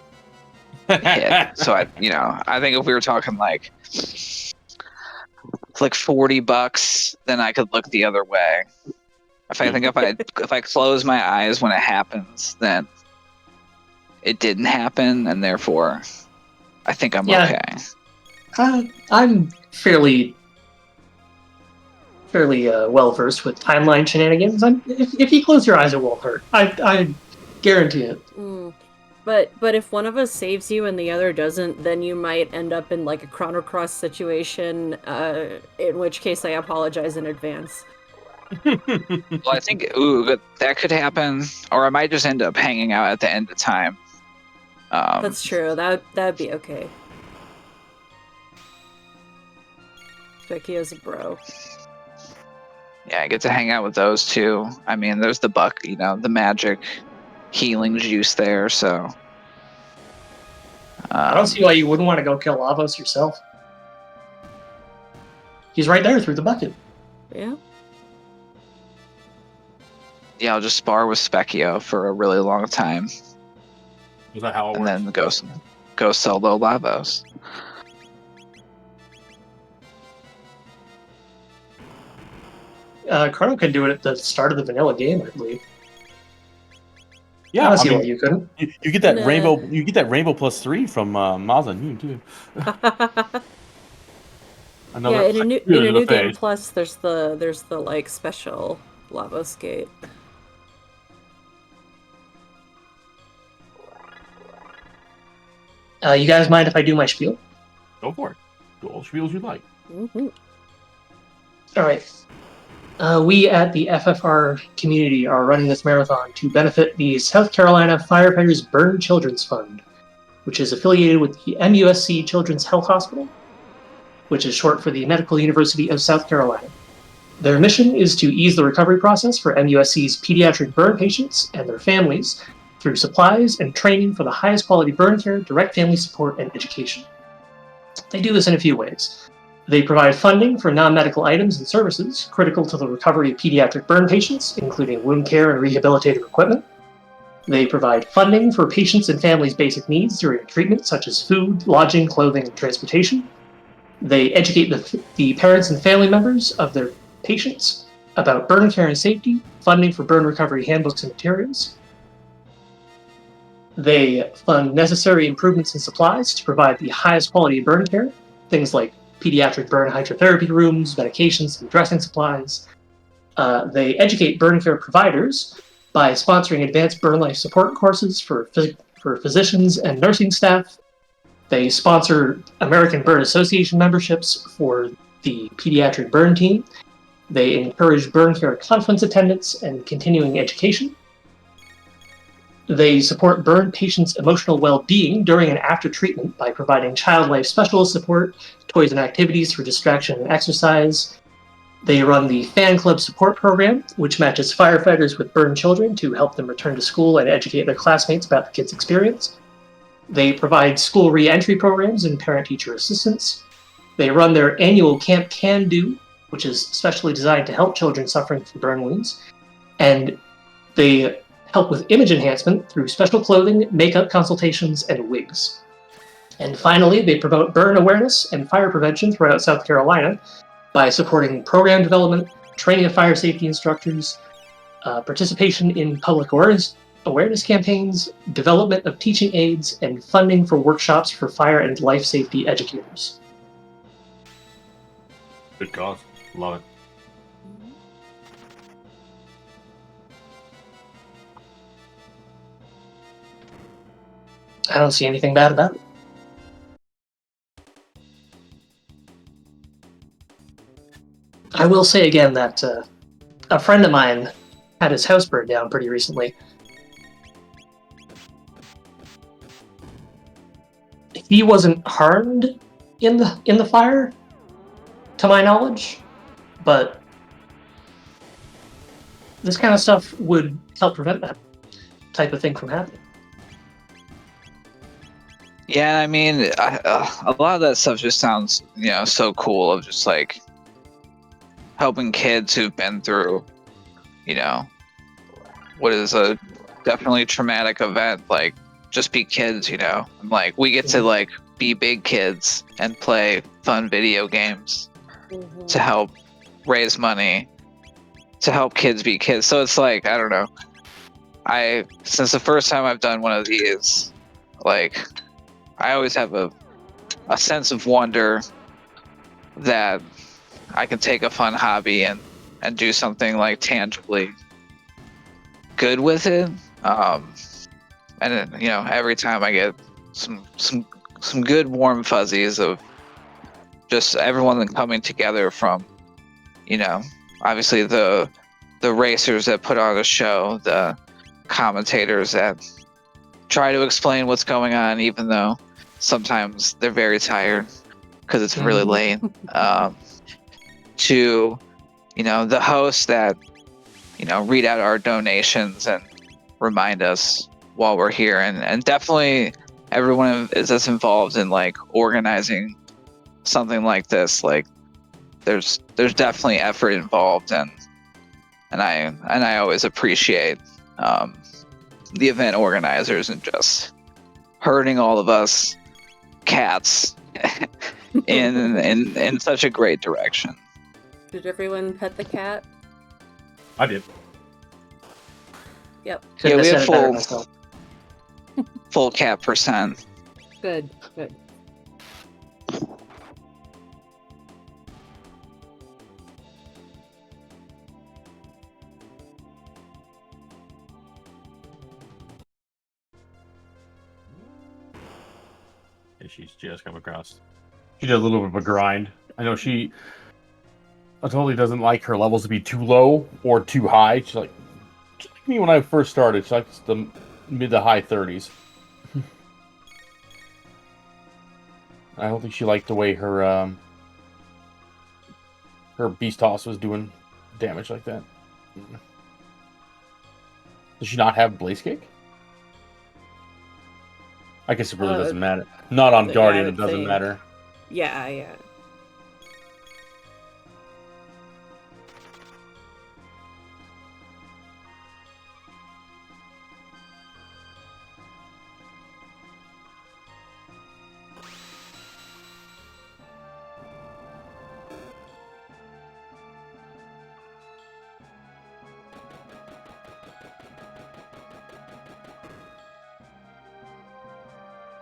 hit. So I think if we were talking like $40, then I could look the other way. If I close my eyes when it happens, then it didn't happen, and therefore I think I'm okay. I'm fairly well versed with timeline shenanigans. If you close your eyes, it won't hurt. I guarantee it. But if one of us saves you and the other doesn't, then you might end up in like a Chrono Cross situation. In which case, I apologize in advance. Well, I think that could happen, or I might just end up hanging out at the end of time. That's true. That'd be okay. Vecchio's a bro. Yeah, I get to hang out with those two. I mean, there's the the magic healing juice there, so. I don't see why you wouldn't want to go kill Lavos yourself. He's right there through the bucket. Yeah. Yeah, I'll just spar with Specchio for a really long time. Is that how it and works? then go solo Lavos. Chrono can do it at the start of the vanilla game, I believe. Yeah, I don't see why you couldn't. You get that Nah. rainbow. You get that rainbow +3 from Mazan too. Yeah, in a new game face. plus, there's the like special Lavos gate. You guys mind if I do my spiel? Go for it. Do all the spiels you like. Mm-hmm. All right. We at the FFR community are running this marathon to benefit the South Carolina Firefighters Burn Children's Fund, which is affiliated with the MUSC Children's Health Hospital, which is short for the Medical University of South Carolina. Their mission is to ease the recovery process for MUSC's pediatric burn patients and their families through supplies and training for the highest quality burn care, direct family support, and education. They do this in a few ways. They provide funding for non-medical items and services critical to the recovery of pediatric burn patients, including wound care and rehabilitative equipment. They provide funding for patients' and families' basic needs during treatment, such as food, lodging, clothing, and transportation. They educate the parents and family members of their patients about burn care and safety, funding for burn recovery handbooks and materials. They fund necessary improvements in supplies to provide the highest quality of burn care, things like pediatric burn hydrotherapy rooms, medications, and dressing supplies. They educate burn care providers by sponsoring advanced burn life support courses for physicians and nursing staff. They sponsor American Burn Association memberships for the pediatric burn team. They encourage burn care conference attendance and continuing education. They support burn patients' emotional well-being during and after treatment by providing child life specialist support, toys and activities for distraction and exercise. They run the Fan Club Support Program, which matches firefighters with burn children to help them return to school and educate their classmates about the kids' experience. They provide school re-entry programs and parent-teacher assistance. They run their annual Camp Can Do, which is specially designed to help children suffering from burn wounds. And they help with image enhancement through special clothing, makeup consultations, and wigs. And finally, they promote burn awareness and fire prevention throughout South Carolina by supporting program development, training of fire safety instructors, participation in public awareness campaigns, development of teaching aids, and funding for workshops for fire and life safety educators. Good cause. Love it. I don't see anything bad about it. I will say again that a friend of mine had his house burned down pretty recently. He wasn't harmed in the fire, to my knowledge, but this kind of stuff would help prevent that type of thing from happening. Yeah, I mean, a lot of that stuff just sounds, so cool of just like helping kids who've been through, what is a definitely traumatic event, like just be kids, and like we get to like be big kids and play fun video games to help raise money to help kids be kids. So it's like, I don't know. Since the first time I've done one of these, like I always have a a sense of wonder that I can take a fun hobby and do something like tangibly good with it. And every time I get some good warm fuzzies of just everyone coming together from, obviously the racers that put on a show, the commentators that try to explain what's going on, even though sometimes they're very tired because it's really late. To the hosts that read out our donations and remind us while we're here, and definitely everyone that's involved in like organizing something like this. Like there's definitely effort involved, and I always appreciate the event organizers and just herding all of us cats in such a great direction. Did everyone pet the cat? I did. Yep. Couldn't Yeah, we have have said it better myself. full cat percent. Good. And she's just come across. She does a little bit of a grind. I know she totally doesn't like her levels to be too low or too high. She's like me when I first started. She likes the mid to high 30s. I don't think she liked the way her beast toss was doing damage like that. Does she not have Blaze Cake? I guess it really doesn't matter. Not on Guardian, it doesn't matter. Yeah.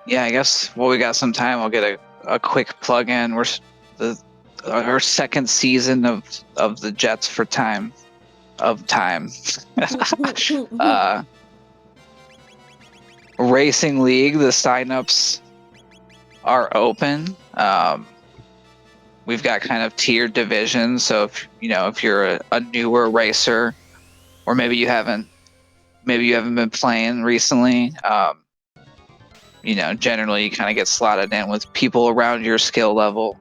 Yeah, I guess while we got some time, I'll get a quick plug in. We're our second season of the Jets for Time of Time Racing League. The signups are open. We've got kind of tiered divisions. So if you're a newer racer, or maybe you haven't been playing recently. Generally you kind of get slotted in with people around your skill level,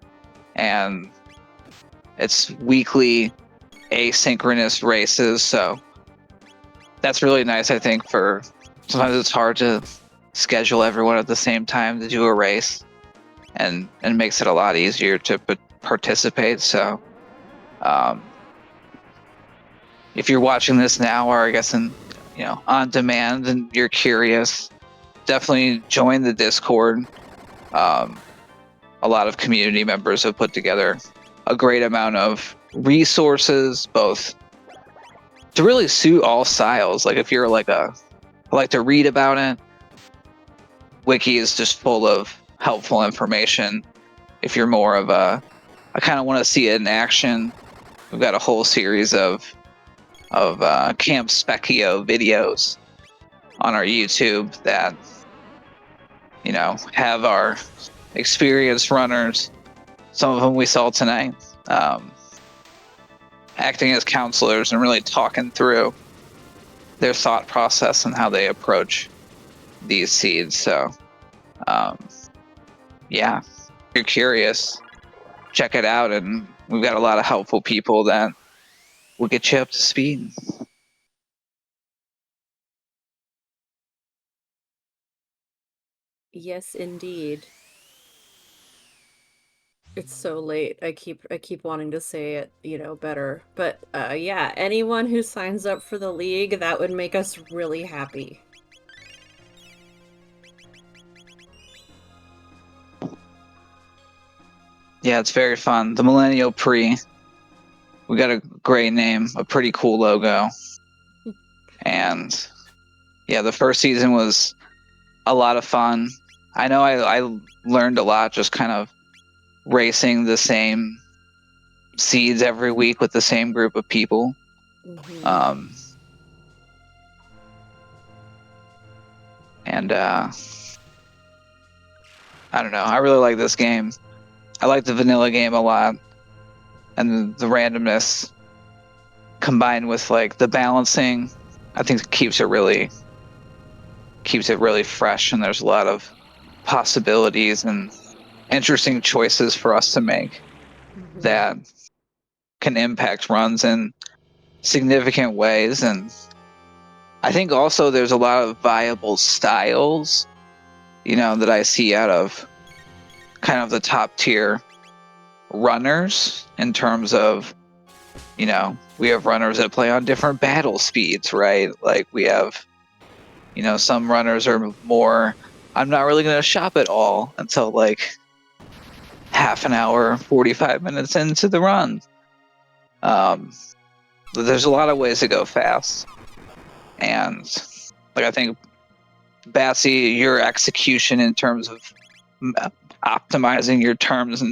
and it's weekly asynchronous races. So that's really nice. I think for sometimes it's hard to schedule everyone at the same time to do a race, and makes it a lot easier to participate. So if you're watching this now, or I guess on demand, and you're curious, definitely join the Discord. A lot of community members have put together a great amount of resources, both to really suit all styles. Like if you're I like to read about it, Wiki is just full of helpful information. If you're more of I kind of want to see it in action, we've got a whole series of Camp Specchio videos on our YouTube that have our experienced runners, some of them we saw tonight, acting as counselors and really talking through their thought process and how they approach these seeds. So if you're curious, check it out, and we've got a lot of helpful people that will get you up to speed. Yes, indeed. It's so late. I keep wanting to say it, better. But yeah, anyone who signs up for the league, that would make us really happy. Yeah, it's very fun. The Millennial Pre. We got a great name, a pretty cool logo. And yeah, the first season was a lot of fun. I know I learned a lot just kind of racing the same seeds every week with the same group of people. Mhm. And I don't know. I really like this game. I like the vanilla game a lot, and the randomness combined with like the balancing, I think it keeps it really fresh. And there's a lot of possibilities and interesting choices for us to make Mhm. that can impact runs in significant ways. And I think also there's a lot of viable styles, that I see out of kind of the top tier runners in terms of, we have runners that play on different battle speeds, right? Like we have, some runners are more, I'm not really going to shop at all until like half an hour, 45 minutes into the run. But there's a lot of ways to go fast. And like, I think Batsy, your execution in terms of optimizing your terms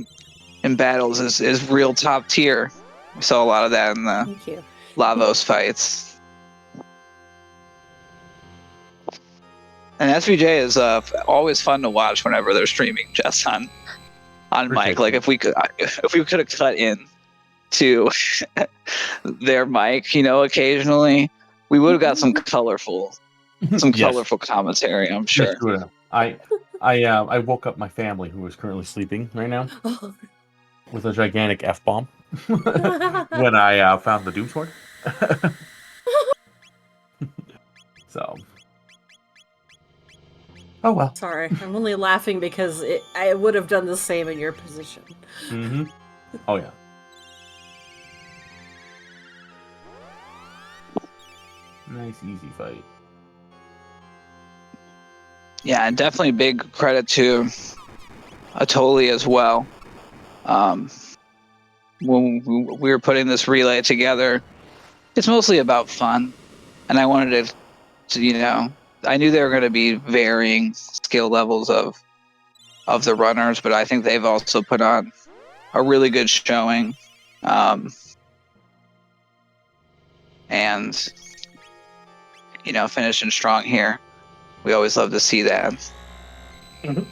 in battles is real top tier. We saw a lot of that in the Thank you. Lavos fights. And SVJ is always fun to watch whenever they're streaming just on Appreciate mic. Like that. if we could have cut in to their mic, occasionally, we would have got some colorful Yes. commentary, I'm Yes, sure. you would have. I woke up my family who is currently sleeping right now Oh. with a gigantic F-bomb when I found the Doom Sword. So, oh well. Sorry, I'm only laughing because I would have done the same in your position. Mm-hmm. Oh yeah. Nice easy fight. Yeah, and definitely big credit to Atoli as well. When we were putting this relay together, it's mostly about fun, and I wanted it to, I knew there were going to be varying skill levels of the runners, but I think they've also put on a really good showing, and finishing strong here. We always love to see that. Mhm.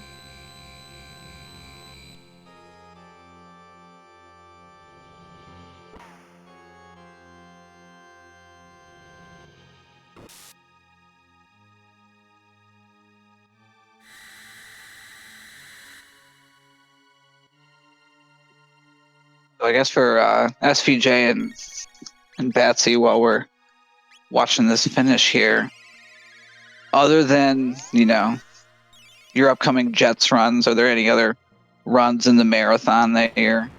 So I guess for SVJ and Batsy, while we're watching this finish here, other than your upcoming Jets runs, are there any other runs in the marathon that you're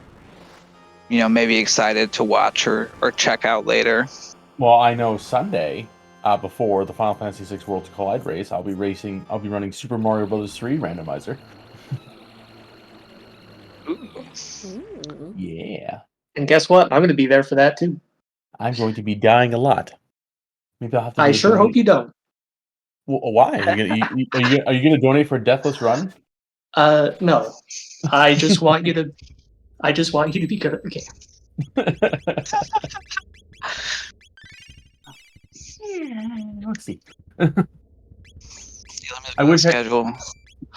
maybe excited to watch or check out later? Well, I know Sunday, before the Final Fantasy VI Worlds Collide race, I'll be running Super Mario Bros. 3 randomizer. Mm. Yeah. And guess what? I'm going to be there for that too. I'm going to be dying a lot. Maybe I'll have to do I a sure donate. hope you don't. Well, why? Are you gonna donate for a deathless run? No. I just want you to. I just want you to be good at the game. Let's see. I wish schedule.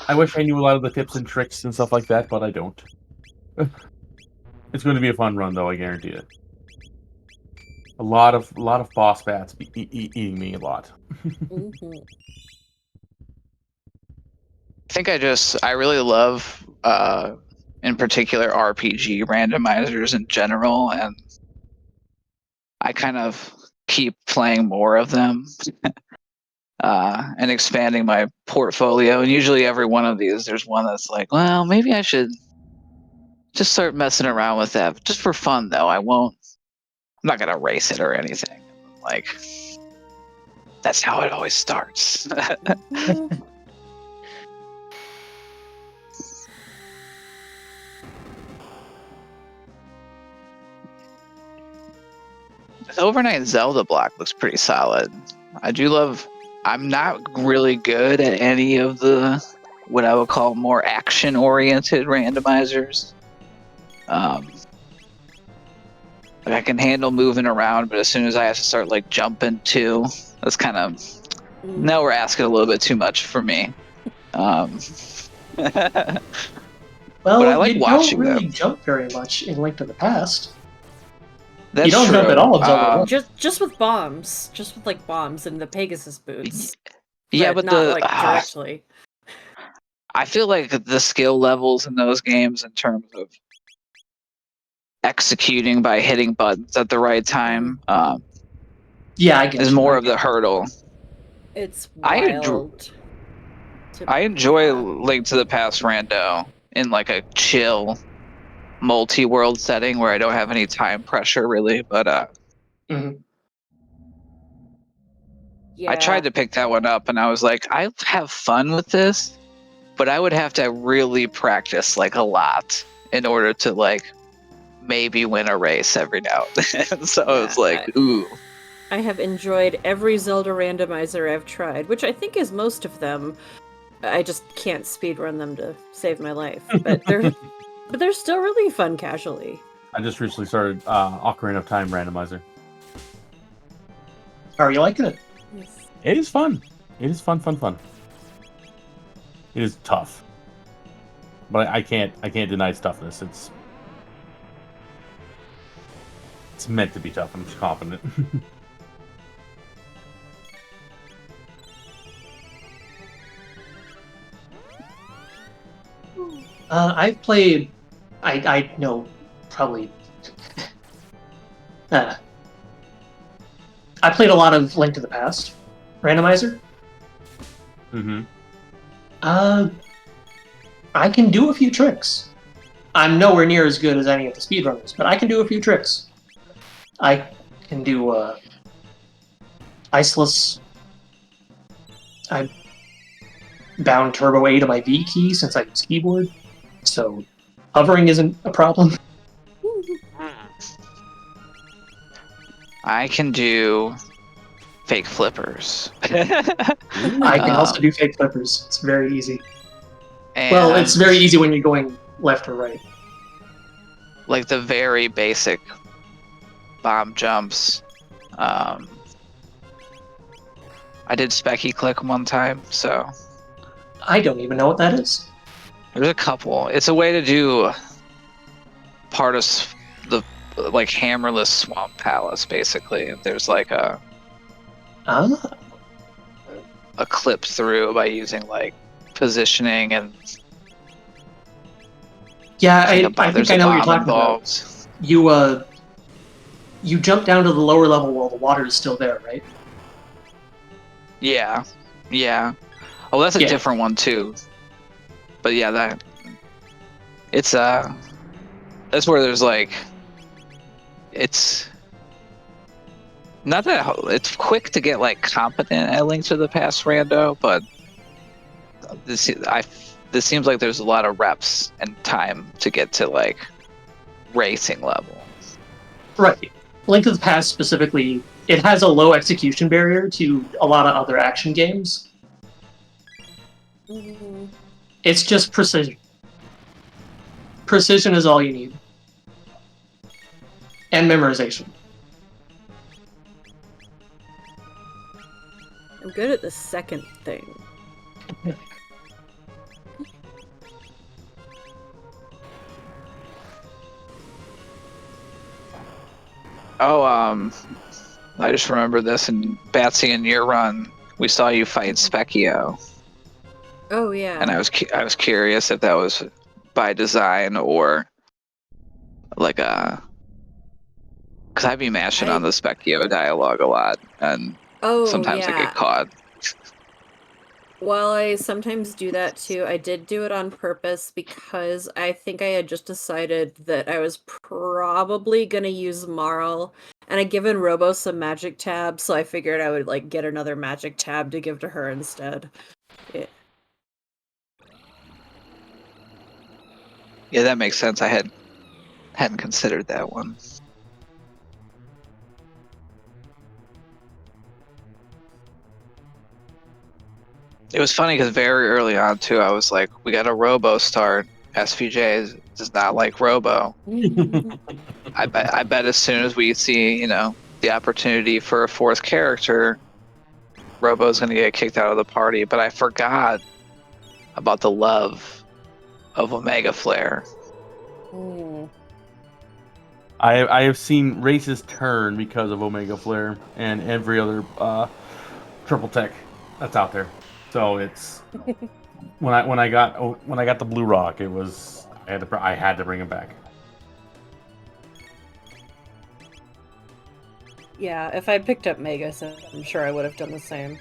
I wish I knew a lot of the tips and tricks and stuff like that, but I don't. It's going to be a fun run, though. I guarantee it. A lot of boss bats eating me a lot. Mhm. I think I really love, in particular, RPG randomizers in general, and I kind of keep playing more of them and expanding my portfolio. And usually, every one of these, there's one that's like, well, maybe I should just start messing around with that, just for fun, though. I'm not gonna race it or anything. Like, that's how it always starts. Mhm. The Overnight Zelda block looks pretty solid. I do love. I'm not really good at any of the what I would call more action-oriented randomizers. Like I can handle moving around, but as soon as I have to start like jumping too, that's kind of now we're asking a little bit too much for me. But I Well, like you don't watching really them. jump very much in Link to the Past. That's you don't true. jump at all in Zelda 1. Just with bombs, just with like bombs and the Pegasus boots. Yeah, but not the like directly. I feel like the skill levels in those games in terms of executing by hitting buttons at the right time Yeah, I get is you. more I of the get hurdle. It's I wild. I enjoy Link to the Past Rando in like a chill multi-world setting where I don't have any time pressure really, but Mhm. Yeah. I tried to pick that one up and I was like, I have fun with this, but I would have to really practice like a lot in order to like maybe win a race every now and then. So Yeah, it's like, ooh. I have enjoyed every Zelda randomizer I've tried, which I think is most of them. I just can't speedrun them to save my life, but they're still really fun casually. I just recently started Ocarina of Time randomizer. Are you liking it? It is fun. It is fun. It is tough, but I can't deny its toughness. It's meant to be tough. I'm confident. I've played. I know probably. I played a lot of Link to the Past randomizer. Mm-hmm. I can do a few tricks. I'm nowhere near as good as any of the speedrunners, but I can do a few tricks. I can do Iceless. I bound Turbo A to my V key since I use keyboard, so hovering isn't a problem. I can do fake flippers. I can also do fake flippers. It's very easy. And Well, it's very easy when you're going left or right. like the very basic bomb jumps. I did Specky Click one time, so I don't even know what that is. there's a couple. It's a way to do part of the like hammerless swamp palace, basically. There's like a clip through by using like positioning and yeah, I think I know what you're talking involved. about. You jump down to the lower level while the water is still there, right? Yeah. Oh, that's a different one too. But yeah, it's that's where there's like it's not that it's quick to get like competent at Link to the Past Rando, but this seems like there's a lot of reps and time to get to like racing level. Right. Link to the Past specifically, it has a low execution barrier to a lot of other action games. It's just precision. Precision is all you need. And memorization. I'm good at the second thing. Oh, I just remember this, and Batsy, in your run, we saw you fight Specchio. Oh yeah. And I was curious if that was by design or like because I'd be mashing on the Specchio dialogue a lot, and sometimes I get caught. Well, I sometimes do that too. I did do it on purpose because I think I had just decided that I was probably gonna use Marl, and I'd given Robo some magic tabs, so I figured I would like get another magic tab to give to her instead. Yeah, that makes sense. I hadn't considered that one. It was funny because very early on too, I was like, "We got a Robo start. SVJ does not like Robo." I bet as soon as we see, the opportunity for a fourth character, Robo's gonna get kicked out of the party. But I forgot about the love of Omega Flare. I have seen races turn because of Omega Flare and every other triple tech that's out there. So it's when I got the Blue Rock, it was I had to bring him back. Yeah, if I picked up Magus, I'm sure I would have done the same.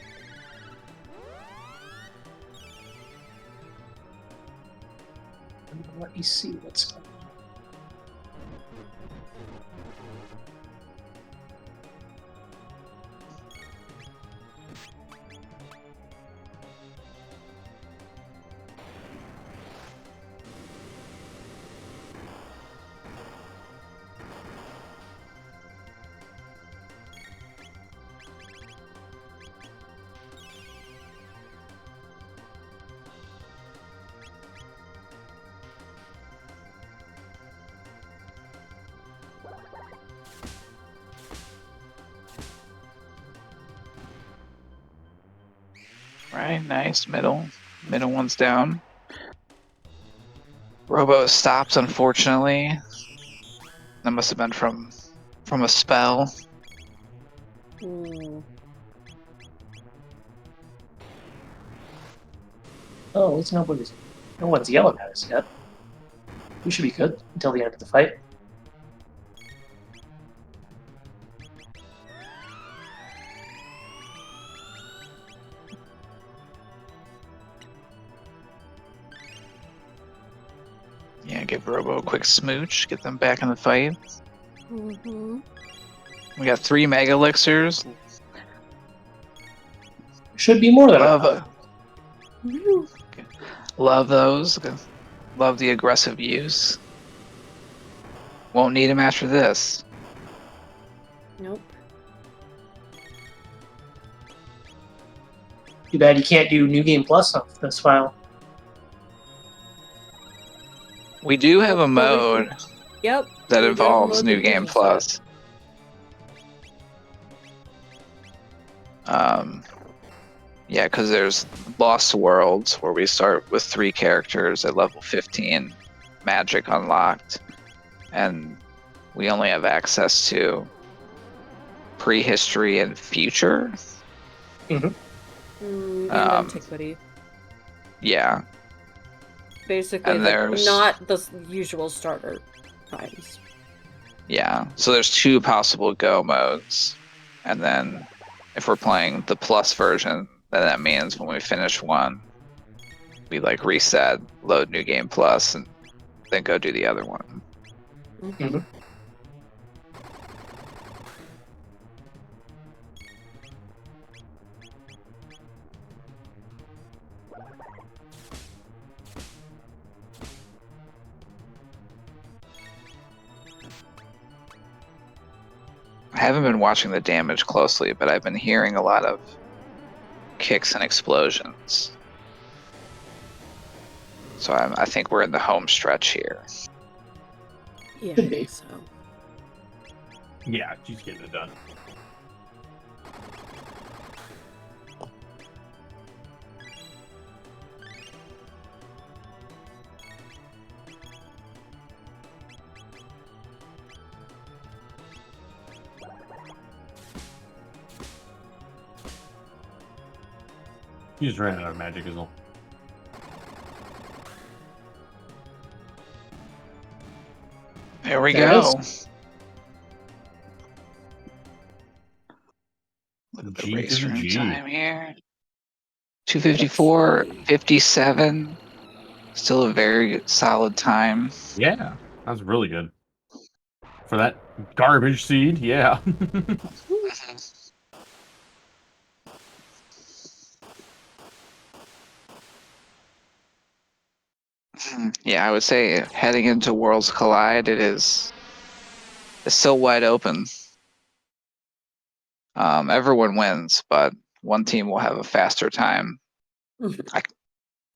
Let me see what's going on. Right, nice. Middle one's down. Robo stopped, unfortunately. That must have been from a spell. Oh, it's no one's yelling at us yet. We should be good until the end of the fight. Yeah, give Robo a quick smooch, get them back in the fight. Mm-hmm. Mm-hmm. We got 3 Mega Elixirs. Should be more than enough. Love those. Love the aggressive use. Won't need him after this. Nope. Too bad you can't do New Game Plus on this file. We do have a mode Yep. that we do have a involves mode New that Game uses Plus. Yeah, because there's Lost Worlds where we start with 3 characters at level 15, magic unlocked, and we only have access to prehistory and future. Mm-hmm. And antiquity. Yeah. Basically, And there's not the usual starter times. Yeah, so there's 2 possible go modes, and then if we're playing the plus version, then that means when we finish one, we like reset, load New Game Plus, and then go do the other one. Mm-hmm. I haven't been watching the damage closely, but I've been hearing a lot of kicks and explosions. So I think we're in the home stretch here. Yeah, I think so. Yeah, she's getting it done. He just ran out of magic as well. There we There go. it Look at the G race to the room G. time here. 254, 57. Still a very solid time. Yeah, that's really good. For that garbage seed, yeah. Yeah, I would say heading into Worlds Collide, it's still wide open. Everyone wins, but one team will have a faster time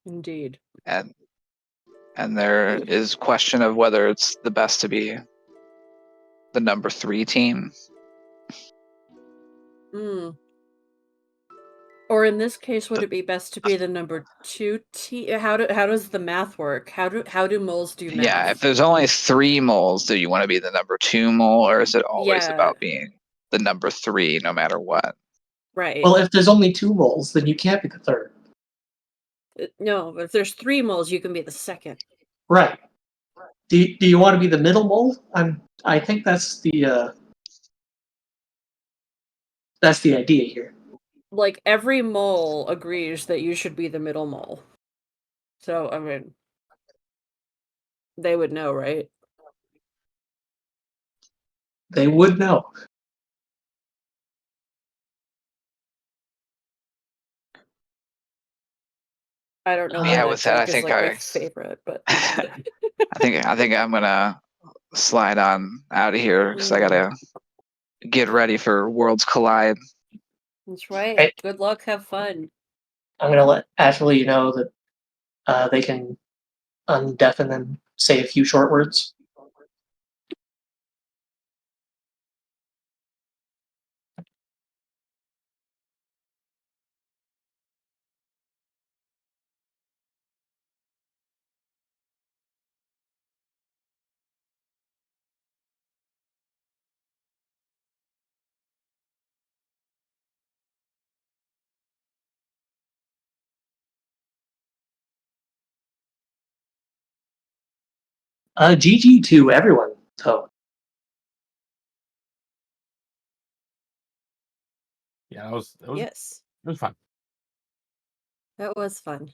Indeed. and there is question of whether it's the best to be the number 3 team. Or in this case, would it be best to be the number 2 team? How does the math work? How do moles do math? Yeah, if there's only 3 moles, do you want to be the number 2 mole, or is it always about being the number 3 no matter what? Right. Well, if there's only 2 moles, then you can't be the third. No, but if there's 3 moles, you can be the second. Right. Do you want to be the middle mole? I think that's the idea here. Like, every mole agrees that you should be the middle mole. So, I mean, they would know, right? They would know. I don't know why Yeah, that with that, joke I is think like my favorite, but I think I'm gonna slide on out of here because I gotta get ready for Worlds Collide. That's right. Right. Good luck, have fun. I'm gonna let Ashley know that they can undeafen and say a few short words. GG to everyone, though. Yeah, that was Yes, it was fun. that was fun.